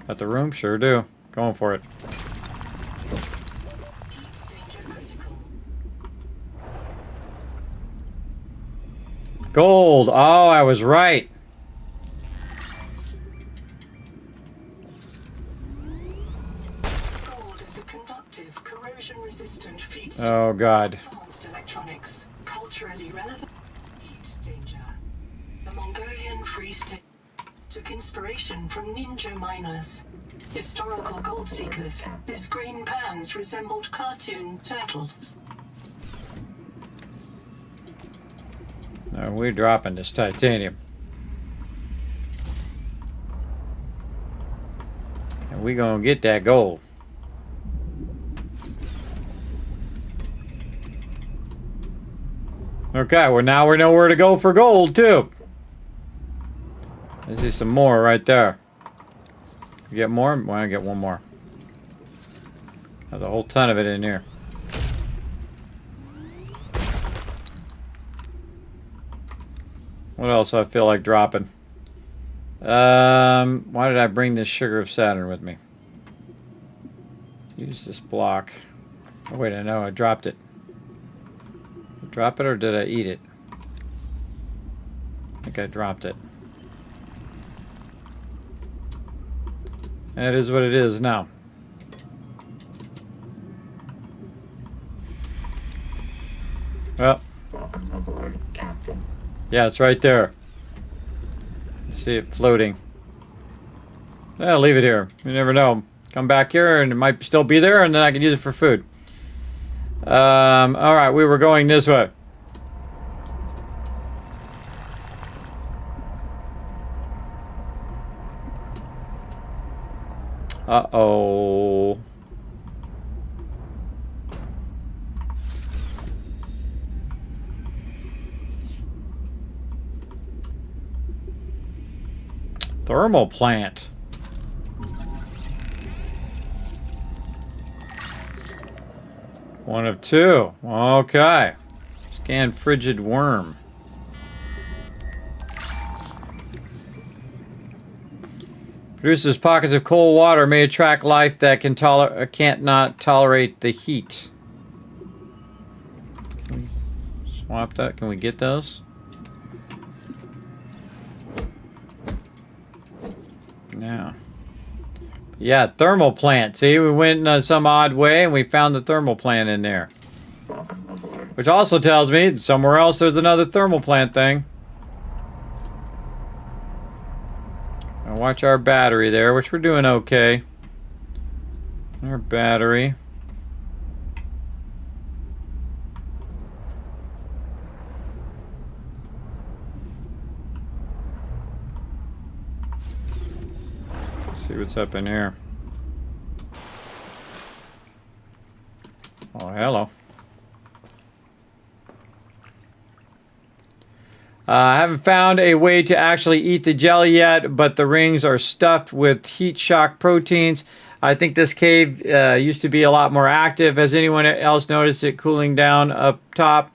A: Got the room? Sure do. Going for it.
D: Heat danger critical.
A: Gold. Oh, I was right.
D: Gold is a conductive, corrosion-resistant feedstock.
A: Oh, God.
D: Advanced electronics, culturally relevant. Heat danger. The Mongolian Free State took inspiration from ninja miners. Historical gold seekers, whose green pans resembled cartoon turtles.
A: No, we're dropping this titanium. And we gonna get that gold. Okay, well now we know where to go for gold too. I see some more right there. You get more? Well, I get one more. There's a whole ton of it in here. What else do I feel like dropping? Why did I bring this sugar of Saturn with me? Use this block. Oh, wait, I know I dropped it. Did I drop it or did I eat it? I think I dropped it. That is what it is now. Well,
E: Welcome aboard, Captain.
A: yeah, it's right there. See it floating. Yeah, leave it here. You never know. Come back here and it might still be there and then I can use it for food. Alright, we were going this way. Uh-oh. Thermal plant. One of two. Okay. Scan frigid worm. Produces pockets of cold water, may attract life that can't not tolerate the heat. Can we swap that? Can we get those? No. Yeah, thermal plant. See, we went in some odd way and we found the thermal plant in there. Which also tells me somewhere else there's another thermal plant thing. Now watch our battery there, which we're doing okay. Our battery. See what's up in here. Oh, hello. I haven't found a way to actually eat the jelly yet, but the rings are stuffed with heat shock proteins. I think this cave used to be a lot more active. Has anyone else noticed it cooling down up top?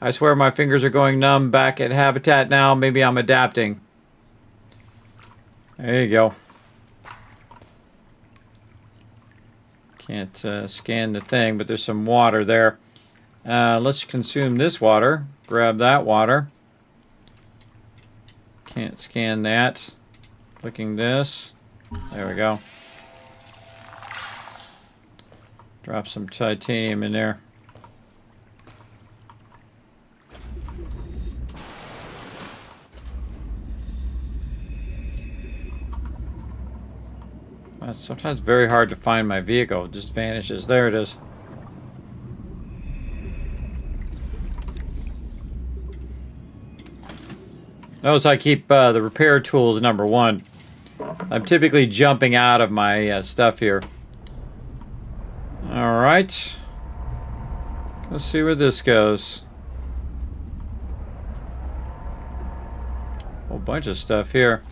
A: I swear my fingers are going numb back at habitat now. Maybe I'm adapting. There you go. Can't scan the thing, but there's some water there. Let's consume this water. Grab that water. Can't scan that. Clicking this. There we go. Drop some titanium in there. It's sometimes very hard to find my vehicle. It just vanishes. There it is. Notice I keep the repair tools number 1. I'm typically jumping out of my stuff here. Alright. Let's see where this goes. Whole bunch of stuff here.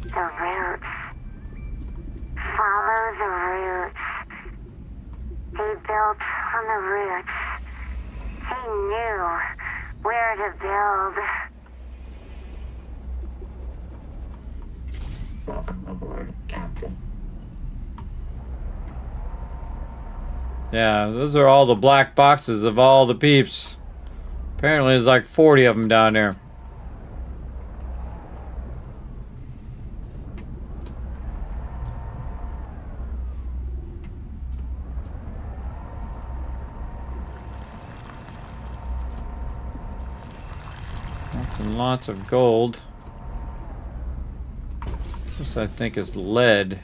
G: The roots. Follow the roots. They built on the roots. They knew where to build.
E: Welcome aboard, Captain.
A: Yeah, those are all the black boxes of all the peeps. Apparently there's like 40 of them down there. Lots and lots of gold. This I think is lead.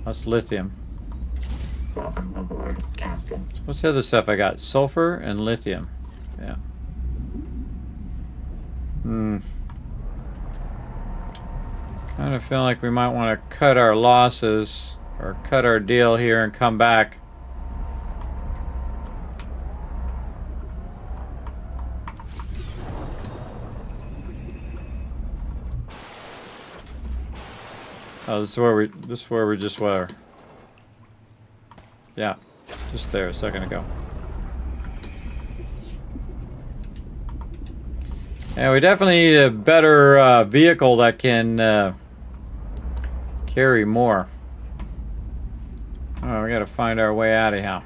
A: That's lithium.
E: Welcome aboard, Captain.
A: What's the other stuff I got? Sulfur and lithium. Yeah. Kind of feel like we might want to cut our losses or cut our deal here and come back. Oh, this is where we just were. Yeah, just there a second ago. Yeah, we definitely need a better vehicle that can carry more. Oh, we gotta find our way out of here.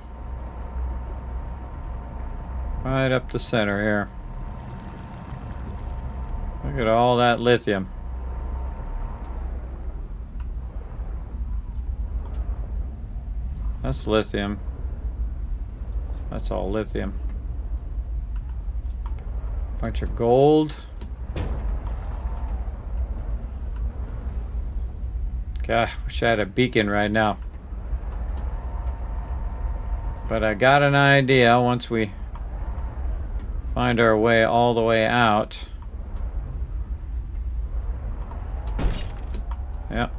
A: Right up the center here. Look at all that lithium. That's lithium. That's all lithium. Bunch of gold. God, wish I had a beacon right now. But I got an idea once we find our way all the way out. Yep.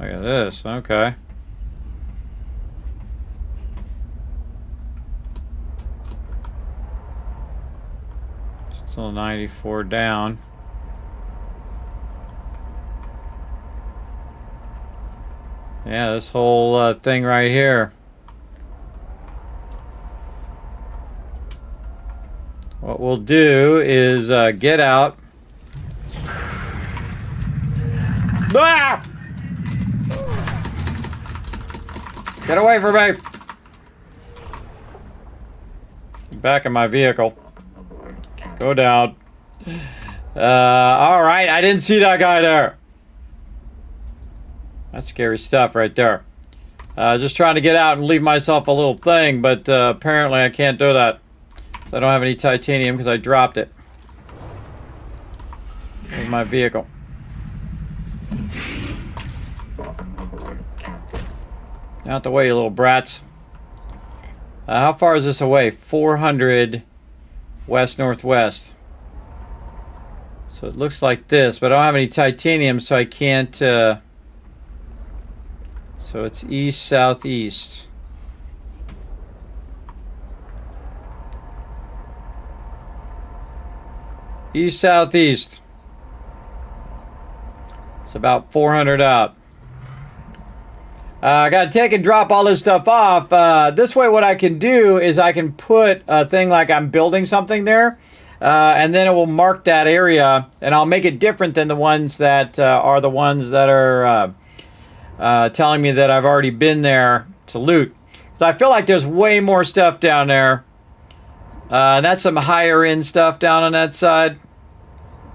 A: Look at this. Okay. Still 94 down. Yeah, this whole thing right here. What we'll do is get out. Ah! Get away from me! Back in my vehicle. Go down. Alright, I didn't see that guy there. That's scary stuff right there. Just trying to get out and leave myself a little thing, but apparently I can't do that. So I don't have any titanium because I dropped it. In my vehicle. Out the way, you little brats. How far is this away? 400 west-northwest. So it looks like this, but I don't have any titanium, so I can't... So it's east-southeast. East-southeast. It's about 400 out. I gotta take and drop all this stuff off. This way what I can do is I can put a thing like I'm building something there, and then it will mark that area, and I'll make it different than the ones that are the ones that are telling me that I've already been there to loot. So I feel like there's way more stuff down there. And that's some higher end stuff down on that side.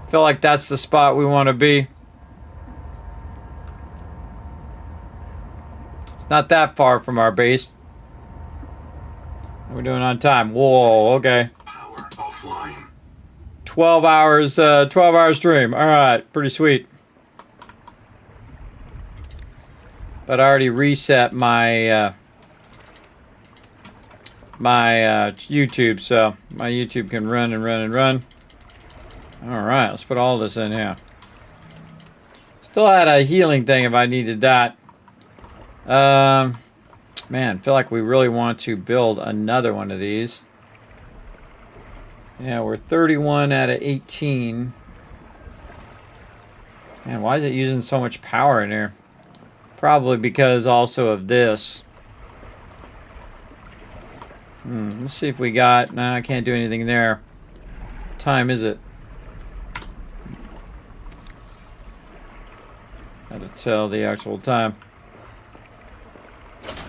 A: I feel like that's the spot we want to be. Not that far from our base. What are we doing on time? Whoa, okay.
B: Power offline.
A: 12 hours, 12 hour stream. Alright, pretty sweet. But I already reset my YouTube, so my YouTube can run and run and run. Alright, let's put all this in here. Still had a healing thing if I needed that. Man, feel like we really want to build another one of these. Yeah, we're 31 out of 18. Man, why is it using so much power in here? Probably because also of this. Let's see if we got... Nah, I can't do anything there. What time is it? How to tell the actual time.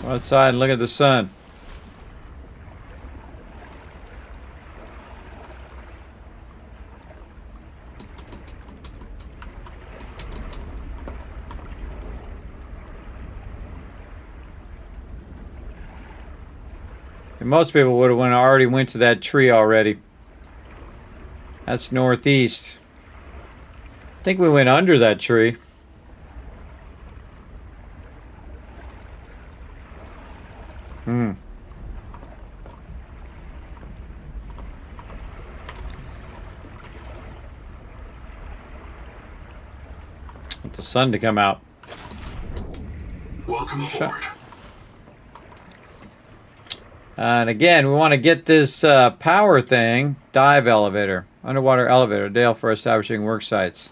A: Go outside and look at the sun. And most people would have already went to that tree already. That's northeast. I think we went under that tree. Want the sun to come out.
B: Welcome aboard.
A: And again, we want to get this power thing. Dive elevator. Underwater elevator. Dale for establishing work sites.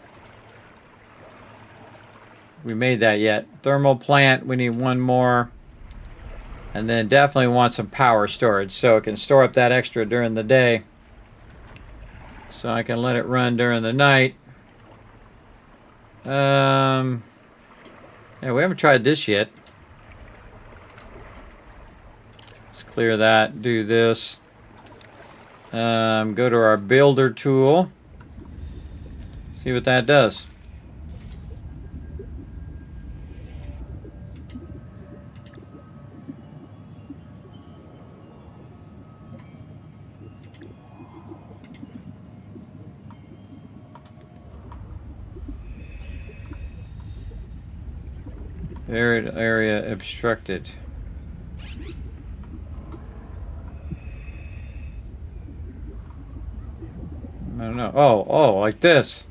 A: We made that yet. Thermal plant. We need one more. And then definitely want some power storage so it can store up that extra during the day. So I can let it run during the night. Yeah, we haven't tried this yet. Let's clear that. Do this. Go to our builder tool. See what that does. Buried area obstructed. I don't know. Oh, like this.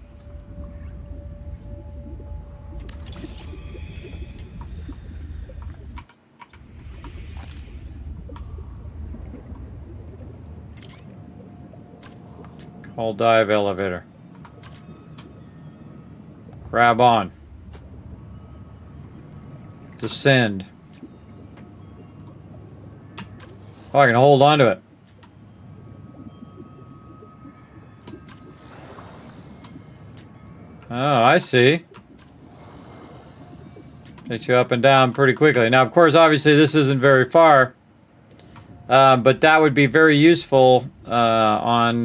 A: Call dive elevator. Grab on. Descend. Oh, I can hold on to it. Oh, I see. Takes you up and down pretty quickly. Now, of course, obviously this isn't very far. But that would be very useful on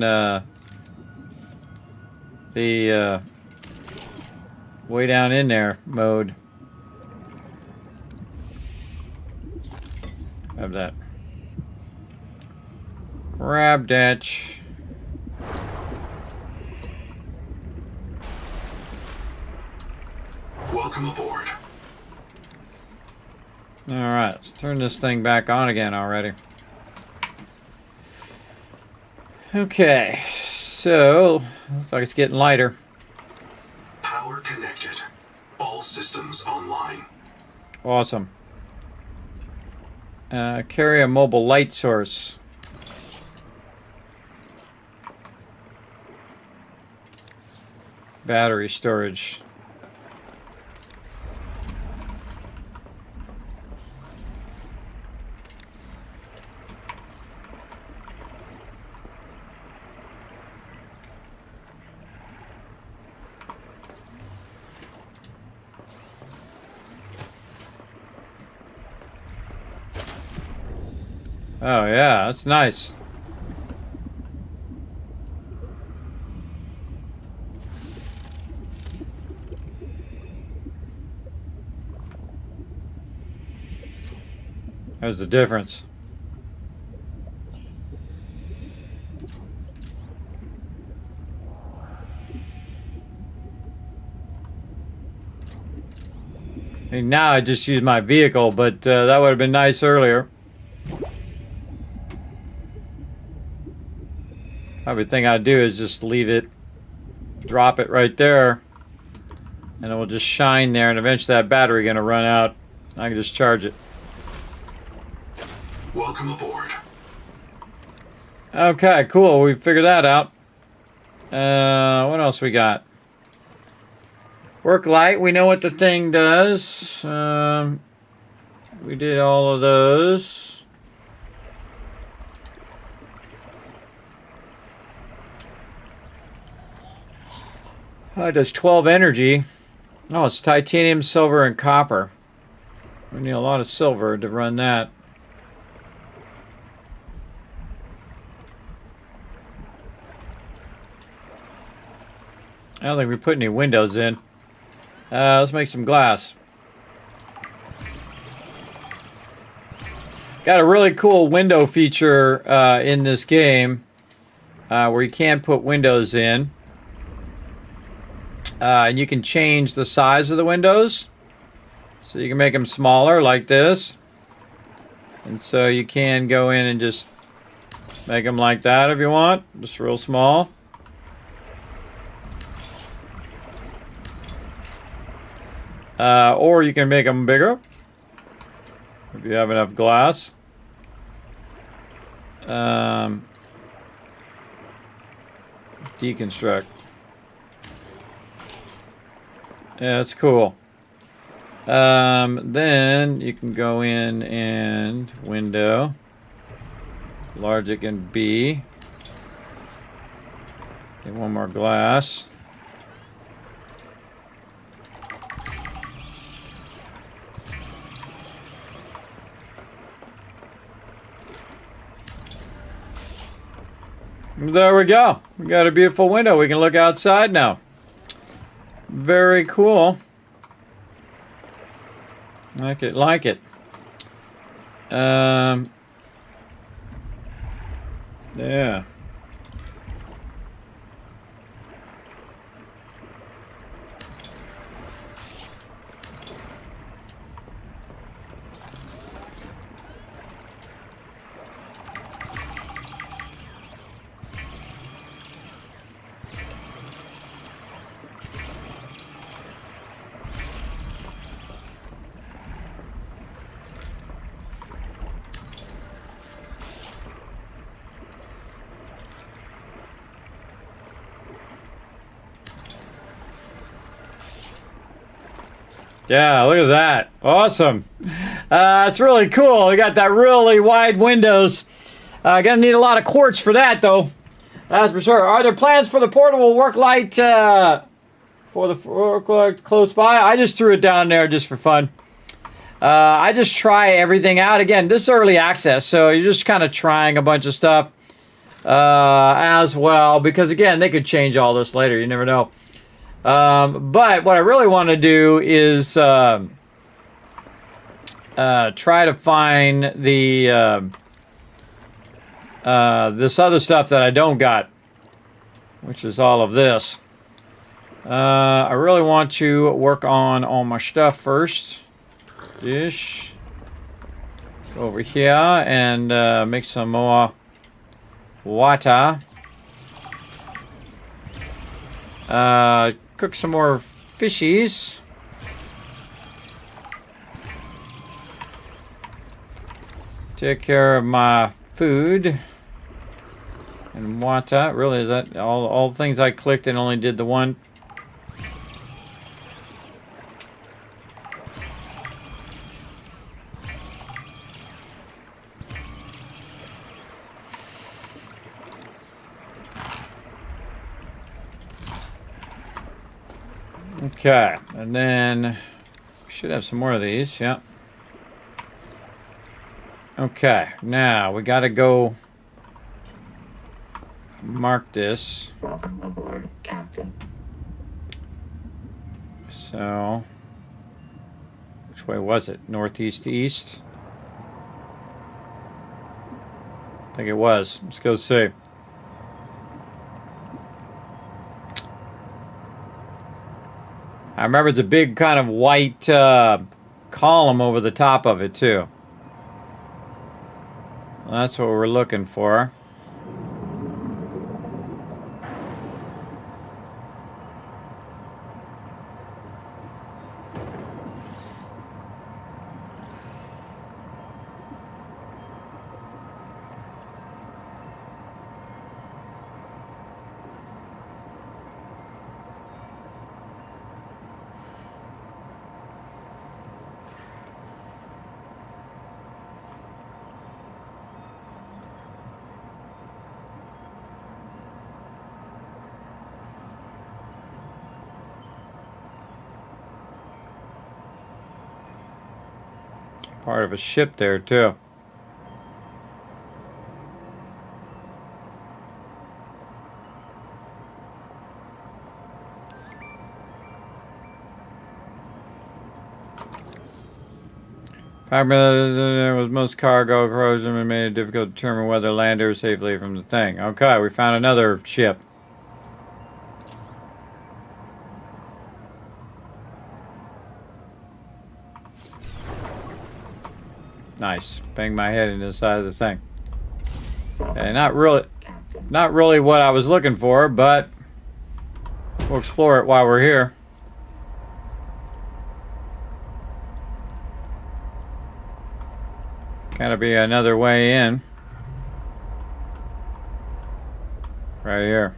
A: the way down in there mode. Have that. Grab that.
B: Welcome aboard.
A: All right, let's turn this thing back on again already. Okay, so looks like it's getting lighter.
B: Power connected. All systems online.
A: Awesome. Carry a mobile light source. Battery storage. Oh yeah, that's nice. There's the difference. And now I just use my vehicle, but that would have been nice earlier. Everything I do is just leave it, drop it right there, and it will just shine there, and eventually that battery is going to run out. I can just charge it.
B: Welcome aboard.
A: Okay, cool. We figured that out. What else we got? Work light. We know what the thing does. We did all of those. It does 12 energy. Oh, it's titanium, silver, and copper. We need a lot of silver to run that. I don't think we put any windows in. Let's make some glass. Got a really cool window feature in this game where you can put windows in. And you can change the size of the windows. So you can make them smaller like this. And so you can go in and just make them like that if you want. Just real small. Or you can make them bigger if you have enough glass. Deconstruct. Yeah, that's cool. Then you can go in and window. Large it can be. Get one more glass. There we go. We got a beautiful window. We can look outside now. Very cool. Like it, like it. Yeah. Yeah, look at that. Awesome. It's really cool. We got that really wide windows. Gonna need a lot of quartz for that, though. That's for sure. Are there plans for the portable work light for the work light close by? I just threw it down there just for fun. I just try everything out. Again, this is early access, so you're just kind of trying a bunch of stuff as well. Because, again, they could change all this later. You never know. But what I really want to do is try to find the this other stuff that I don't got, which is all of this. I really want to work on all my stuff first. Dish. Go over here and make some more water. Cook some more fishies. Take care of my food and water. Really, is that all the things I clicked and only did the one? Okay, and then we should have some more of these, yeah. Okay, now we gotta go mark this.
E: Welcome aboard, Captain.
A: So, which way was it? Northeast to east? I think it was. Let's go see. I remember it's a big kind of white column over the top of it too. Well, that's what we're looking for. Part of a ship there too. Was most cargo corrosion and made it difficult to determine whether lander safely from the thing. Okay, we found another ship. Nice. Bang my head into the side of the thing. Okay, not really what I was looking for, but we'll explore it while we're here. Gotta be another way in. Right here.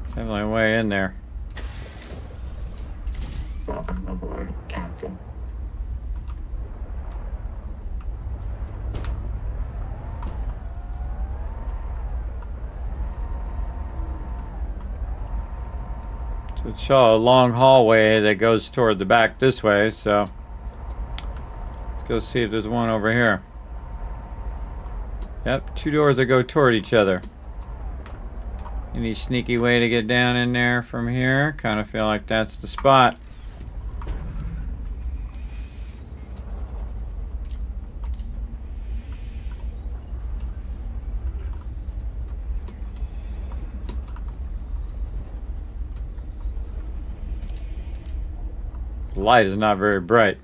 A: Definitely a way in there.
E: Welcome aboard, Captain.
A: So it's a long hallway that goes toward the back this way, so let's go see if there's one over here. Yep, two doors that go toward each other. Any sneaky way to get down in there from here? Kind of feel like that's the spot. The light is not very bright.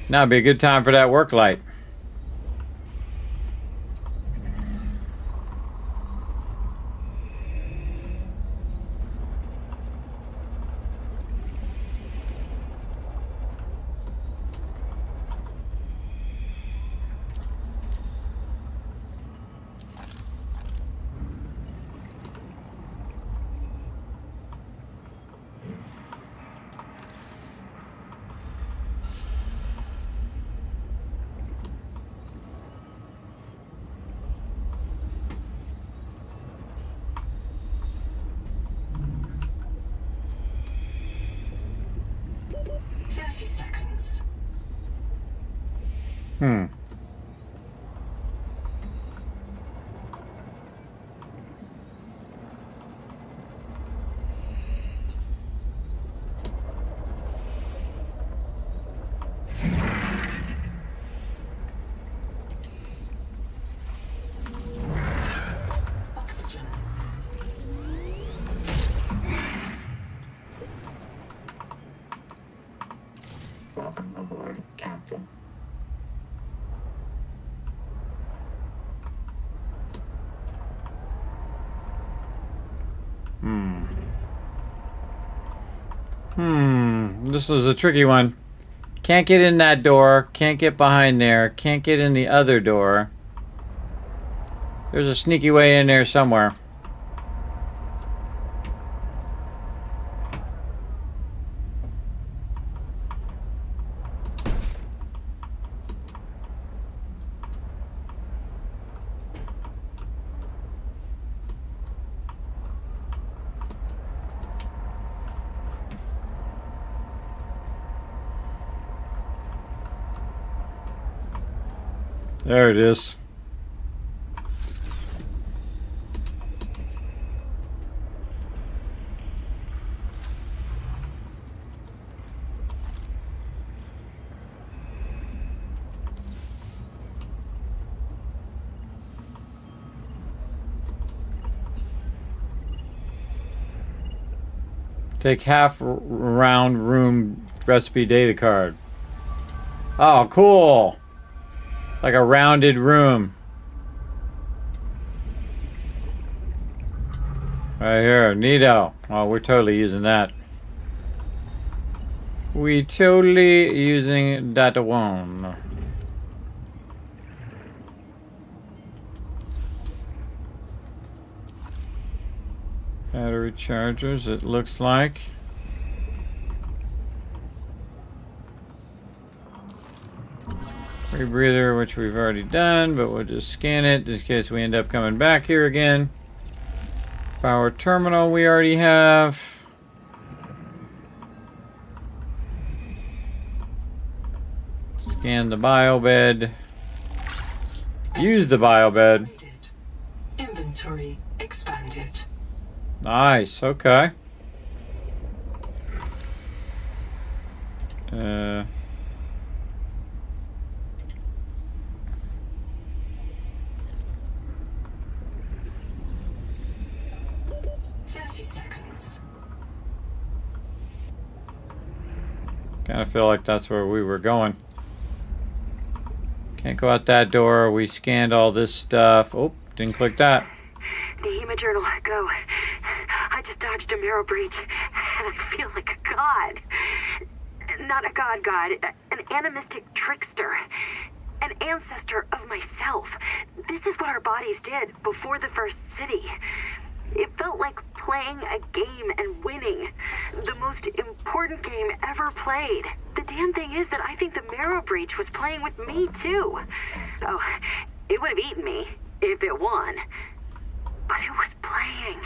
A: Now would be a good time for that work light.
D: 30 seconds.
A: Hmm.
D: Oxygen.
E: Welcome aboard, Captain.
A: This is a tricky one. Can't get in that door. Can't get behind there. Can't get in the other door. There's a sneaky way in there somewhere. There it is. Take half round room recipe data card. Oh, cool. Like a rounded room. Right here, neato. Oh, we're totally using that. We totally using that one. Battery chargers, it looks like. Rebreather, which we've already done, but we'll just scan it just in case we end up coming back here again. Power terminal we already have. Scan the biobed. Use the biobed.
D: Inventory expanded.
A: Nice, okay.
D: 30 seconds.
A: Kind of feel like that's where we were going. Can't go out that door. We scanned all this stuff. Oh, didn't click that.
C: The HEMA journal, go. I just dodged a marrow breach, and I feel like a god. Not a god, an animistic trickster. An ancestor of myself. This is what our bodies did before the first city. It felt like playing a game and winning. The most important game ever played. The damn thing is that I think the marrow breach was playing with me, too. Oh, it would have eaten me if it won. But it was playing.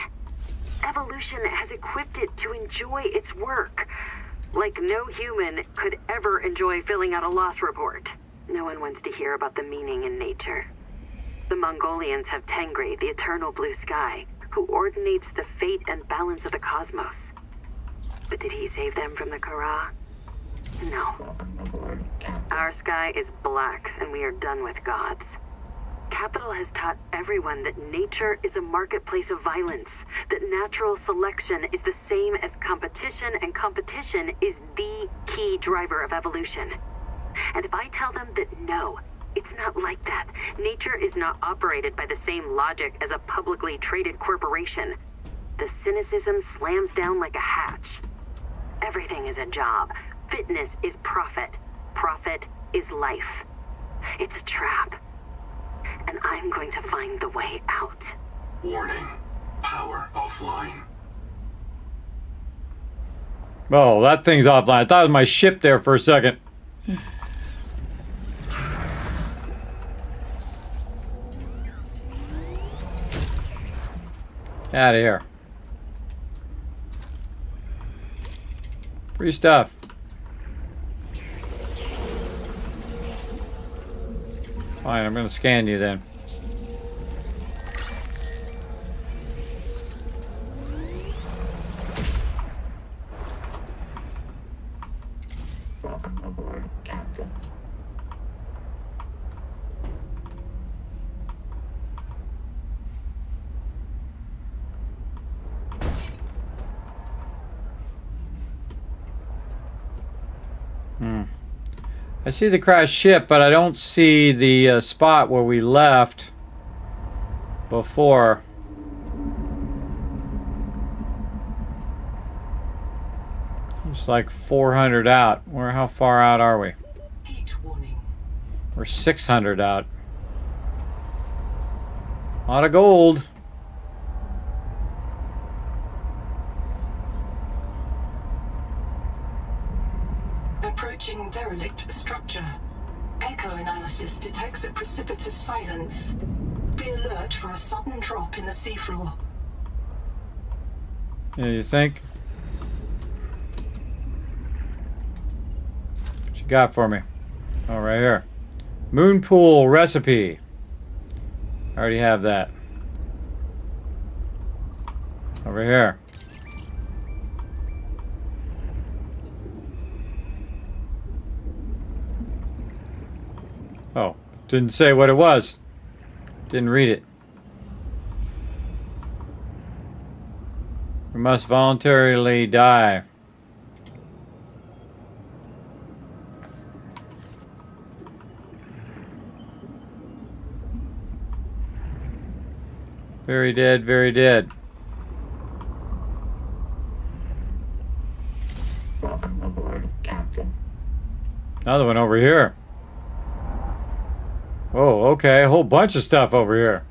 C: Evolution has equipped it to enjoy its work. Like no human could ever enjoy filling out a loss report. No one wants to hear about the meaning in nature. The Mongolians have Tengri, the eternal blue sky, who ordinates the fate and balance of the cosmos. But did he save them from the Kara? No.
E: Welcome aboard, Captain.
C: Our sky is black, and we are done with gods. Capital has taught everyone that nature is a marketplace of violence, that natural selection is the same as competition, and competition is the key driver of evolution. And if I tell them that no, it's not like that. Nature is not operated by the same logic as a publicly traded corporation. The cynicism slams down like a hatch. Everything is a job. Fitness is profit. Profit is life. It's a trap. And I'm going to find the way out.
B: Warning. Power offline.
A: Oh, that thing's offline. I thought it was my ship there for a second. Out of here. Free stuff. Fine, I'm going to scan you then.
E: Welcome aboard, Captain.
A: I see the crashed ship, but I don't see the spot where we left before. It's like 400 out. How far out are we?
D: Heat warning.
A: We're 600 out. A lot of gold.
D: Approaching derelict structure. Echo analysis detects a precipitous silence. Be alert for a sudden drop in the seafloor.
A: Yeah, you think? What you got for me? Oh, right here. Moon pool recipe. I already have that. Over here. Oh, didn't say what it was. Didn't read it. We must voluntarily die. Very dead, very dead.
E: Welcome aboard, Captain.
A: Another one over here. Oh, okay. A whole bunch of stuff over here.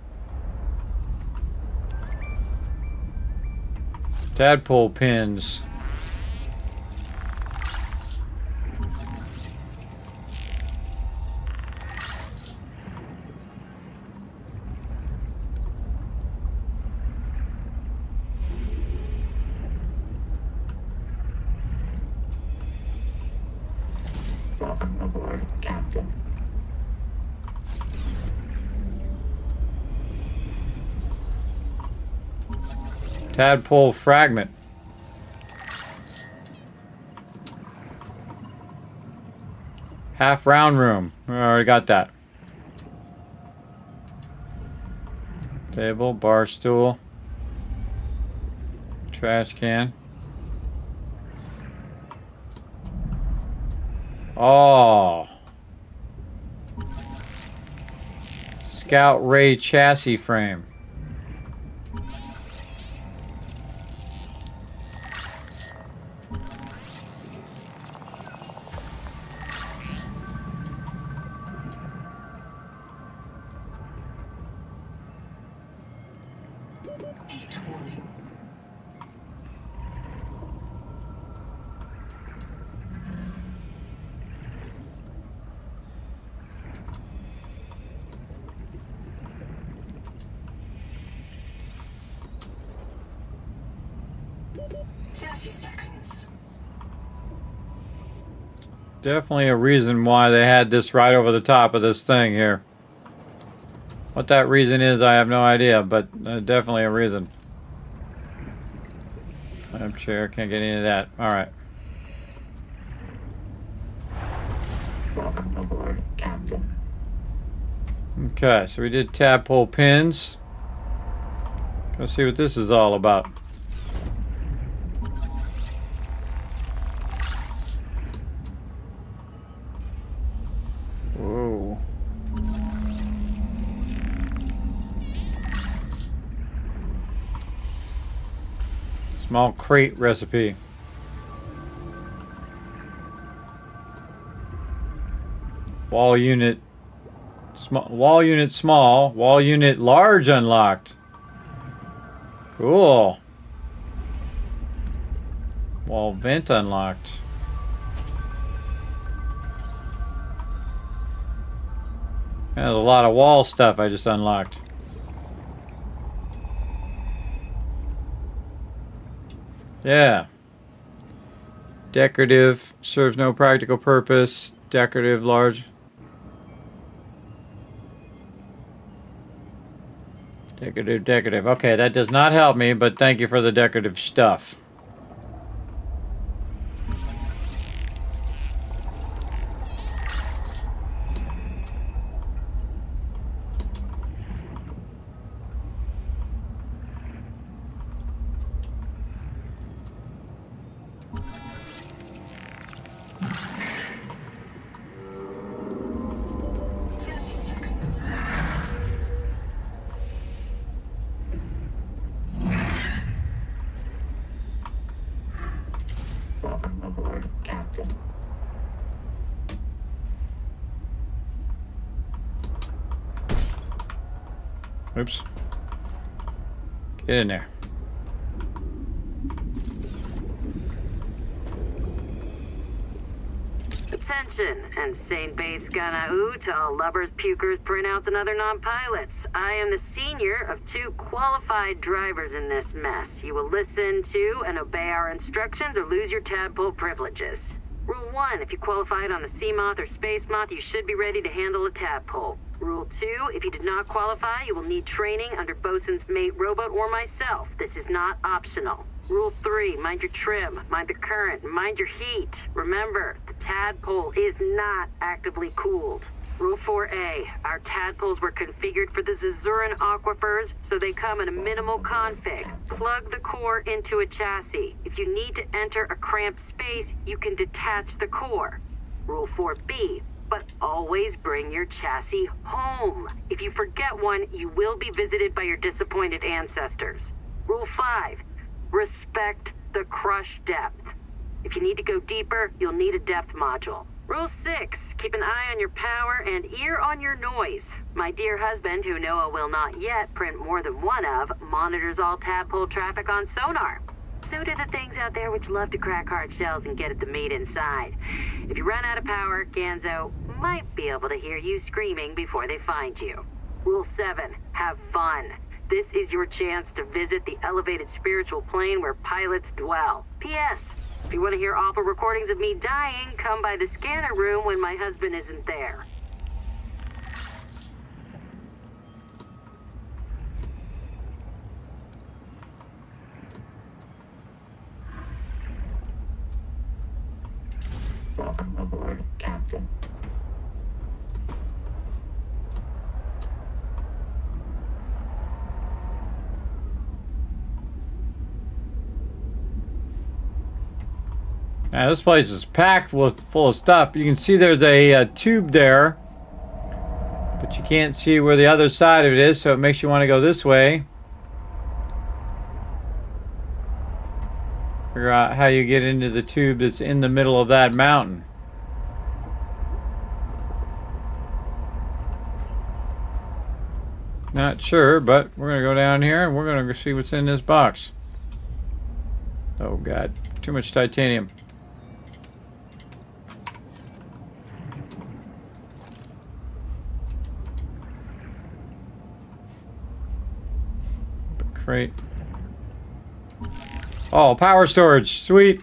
A: Tadpole pins.
E: Welcome aboard, Captain.
A: Tadpole fragment. Half round room. We already got that. Table, bar stool. Trash can. Oh. Scout Ray chassis frame.
D: Heat warning. Seconds.
A: Definitely a reason why they had this right over the top of this thing here. What that reason is, I have no idea, but definitely a reason. I'm sure can't get any of that. All right.
E: Welcome aboard, Captain.
A: Okay, so we did tadpole pins. Go see what this is all about. Whoa. Small crate recipe. Wall unit wall unit small, wall unit large unlocked. Cool. Wall vent unlocked. There's a lot of wall stuff I just unlocked. Yeah. Decorative, serves no practical purpose. Decorative, large. Decorative, decorative. Okay, that does not help me, but thank you for the decorative stuff.
E: Welcome aboard, Captain.
A: Oops. Get in there.
C: Attention, insane base gonna to all lovers, pukers, printouts, and other non-pilots. I am the senior of 2 qualified drivers in this mess. You will listen to and obey our instructions or lose your tadpole privileges. Rule 1, if you qualified on the Sea Moth or Space Moth, you should be ready to handle a tadpole. Rule 2, if you did not qualify, you will need training under Bosun's mate robot or myself. This is not optional. Rule 3, mind your trim, mind the current, mind your heat. Remember, the tadpole is not actively cooled. Rule 4A, our tadpoles were configured for the Zazuran aquifers, so they come in a minimal config. Plug the core into a chassis. If you need to enter a cramped space, you can detach the core. Rule 4B, but always bring your chassis home. If you forget one, you will be visited by your disappointed ancestors. Rule 5, respect the crush depth. If you need to go deeper, you'll need a depth module. Rule 6, keep an eye on your power and ear on your noise. My dear husband, who Noah will not yet print more than one of, monitors all tadpole traffic on sonar. So do the things out there which love to crack hard shells and get at the meat inside. If you run out of power, Ganzo might be able to hear you screaming before they find you. Rule 7, have fun. This is your chance to visit the elevated spiritual plane where pilots dwell. P.S. If you want to hear awful recordings of me dying, come by the scanner room when my husband isn't there.
E: Welcome aboard, Captain.
A: Now this place is packed full of stuff. You can see there's a tube there, but you can't see where the other side of it is, so it makes you want to go this way. Figure out how you get into the tube that's in the middle of that mountain. Not sure, but we're going to go down here and we're going to go see what's in this box. Oh God, too much titanium. Crate. Oh, power storage. Sweet.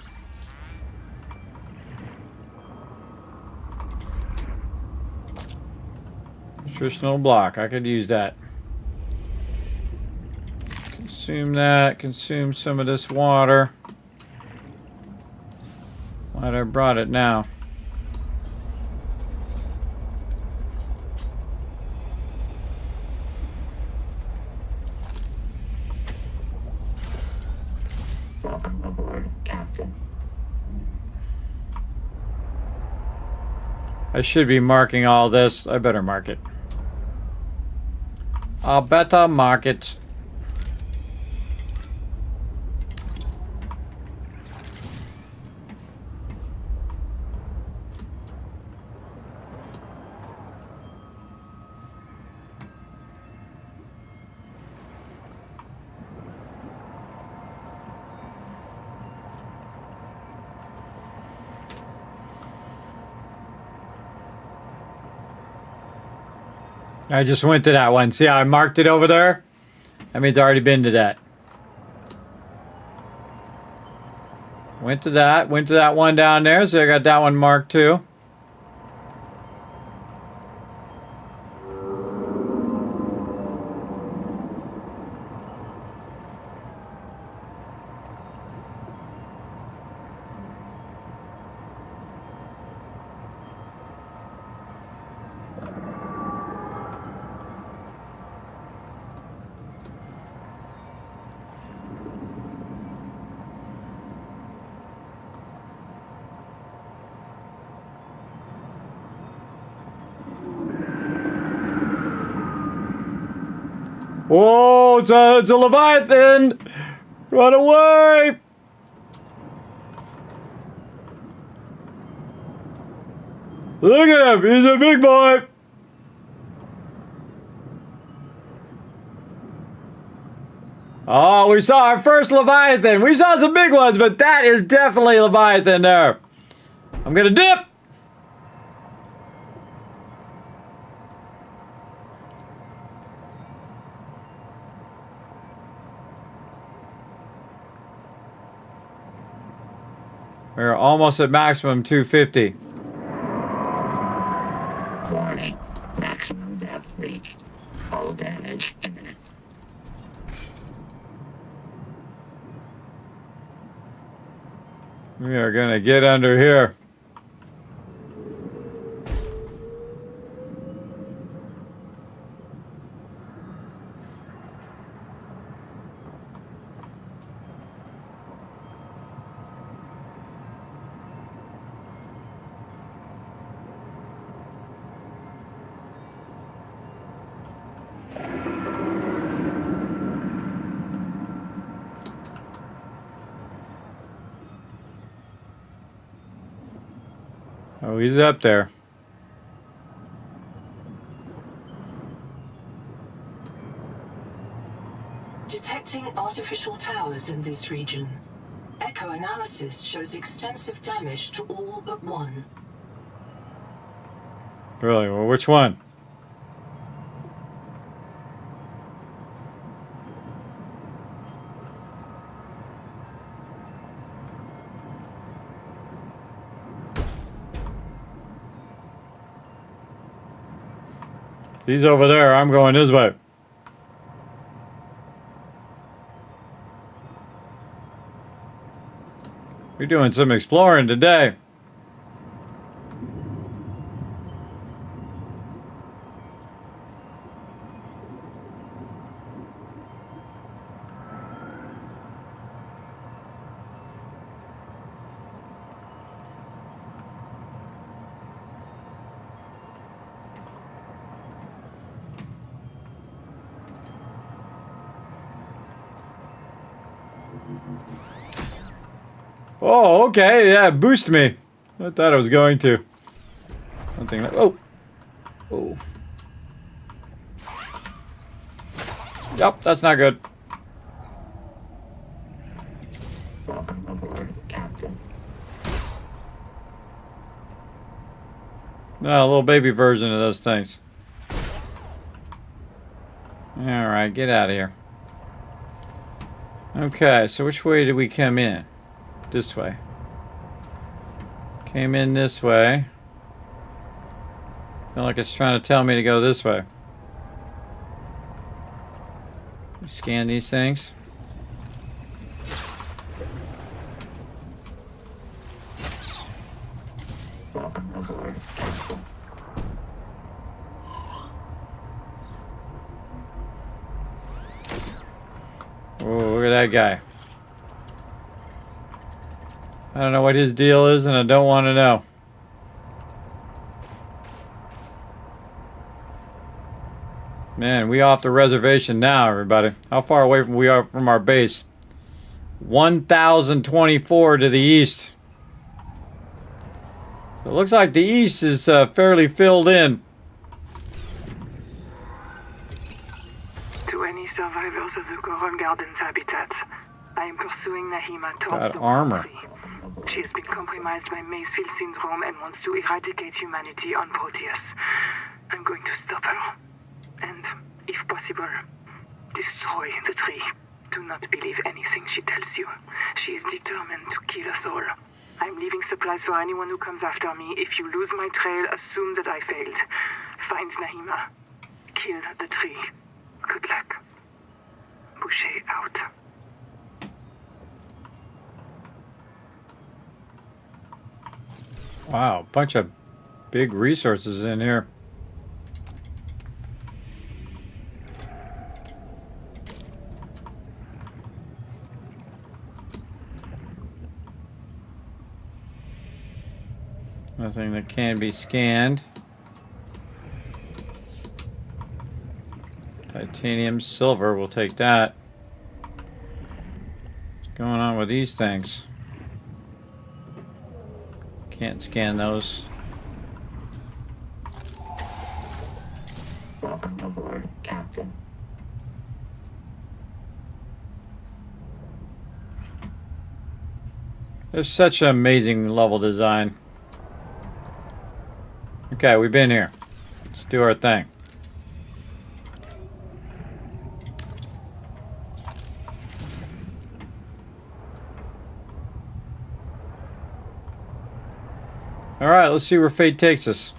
A: Nutritional block. I could use that. Consume that. Consume some of this water. Glad I brought it now.
E: Welcome aboard, Captain.
A: I should be marking all this. I better mark it. I better mark it. I just went to that one. See how I marked it over there? That means I already been to that. Went to that one down there, so I got that one marked too. Whoa, it's a Leviathan! Run away! Look at him! He's a big boy! Oh, we saw our first Leviathan. We saw some big ones, but that is definitely Leviathan there. I'm gonna dip! We're almost at maximum 250.
E: Warning. Maximum depth reached. Hull damage imminent.
A: We are gonna get under here. Oh, he's up there.
D: Detecting artificial towers in this region. Echo analysis shows extensive damage to all but one.
A: Really? Well, which one? He's over there. I'm going this way. We're doing some exploring today. Oh, okay. Yeah, boost me. I thought I was going to. Something like... Oh. Oh. Yep, that's not good.
E: Welcome aboard, Captain.
A: No, a little baby version of those things. Alright, get out of here. Okay, so which way did we come in? This way. Came in this way. Feel like it's trying to tell me to go this way. Scan these things.
E: Welcome aboard, Captain.
A: Oh, look at that guy. I don't know what his deal is, and I don't want to know. Man, we off the reservation now, everybody. How far away from we are from our base? 1,024 to the east. It looks like the east is fairly filled in.
C: To any survivors of the Coral Gardens habitat, I am pursuing Nahima towards
A: Got
C: the
A: armor.
C: tree. She has been compromised by Macefield syndrome and wants to eradicate humanity on Proteus. I'm going to stop her. And, if possible, destroy the tree. Do not believe anything she tells you. She is determined to kill us all. I'm leaving supplies for anyone who comes after me. If you lose my trail, assume that I failed. Find Nahima. Kill the tree. Good luck. Boucher out.
A: Wow, bunch of big resources in here. Nothing that can be scanned. Titanium, silver, we'll take that. What's going on with these things? Can't scan those.
E: Welcome aboard, Captain.
A: There's such an amazing level design. Okay, we've been here. Let's do our thing. Alright, let's see where fate takes us.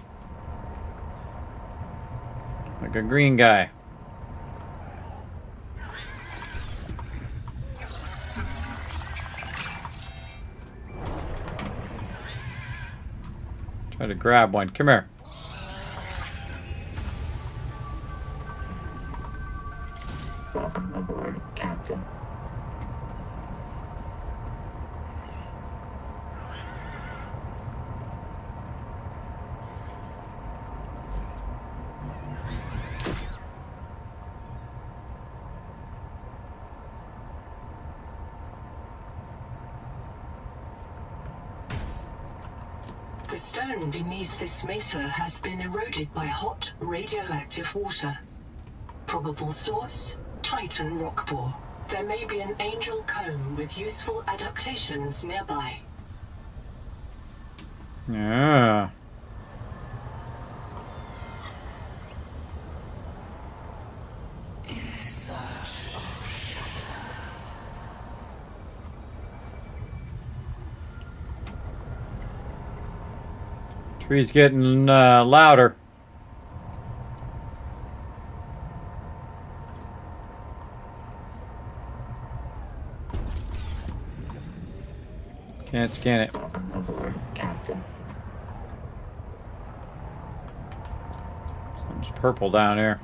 A: Like a green guy. Try to grab one. Come here.
E: Welcome aboard, Captain.
D: The stone beneath this mesa has been eroded by hot, radioactive water. Probable source, Titan rock bore. There may be an angel comb with useful adaptations nearby.
A: Yeah. Tree's getting louder. Can't scan it.
E: Welcome aboard, Captain.
A: Something's purple down here.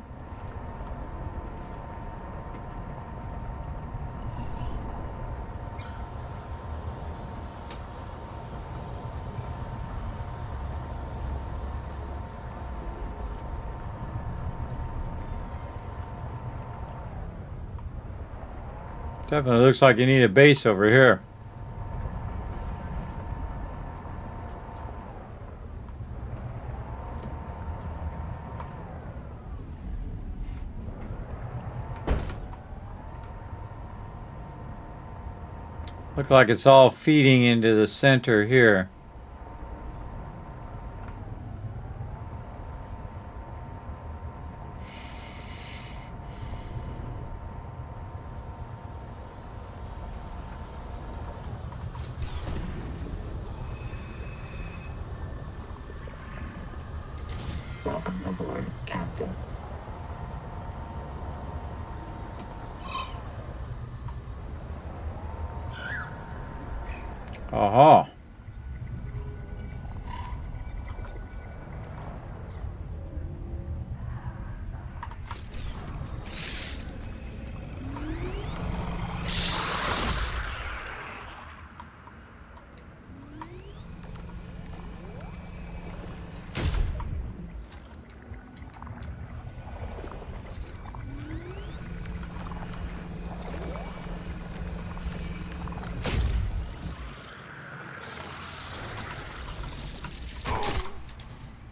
A: Definitely looks like you need a base over here. Look like it's all feeding into the center here.
E: Welcome aboard, Captain.
A: Aha.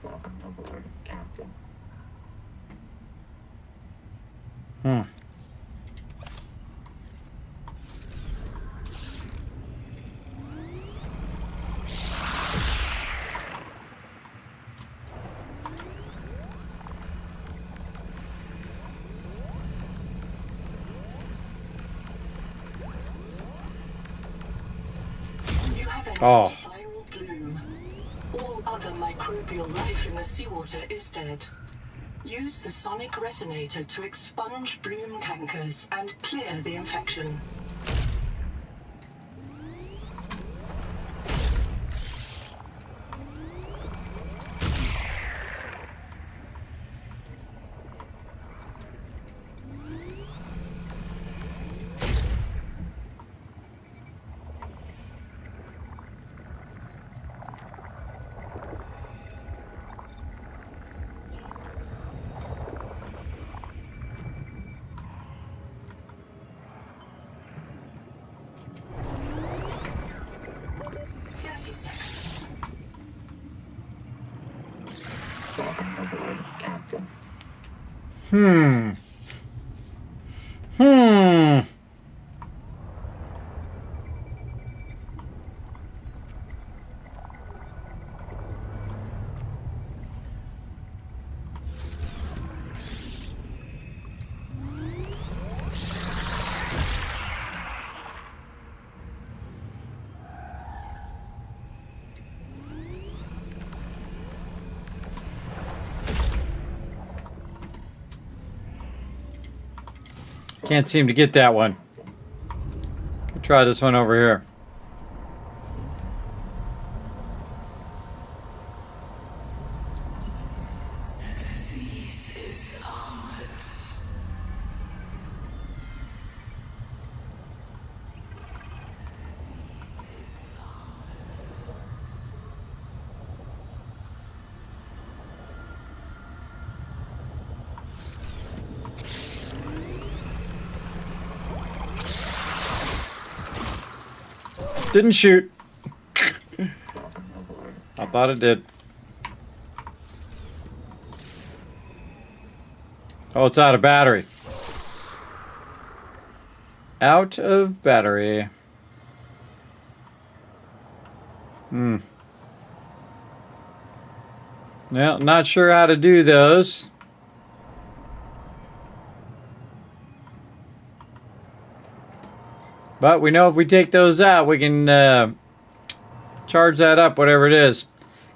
E: Welcome aboard, Captain.
A: Hmm.
D: You have entered
A: Oh.
D: viral bloom. All other microbial life in the seawater is dead. Use the sonic resonator to expunge bloom cankers and clear the infection.
E: Captain.
A: Can't seem to get that one. Try this one over here. Didn't shoot. I thought it did. Oh, it's out of battery. Out of battery. Yeah, not sure how to do those. But we know if we take those out, we can charge that up, whatever it is.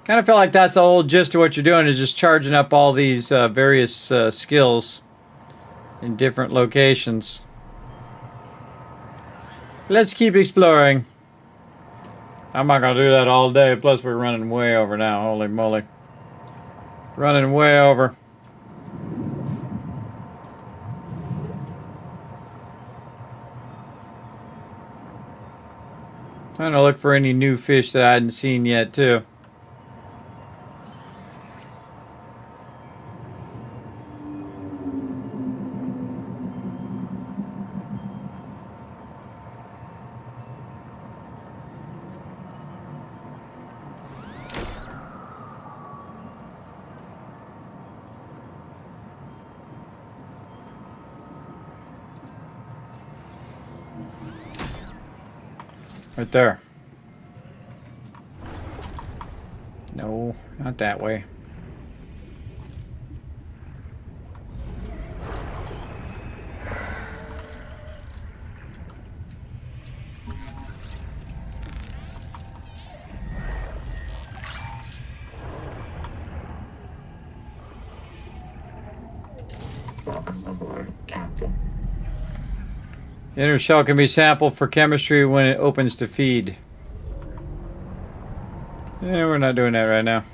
A: Kind of feel like that's the whole gist of what you're doing, is just charging up all these various skills in different locations. Let's keep exploring. I'm not going to do that all day, plus we're running way over now. Holy moly. Running way over. Trying to look for any new fish that I hadn't seen yet, too. Right there. No, not that way.
E: Welcome aboard, Captain.
A: Inner shell can be sampled for chemistry when it opens to feed. Yeah, we're not doing that right now.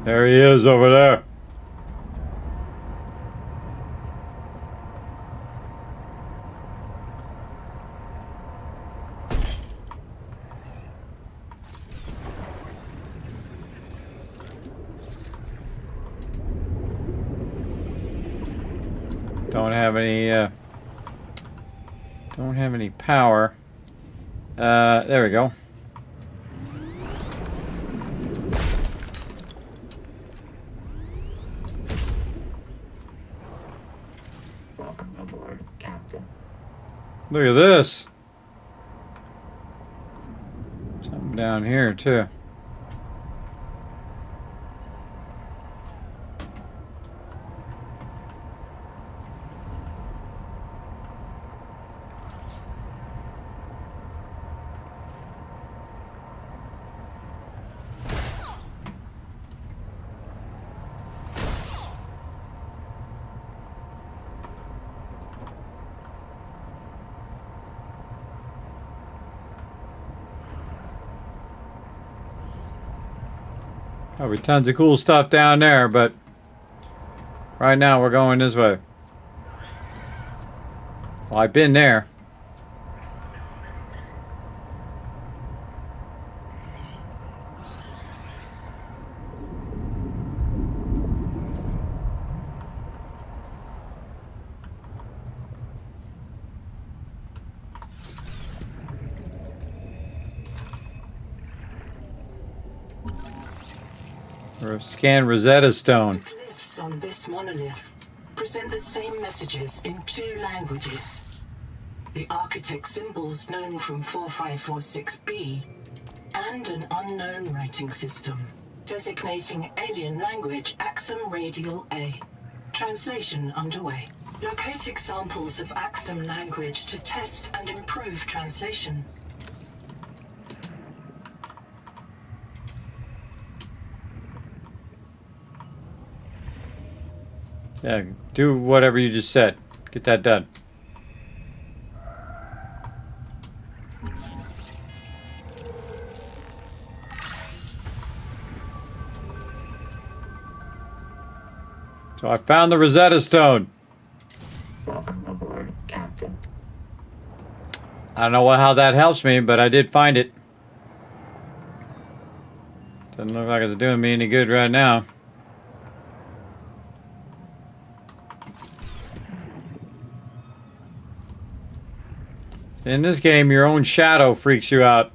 A: There he is over there. Don't have any power. There we go.
E: Welcome aboard, Captain.
A: Look at this. Something down here too. Probably tons of cool stuff down there, but right now we're going this way. Well, I've been there. Or scan Rosetta Stone.
D: Glyphs on this monolith present the same messages in 2 languages. The architect symbols known from 4546B and an unknown writing system designating alien language Axum Radial A. Translation underway. Locate examples of Axum language to test and improve translation.
A: Yeah, do whatever you just said. Get that done. So I found the Rosetta Stone.
E: Welcome aboard, Captain.
A: I don't know how that helps me, but I did find it. Doesn't look like it's doing me any good right now. In this game, your own shadow freaks you out.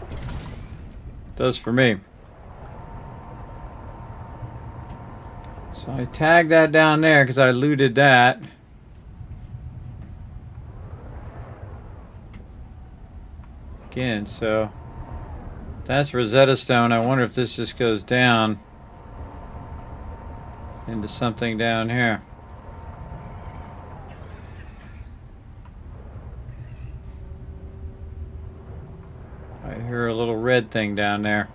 A: It does for me. So I tagged that down there because I looted that. Again, so that's Rosetta Stone. I wonder if this just goes down into something down here. I hear a little red thing down there.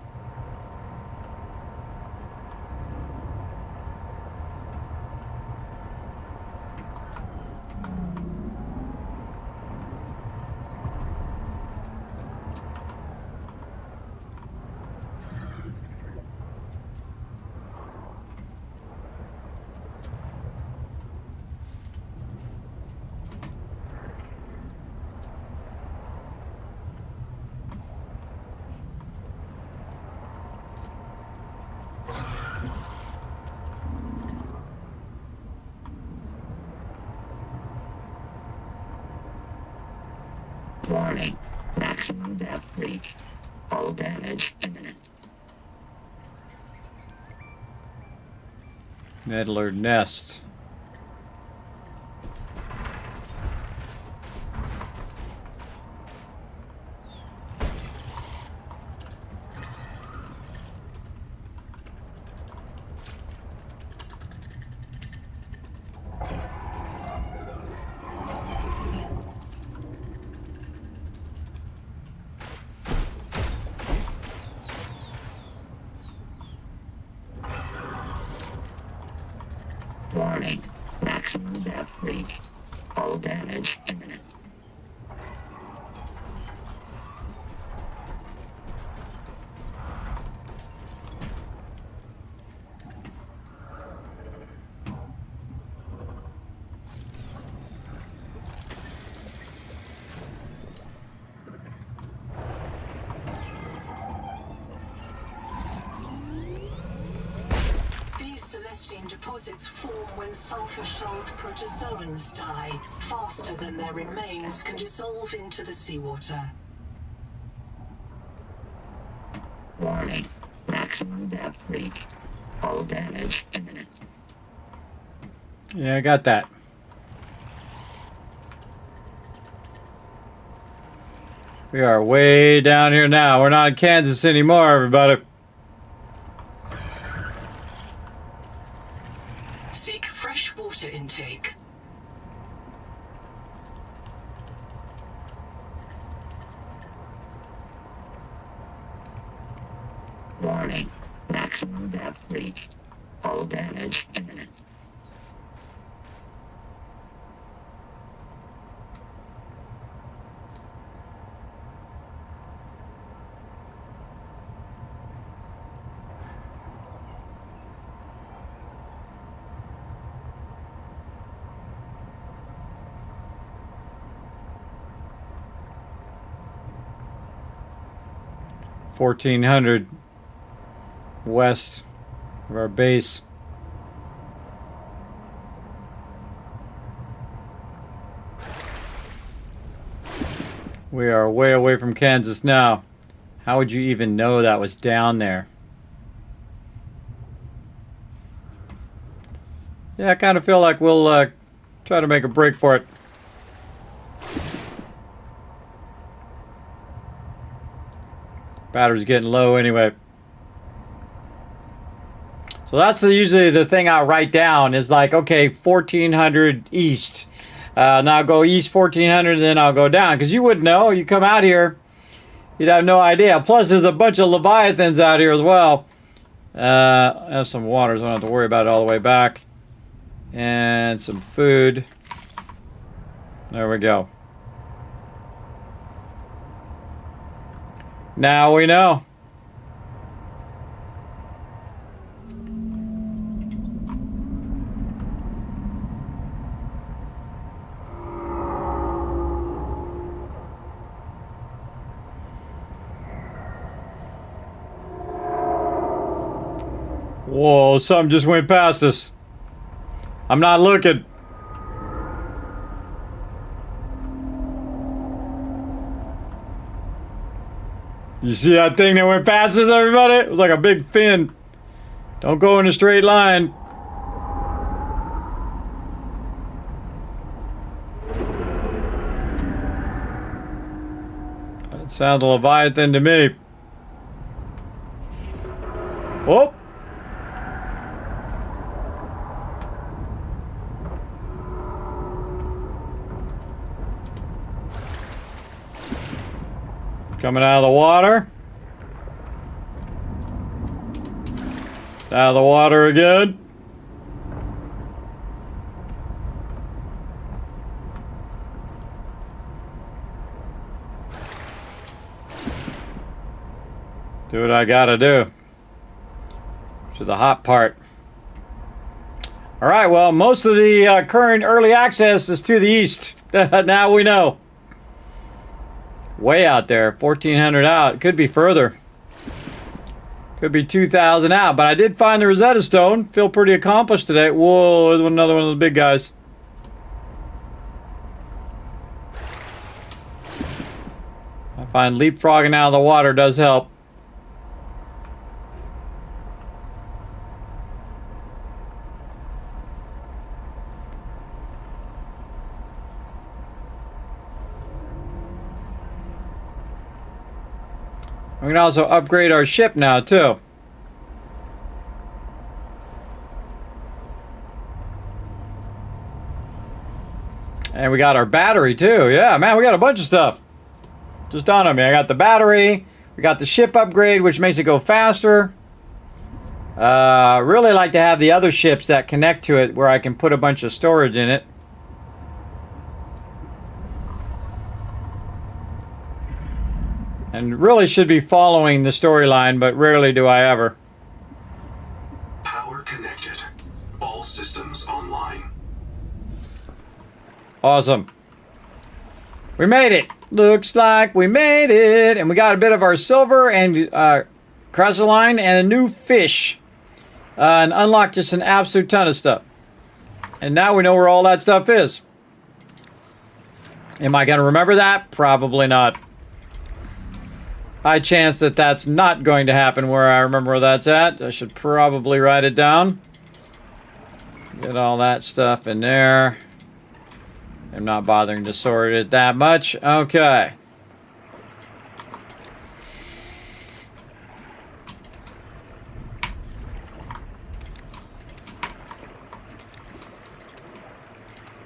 E: Warning. Maximum depth reached. Hull damage imminent.
A: Meddler nest.
E: Warning. Maximum depth reached. Hull damage imminent.
D: Deposits form when sulfur-shelled protozoans die, faster than their remains can dissolve into the seawater.
E: Warning. Maximum depth reached. Hull damage imminent.
A: Yeah, I got that. We are way down here now. We're not in Kansas anymore, everybody.
D: Seek fresh water intake.
E: Warning. Maximum depth reached. Hull damage imminent.
A: $1,400 west of our base. We are way away from Kansas now. How would you even know that was down there? Yeah, I kind of feel like we'll try to make a break for it. Battery's getting low anyway. So that's usually the thing I write down is like, okay, 1400 east. Now I'll go east 1400, then I'll go down. Because you wouldn't know. You come out here, you'd have no idea. Plus, there's a bunch of Leviathans out here as well. I have some water, so I don't have to worry about it all the way back. And some food. There we go. Now we know. Whoa, something just went past us. I'm not looking. You see that thing that went past us, everybody? It was like a big fin. Don't go in a straight line. That sounds a Leviathan to me. Oh! Coming out of the water. Out of the water again. Do what I gotta do. To the hot part. All right, well, most of the current early access is to the east. Now we know. Way out there, 1400 out. It could be further. Could be 2000 out. But I did find the Rosetta Stone. Feel pretty accomplished today. Whoa, there's another one of the big guys. I find leapfrogging out of the water does help. We can also upgrade our ship now, too. And we got our battery, too. Yeah, man, we got a bunch of stuff. Just dawned on me. I got the battery. We got the ship upgrade, which makes it go faster. Really like to have the other ships that connect to it where I can put a bunch of storage in it. And really should be following the storyline, but rarely do I ever.
B: Power connected. All systems online.
A: Awesome. We made it. Looks like we made it. And we got a bit of our silver and chrysoline and a new fish. And unlocked just an absolute ton of stuff. And now we know where all that stuff is. Am I going to remember that? Probably not. High chance that that's not going to happen where I remember where that's at. I should probably write it down. Get all that stuff in there. I'm not bothering to sort it that much. Okay.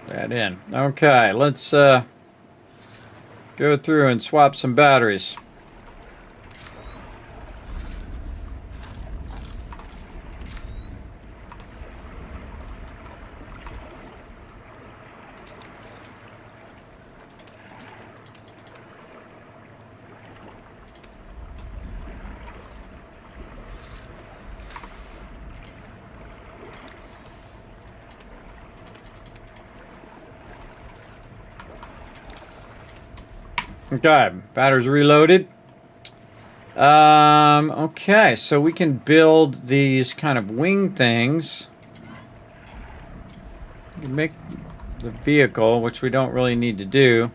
A: That in. Okay, let's go through and swap some batteries. Okay, batteries reloaded. Okay, so we can build these kind of wing things. We can make the vehicle, which we don't really need to do.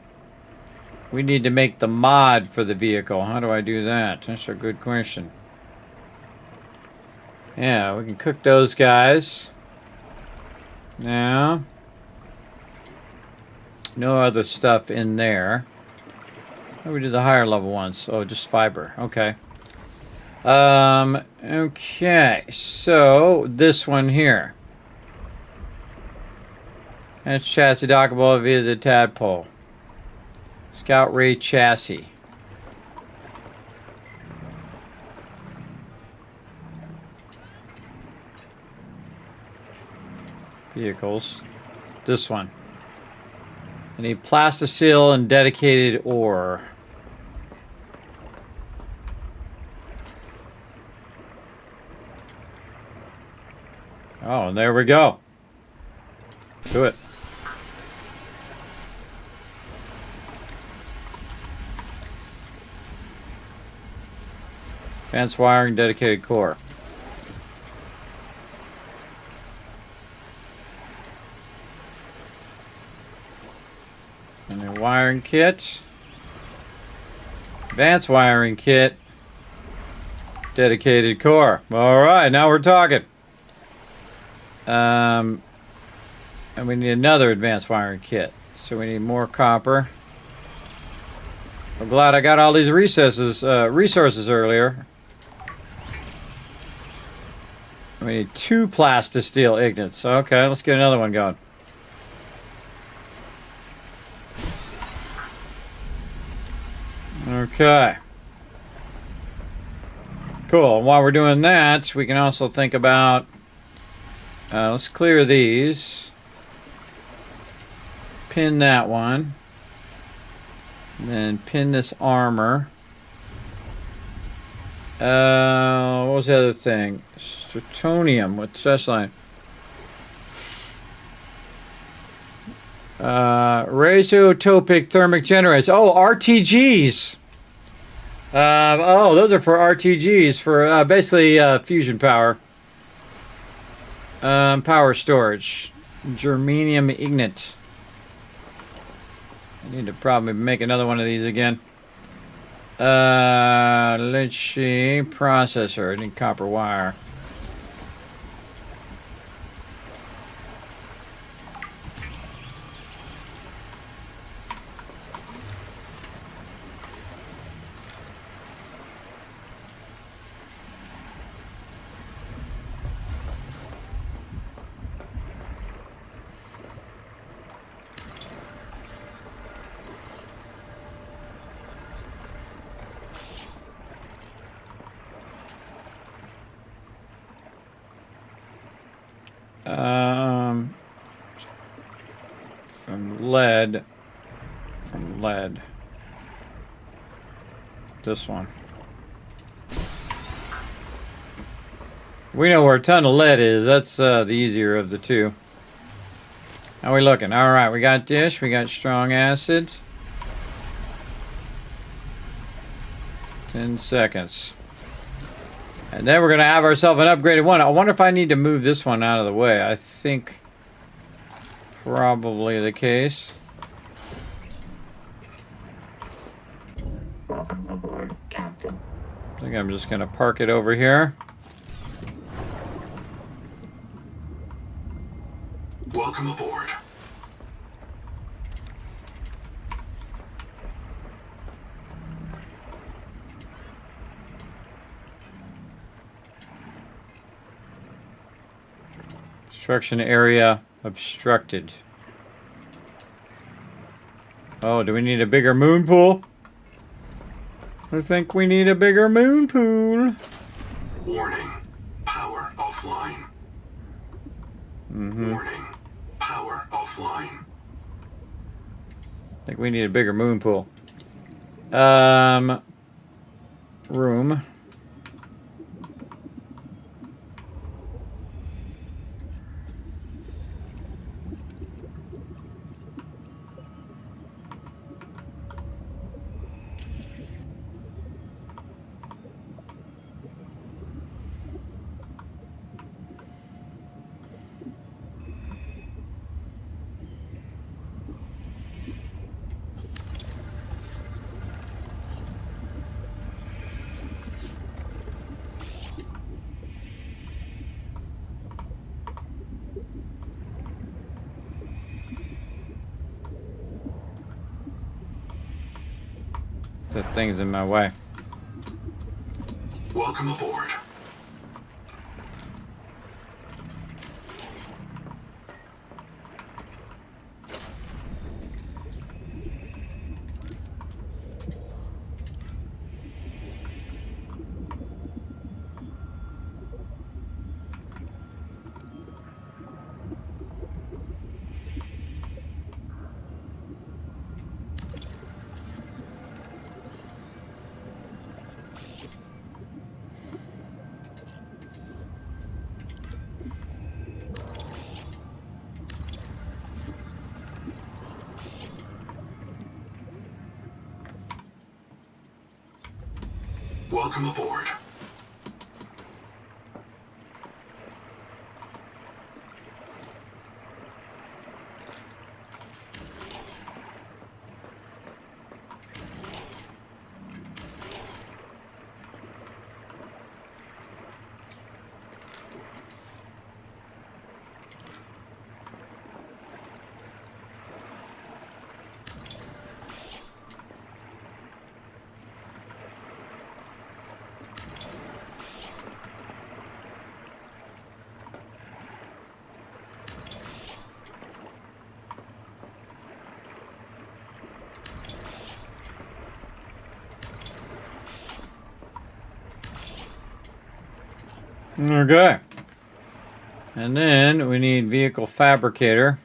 A: We need to make the mod for the vehicle. How do I do that? That's a good question. Yeah, we can cook those guys. Now, no other stuff in there. Oh, we did the higher level ones. Oh, just fiber. Okay. Okay. So, this one here. That's chassis dockable via the tadpole. Scout Ray chassis. Vehicles. This one. I need plasticil and dedicated ore. Oh, and there we go. Do it. Advanced wiring, dedicated core. And a wiring kit. Advanced wiring kit. Dedicated core. Alright, now we're talking. And we need another advanced wiring kit. So we need more copper. I'm glad I got all these resources earlier. We need 2 plastisteel ignits. Okay, let's get another one going. Okay. Cool. And while we're doing that, we can also think about... let's clear these. Pin that one. And then pin this armor. What was the other thing? Stratonium. What's that line? Radiotopic thermic generators. Oh, RTGs. Oh, those are for RTGs for basically fusion power. Power storage. Germanium ignite. I need to probably make another one of these again. Let's see. Processor. I need copper wire. From lead. This one. We know where a ton of lead is. That's the easier of the two. How we looking? All right, we got this. We got strong acid. 10 seconds. And then we're going to have ourselves an upgraded one. I wonder if I need to move this one out of the way. I think probably the case.
E: Welcome aboard, Captain.
A: I think I'm just going to park it over here.
B: Welcome aboard.
A: Construction area obstructed. Oh, do we need a bigger moon pool? I think we need a bigger moon pool.
B: Warning. Power offline. Warning. Power offline.
A: I think we need a bigger moon pool. Room. The thing's in my way.
B: Welcome aboard. Welcome aboard.
A: Okay. And then we need vehicle fabricator.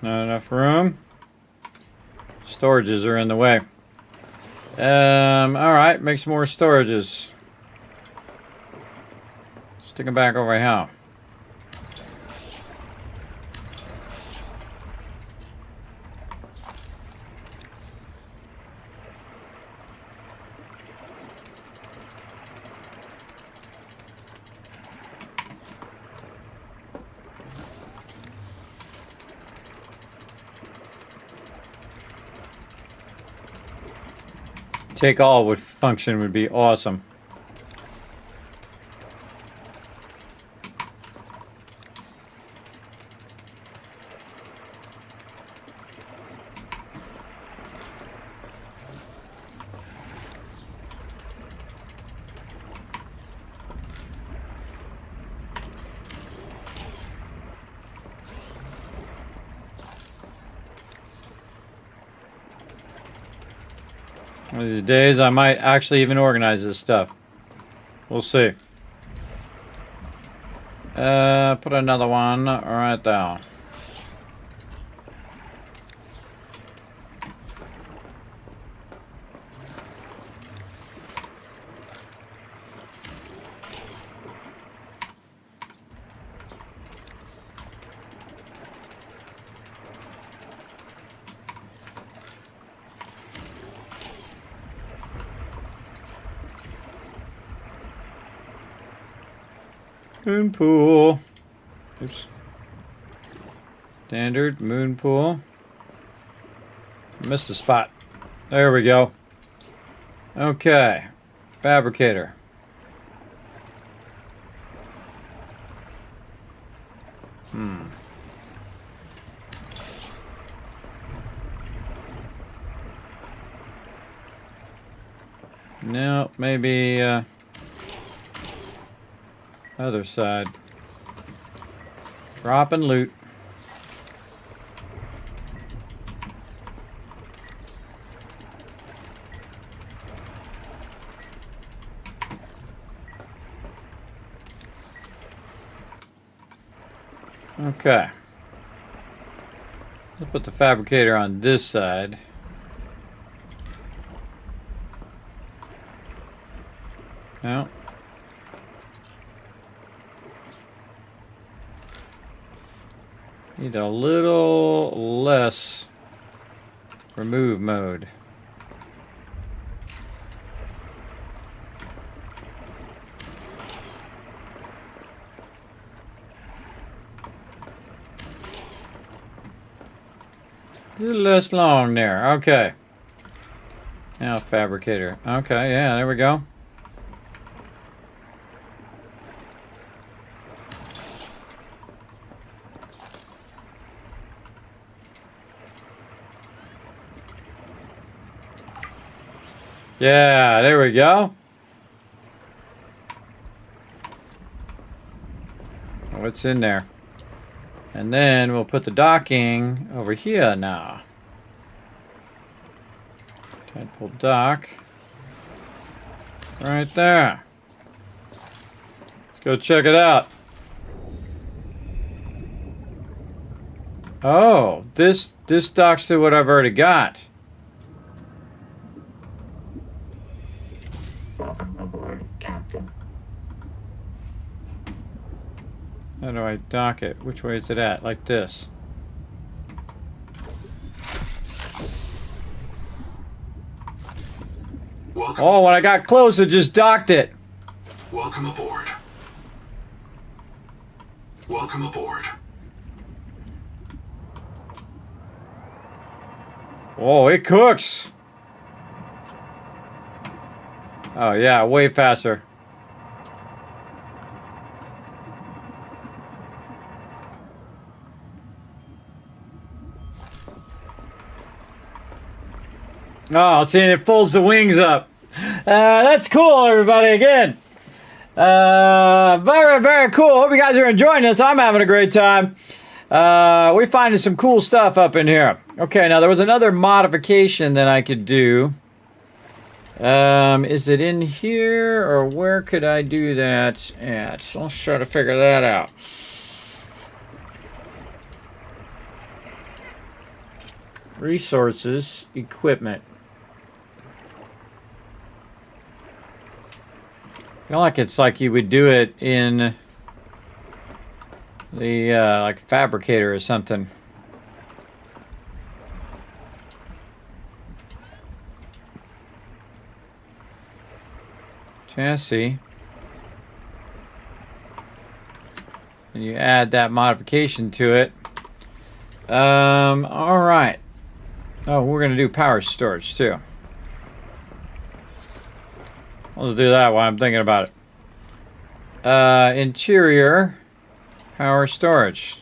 A: Not enough room. Storages are in the way. Alright, make some more storages. Stick them back over here. Take all would function would be awesome. One of these days I might actually even organize this stuff. We'll see. Put another one right there. Moon pool. Oops. Standard moon pool. Missed a spot. There we go. Okay. Fabricator. No, maybe other side. Drop and loot. Okay. Let's put the fabricator on this side. No. Need a little less remove mode. A little less long there. Okay. Now fabricator. Okay, yeah, there we go. Yeah, there we go. What's in there? And then we'll put the docking over here now. Tadpole dock. Right there. Let's go check it out. Oh, this docks to what I've already got.
E: Welcome aboard, Captain.
A: How do I dock it? Which way is it at? Like this.
B: Welcome.
A: Oh, when I got close, it just docked it.
B: Welcome aboard. Welcome aboard.
A: Oh, it cooks. Oh, yeah, way faster. Oh, see, it folds the wings up. That's cool, everybody, again. Very, very cool. Hope you guys are enjoying this. I'm having a great time. We're finding some cool stuff up in here. Okay, now there was another modification that I could do. Is it in here, or where could I do that at? So let's try to figure that out. Resources, equipment. I feel like it's like you would do it in the like fabricator or something. Chassis. And you add that modification to it. All right. Oh, we're gonna do power storage too. Let's do that while I'm thinking about it. Interior power storage.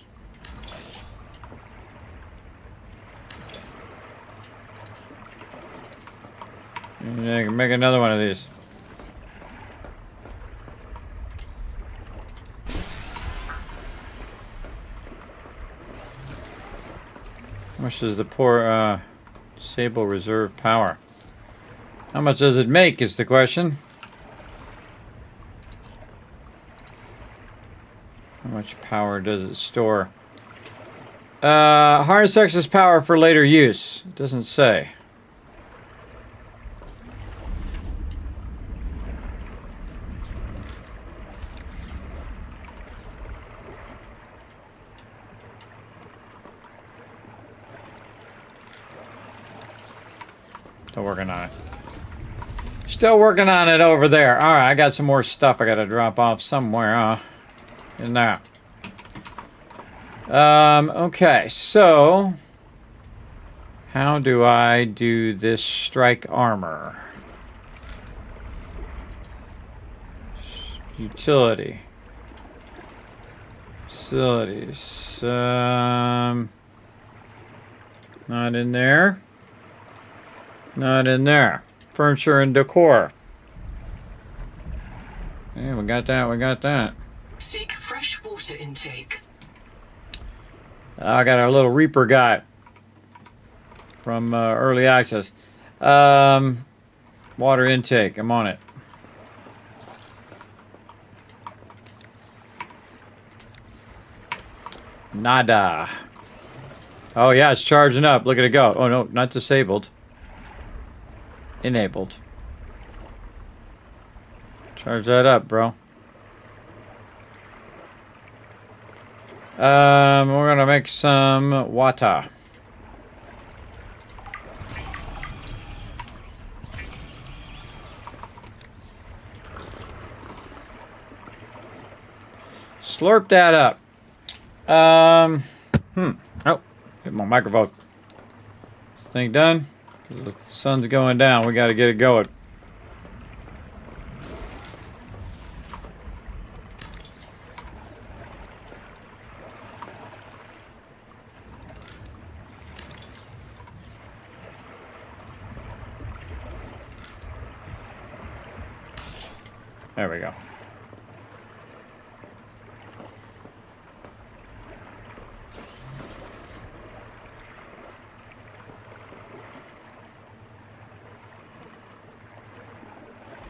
A: And I can make another one of these. How much does the poor disable reserve power? How much does it make is the question. How much power does it store? Harness excess power for later use. It doesn't say. Still working on it. Still working on it over there. All right, I got some more stuff I got to drop off somewhere in there. Okay, so how do I do this strike armor? Utility. Facilities. Not in there. Not in there. Furniture and decor. Yeah, we got that. We got that.
D: Seek fresh water intake.
A: I got our little Reaper guy from early access. Water intake. I'm on it. Nada. Oh yeah, it's charging up. Look at it go. Oh no, not disabled. Enabled. Charge that up, bro. We're gonna make some water. Slurp that up. Oh, get my microphone. This thing done. The sun's going down. We got to get it going. There we go.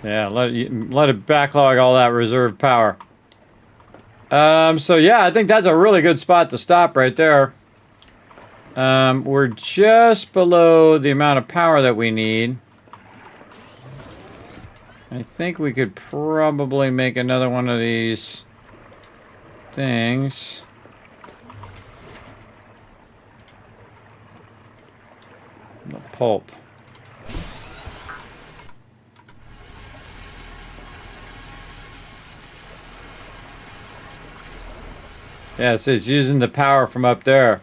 A: Yeah, let it backlog all that reserve power. So yeah, I think that's a really good spot to stop right there. We're just below the amount of power that we need. I think we could probably make another one of these things. The pulp. Yeah, so it's using the power from up there.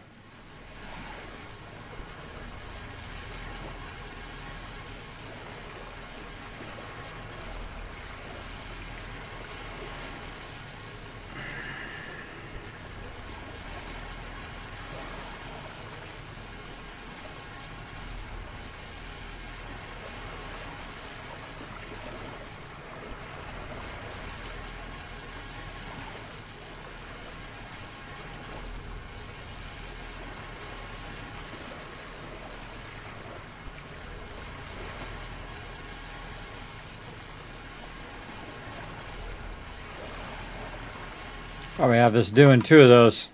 A: Probably have this doing 2 of those.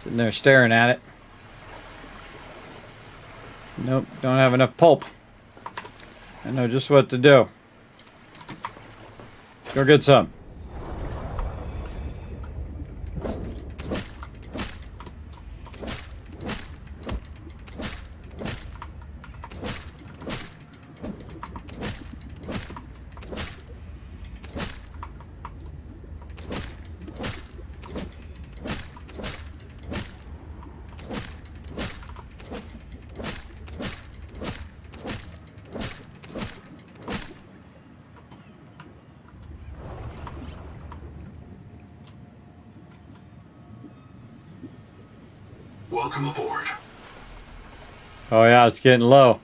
A: Sitting there staring at it. Nope, don't have enough pulp. I know just what to do. Go get some.
B: Welcome aboard.
A: Oh yeah, it's getting low.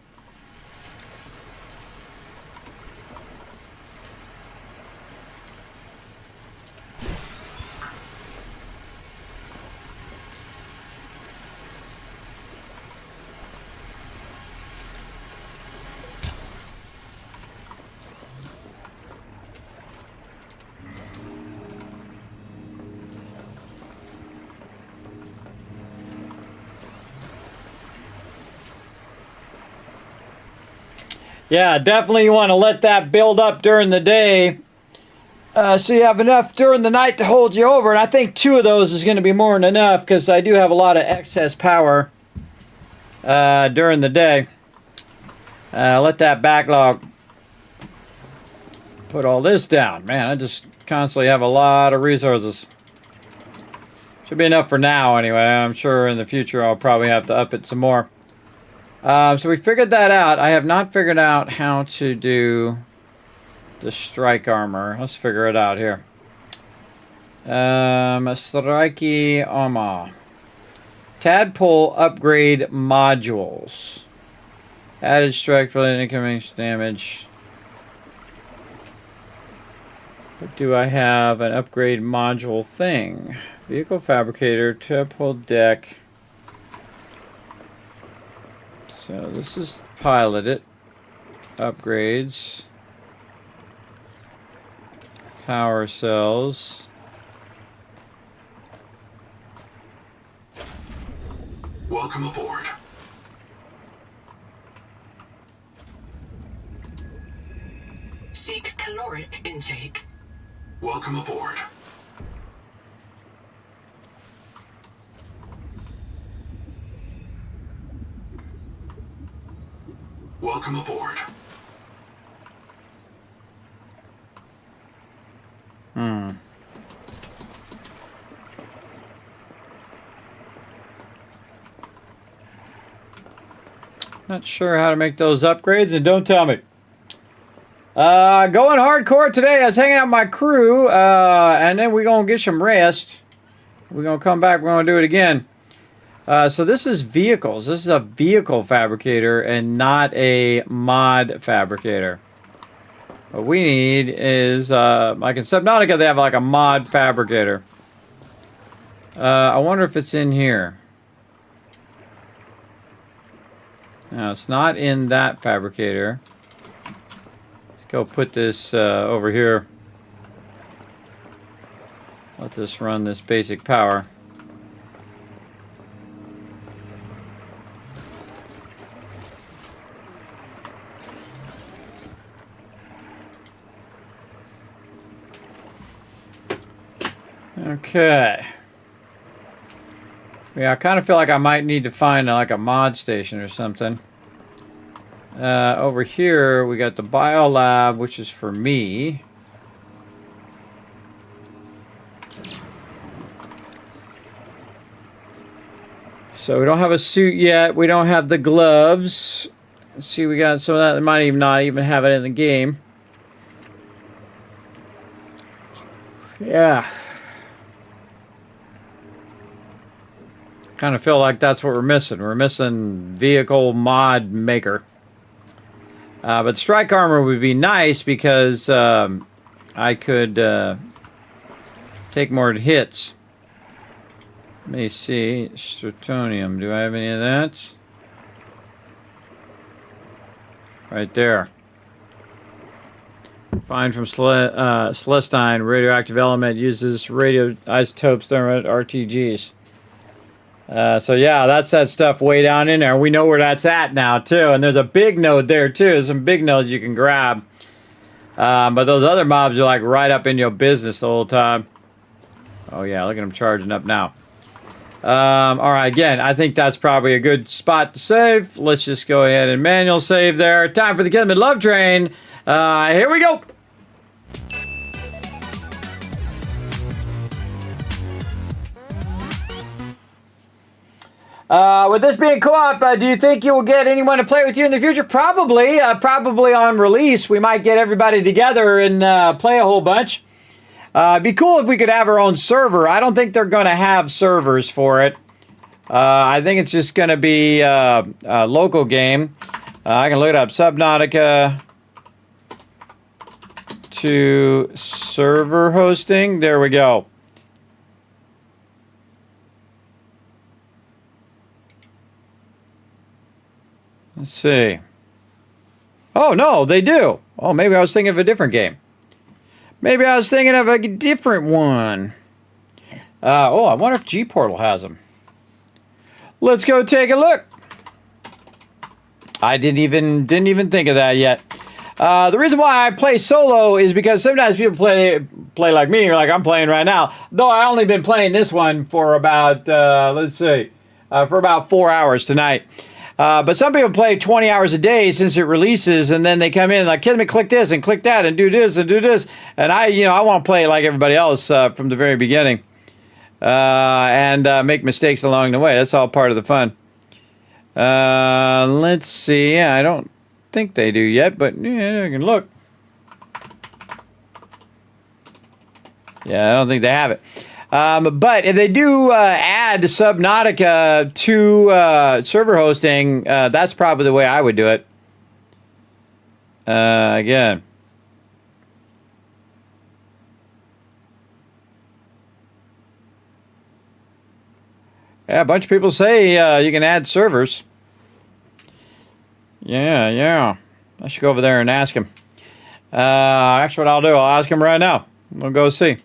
A: Yeah, definitely you want to let that build up during the day so you have enough during the night to hold you over. And I think 2 of those is going to be more than enough because I do have a lot of excess power during the day. Let that backlog put all this down. Man, I just constantly have a lot of resources. Should be enough for now anyway. I'm sure in the future I'll probably have to up it some more. So we figured that out. I have not figured out how to do the strike armor. Let's figure it out here. Strikey armor. Tadpole upgrade modules. Added strike for incoming damage. What do I have? An upgrade module thing. Vehicle fabricator, tadpole deck. So this is piloted. Upgrades. Power cells.
B: Welcome aboard.
D: Seek caloric intake.
B: Welcome aboard. Welcome aboard.
A: Not sure how to make those upgrades, and don't tell me. Going hardcore today. I was hanging out with my crew, and then we're going to get some rest. We're going to come back. We're going to do it again. So this is vehicles. This is a vehicle fabricator and not a mod fabricator. What we need is, like in Subnautica, they have like a mod fabricator. I wonder if it's in here. No, it's not in that fabricator. Let's go put this over here. Let this run this basic power. Okay. Yeah, I kind of feel like I might need to find like a mod station or something. Over here, we got the biolab, which is for me. So we don't have a suit yet. We don't have the gloves. Let's see, we got some of that. They might even not even have it in the game. Yeah. Kind of feel like that's what we're missing. We're missing vehicle mod maker. But strike armor would be nice because I could take more hits. Let me see. Stratonium. Do I have any of that? Right there. Find from Celestine. Radioactive element uses radioisotopes thermite RTGs. So yeah, that's that stuff way down in there. We know where that's at now too. And there's a big node there too. There's some big nodes you can grab. But those other mobs are like right up in your business the whole time. Oh yeah, look at them charging up now. Alright, again, I think that's probably a good spot to save. Let's just go ahead and manual save there. Time for the Kismet Love Train. Here we go. With this being co-op, do you think you will get anyone to play with you in the future? Probably. Probably on release, we might get everybody together and play a whole bunch. It'd be cool if we could have our own server. I don't think they're going to have servers for it. I think it's just going to be a local game. I can look it up. Subnautica to server hosting. There we go. Let's see. Oh, no, they do. Oh, maybe I was thinking of a different game. Maybe I was thinking of a different one. Oh, I wonder if G-Portal has them. Let's go take a look. I didn't even think of that yet. The reason why I play solo is because sometimes people play like me, or like I'm playing right now. Though I only been playing this one for about let's see, for about 4 hours tonight. But some people play 20 hours a day since it releases, and then they come in like, Kismet, click this and click that and do this and do this. And I want to play like everybody else from the very beginning and make mistakes along the way. That's all part of the fun. Let's see. I don't think they do yet, but yeah, I can look. Yeah, I don't think they have it. But if they do add Subnautica to server hosting, that's probably the way I would do it. Again. Yeah, a bunch of people say you can add servers. Yeah. I should go over there and ask him. Actually, what I'll do, I'll ask him right now. We'll go see.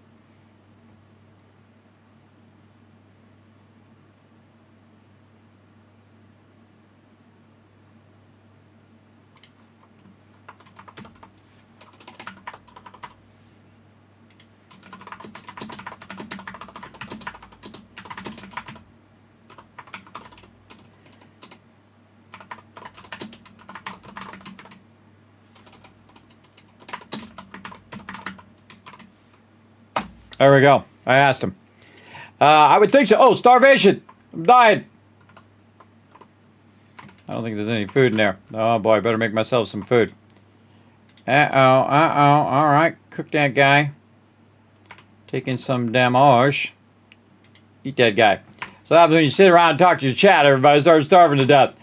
A: There we go. I asked him. I would think so. Oh, starvation. I'm dying. I don't think there's any food in there. Oh, boy. I better make myself some food. All right. Cook that guy. Taking some damage. Eat that guy. So that happens when you sit around and talk to your chat. Everybody starts starving to death.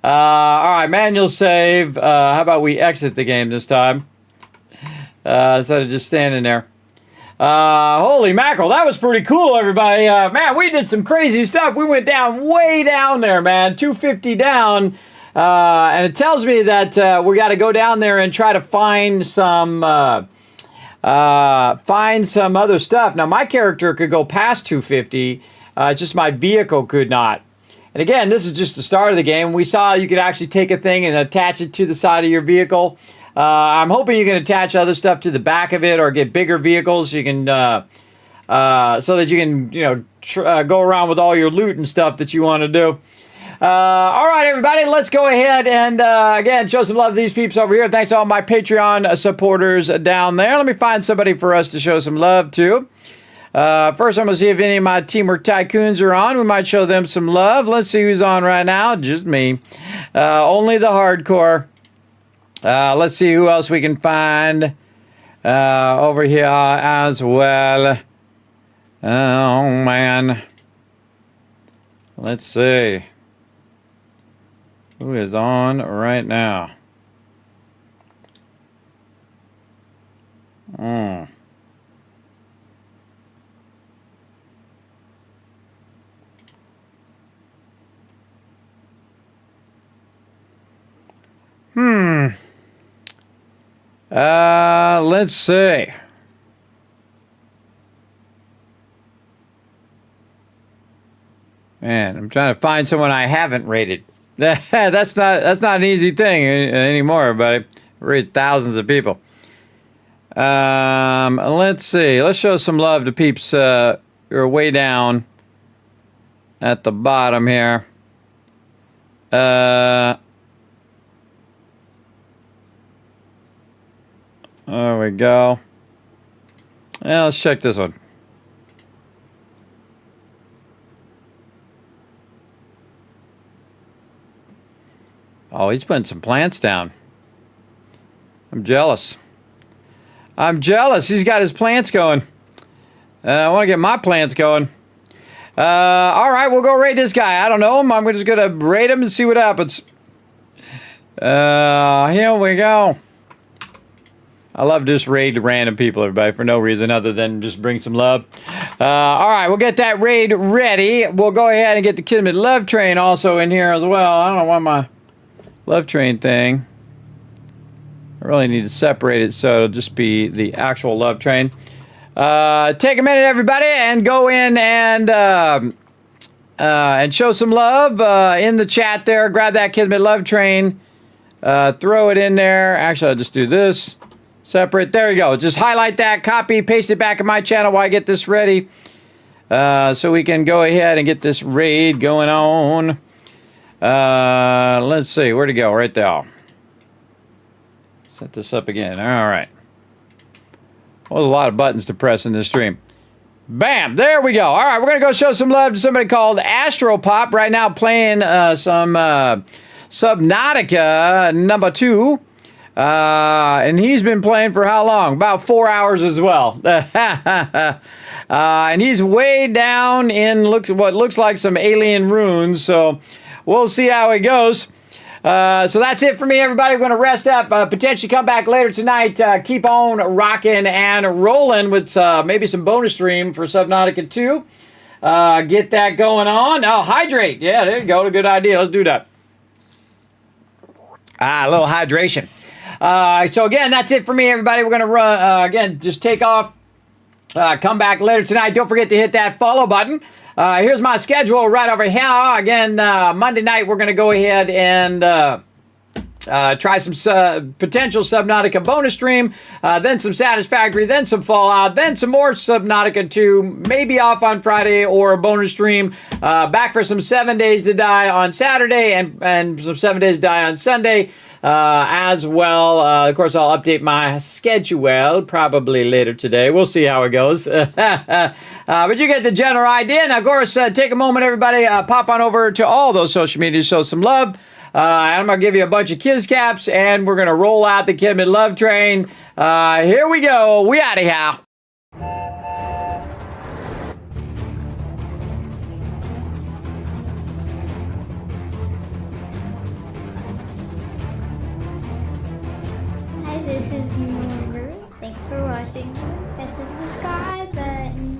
A: All right. Manual save. How about we exit the game this time? instead of just standing there. Holy mackerel, that was pretty cool, everybody. Man, we did some crazy stuff. We went down way down there, man, 250 down. And it tells me that we got to go down there and try to find some other stuff. Now, my character could go past 250. Just my vehicle could not. And again, this is just the start of the game. We saw you could actually take a thing and attach it to the side of your vehicle. I'm hoping you can attach other stuff to the back of it or get bigger vehicles. You can, so that you can, go around with all your loot and stuff that you want to do. All right, everybody, let's go ahead and, again, show some love to these peeps over here. Thanks to all my Patreon supporters down there. Let me find somebody for us to show some love to. First, I'm going to see if any of my Teamwork Tycoons are on. We might show them some love. Let's see who's on right now. Just me. Only the hardcore. Let's see who else we can find over here as well. Oh, man. Let's see. Who is on right now? Let's see. Man, I'm trying to find someone I haven't rated. That's not an easy thing anymore, but I rate thousands of people. Let's see. Let's show some love to peeps who are way down at the bottom here. There we go. Yeah, let's check this one. Oh, he's putting some plants down. I'm jealous. He's got his plants going. I want to get my plants going. All right, we'll go raid this guy. I don't know him. I'm just going to raid him and see what happens. Here we go. I love just raid random people, everybody, for no reason other than just bring some love. All right, we'll get that raid ready. We'll go ahead and get the Kismet love train also in here as well. I don't want my love train thing. I really need to separate it so it'll just be the actual love train. Take a minute, everybody, and go in and show some love in the chat there. Grab that Kismet love train. Throw it in there. Actually, I'll just do this. Separate. There you go. Just highlight that, copy, paste it back in my channel while I get this ready. So we can go ahead and get this raid going on. Let's see. Where'd it go? Right there. Set this up again. All right. Well, a lot of buttons to press in this stream. Bam! There we go. All right, we're going to go show some love to somebody called Astropop right now playing some Subnautica number 2. And he's been playing for how long? About 4 hours as well. And he's way down in what looks like some alien ruins. So we'll see how it goes. So that's it for me, everybody. We're going to rest up. Potentially come back later tonight. Keep on rocking and rolling with maybe some bonus stream for Subnautica 2. Get that going on. Oh, hydrate. Yeah, there you go. A good idea. Let's do that. A little hydration. So again, that's it for me, everybody. We're going to run, again, just take off. Come back later tonight. Don't forget to hit that follow button. Here's my schedule right over here. Again, Monday night, we're going to go ahead and try some potential Subnautica bonus stream, then some Satisfactory, then some Fallout, then some more Subnautica 2, maybe off on Friday or a bonus stream. Back for some 7 Days to Die on Saturday and some 7 Days to Die on Sunday. As well. Of course, I'll update my schedule probably later today. We'll see how it goes. But you get the general idea. Now, of course, take a moment, everybody. Pop on over to all those social media, show some love. I'm going to give you a bunch of Kiz caps, and we're going to roll out the Kismet love train. Here we go. We out of here.
H: Hi, this is Norbert. Thanks for watching. Hit the subscribe button.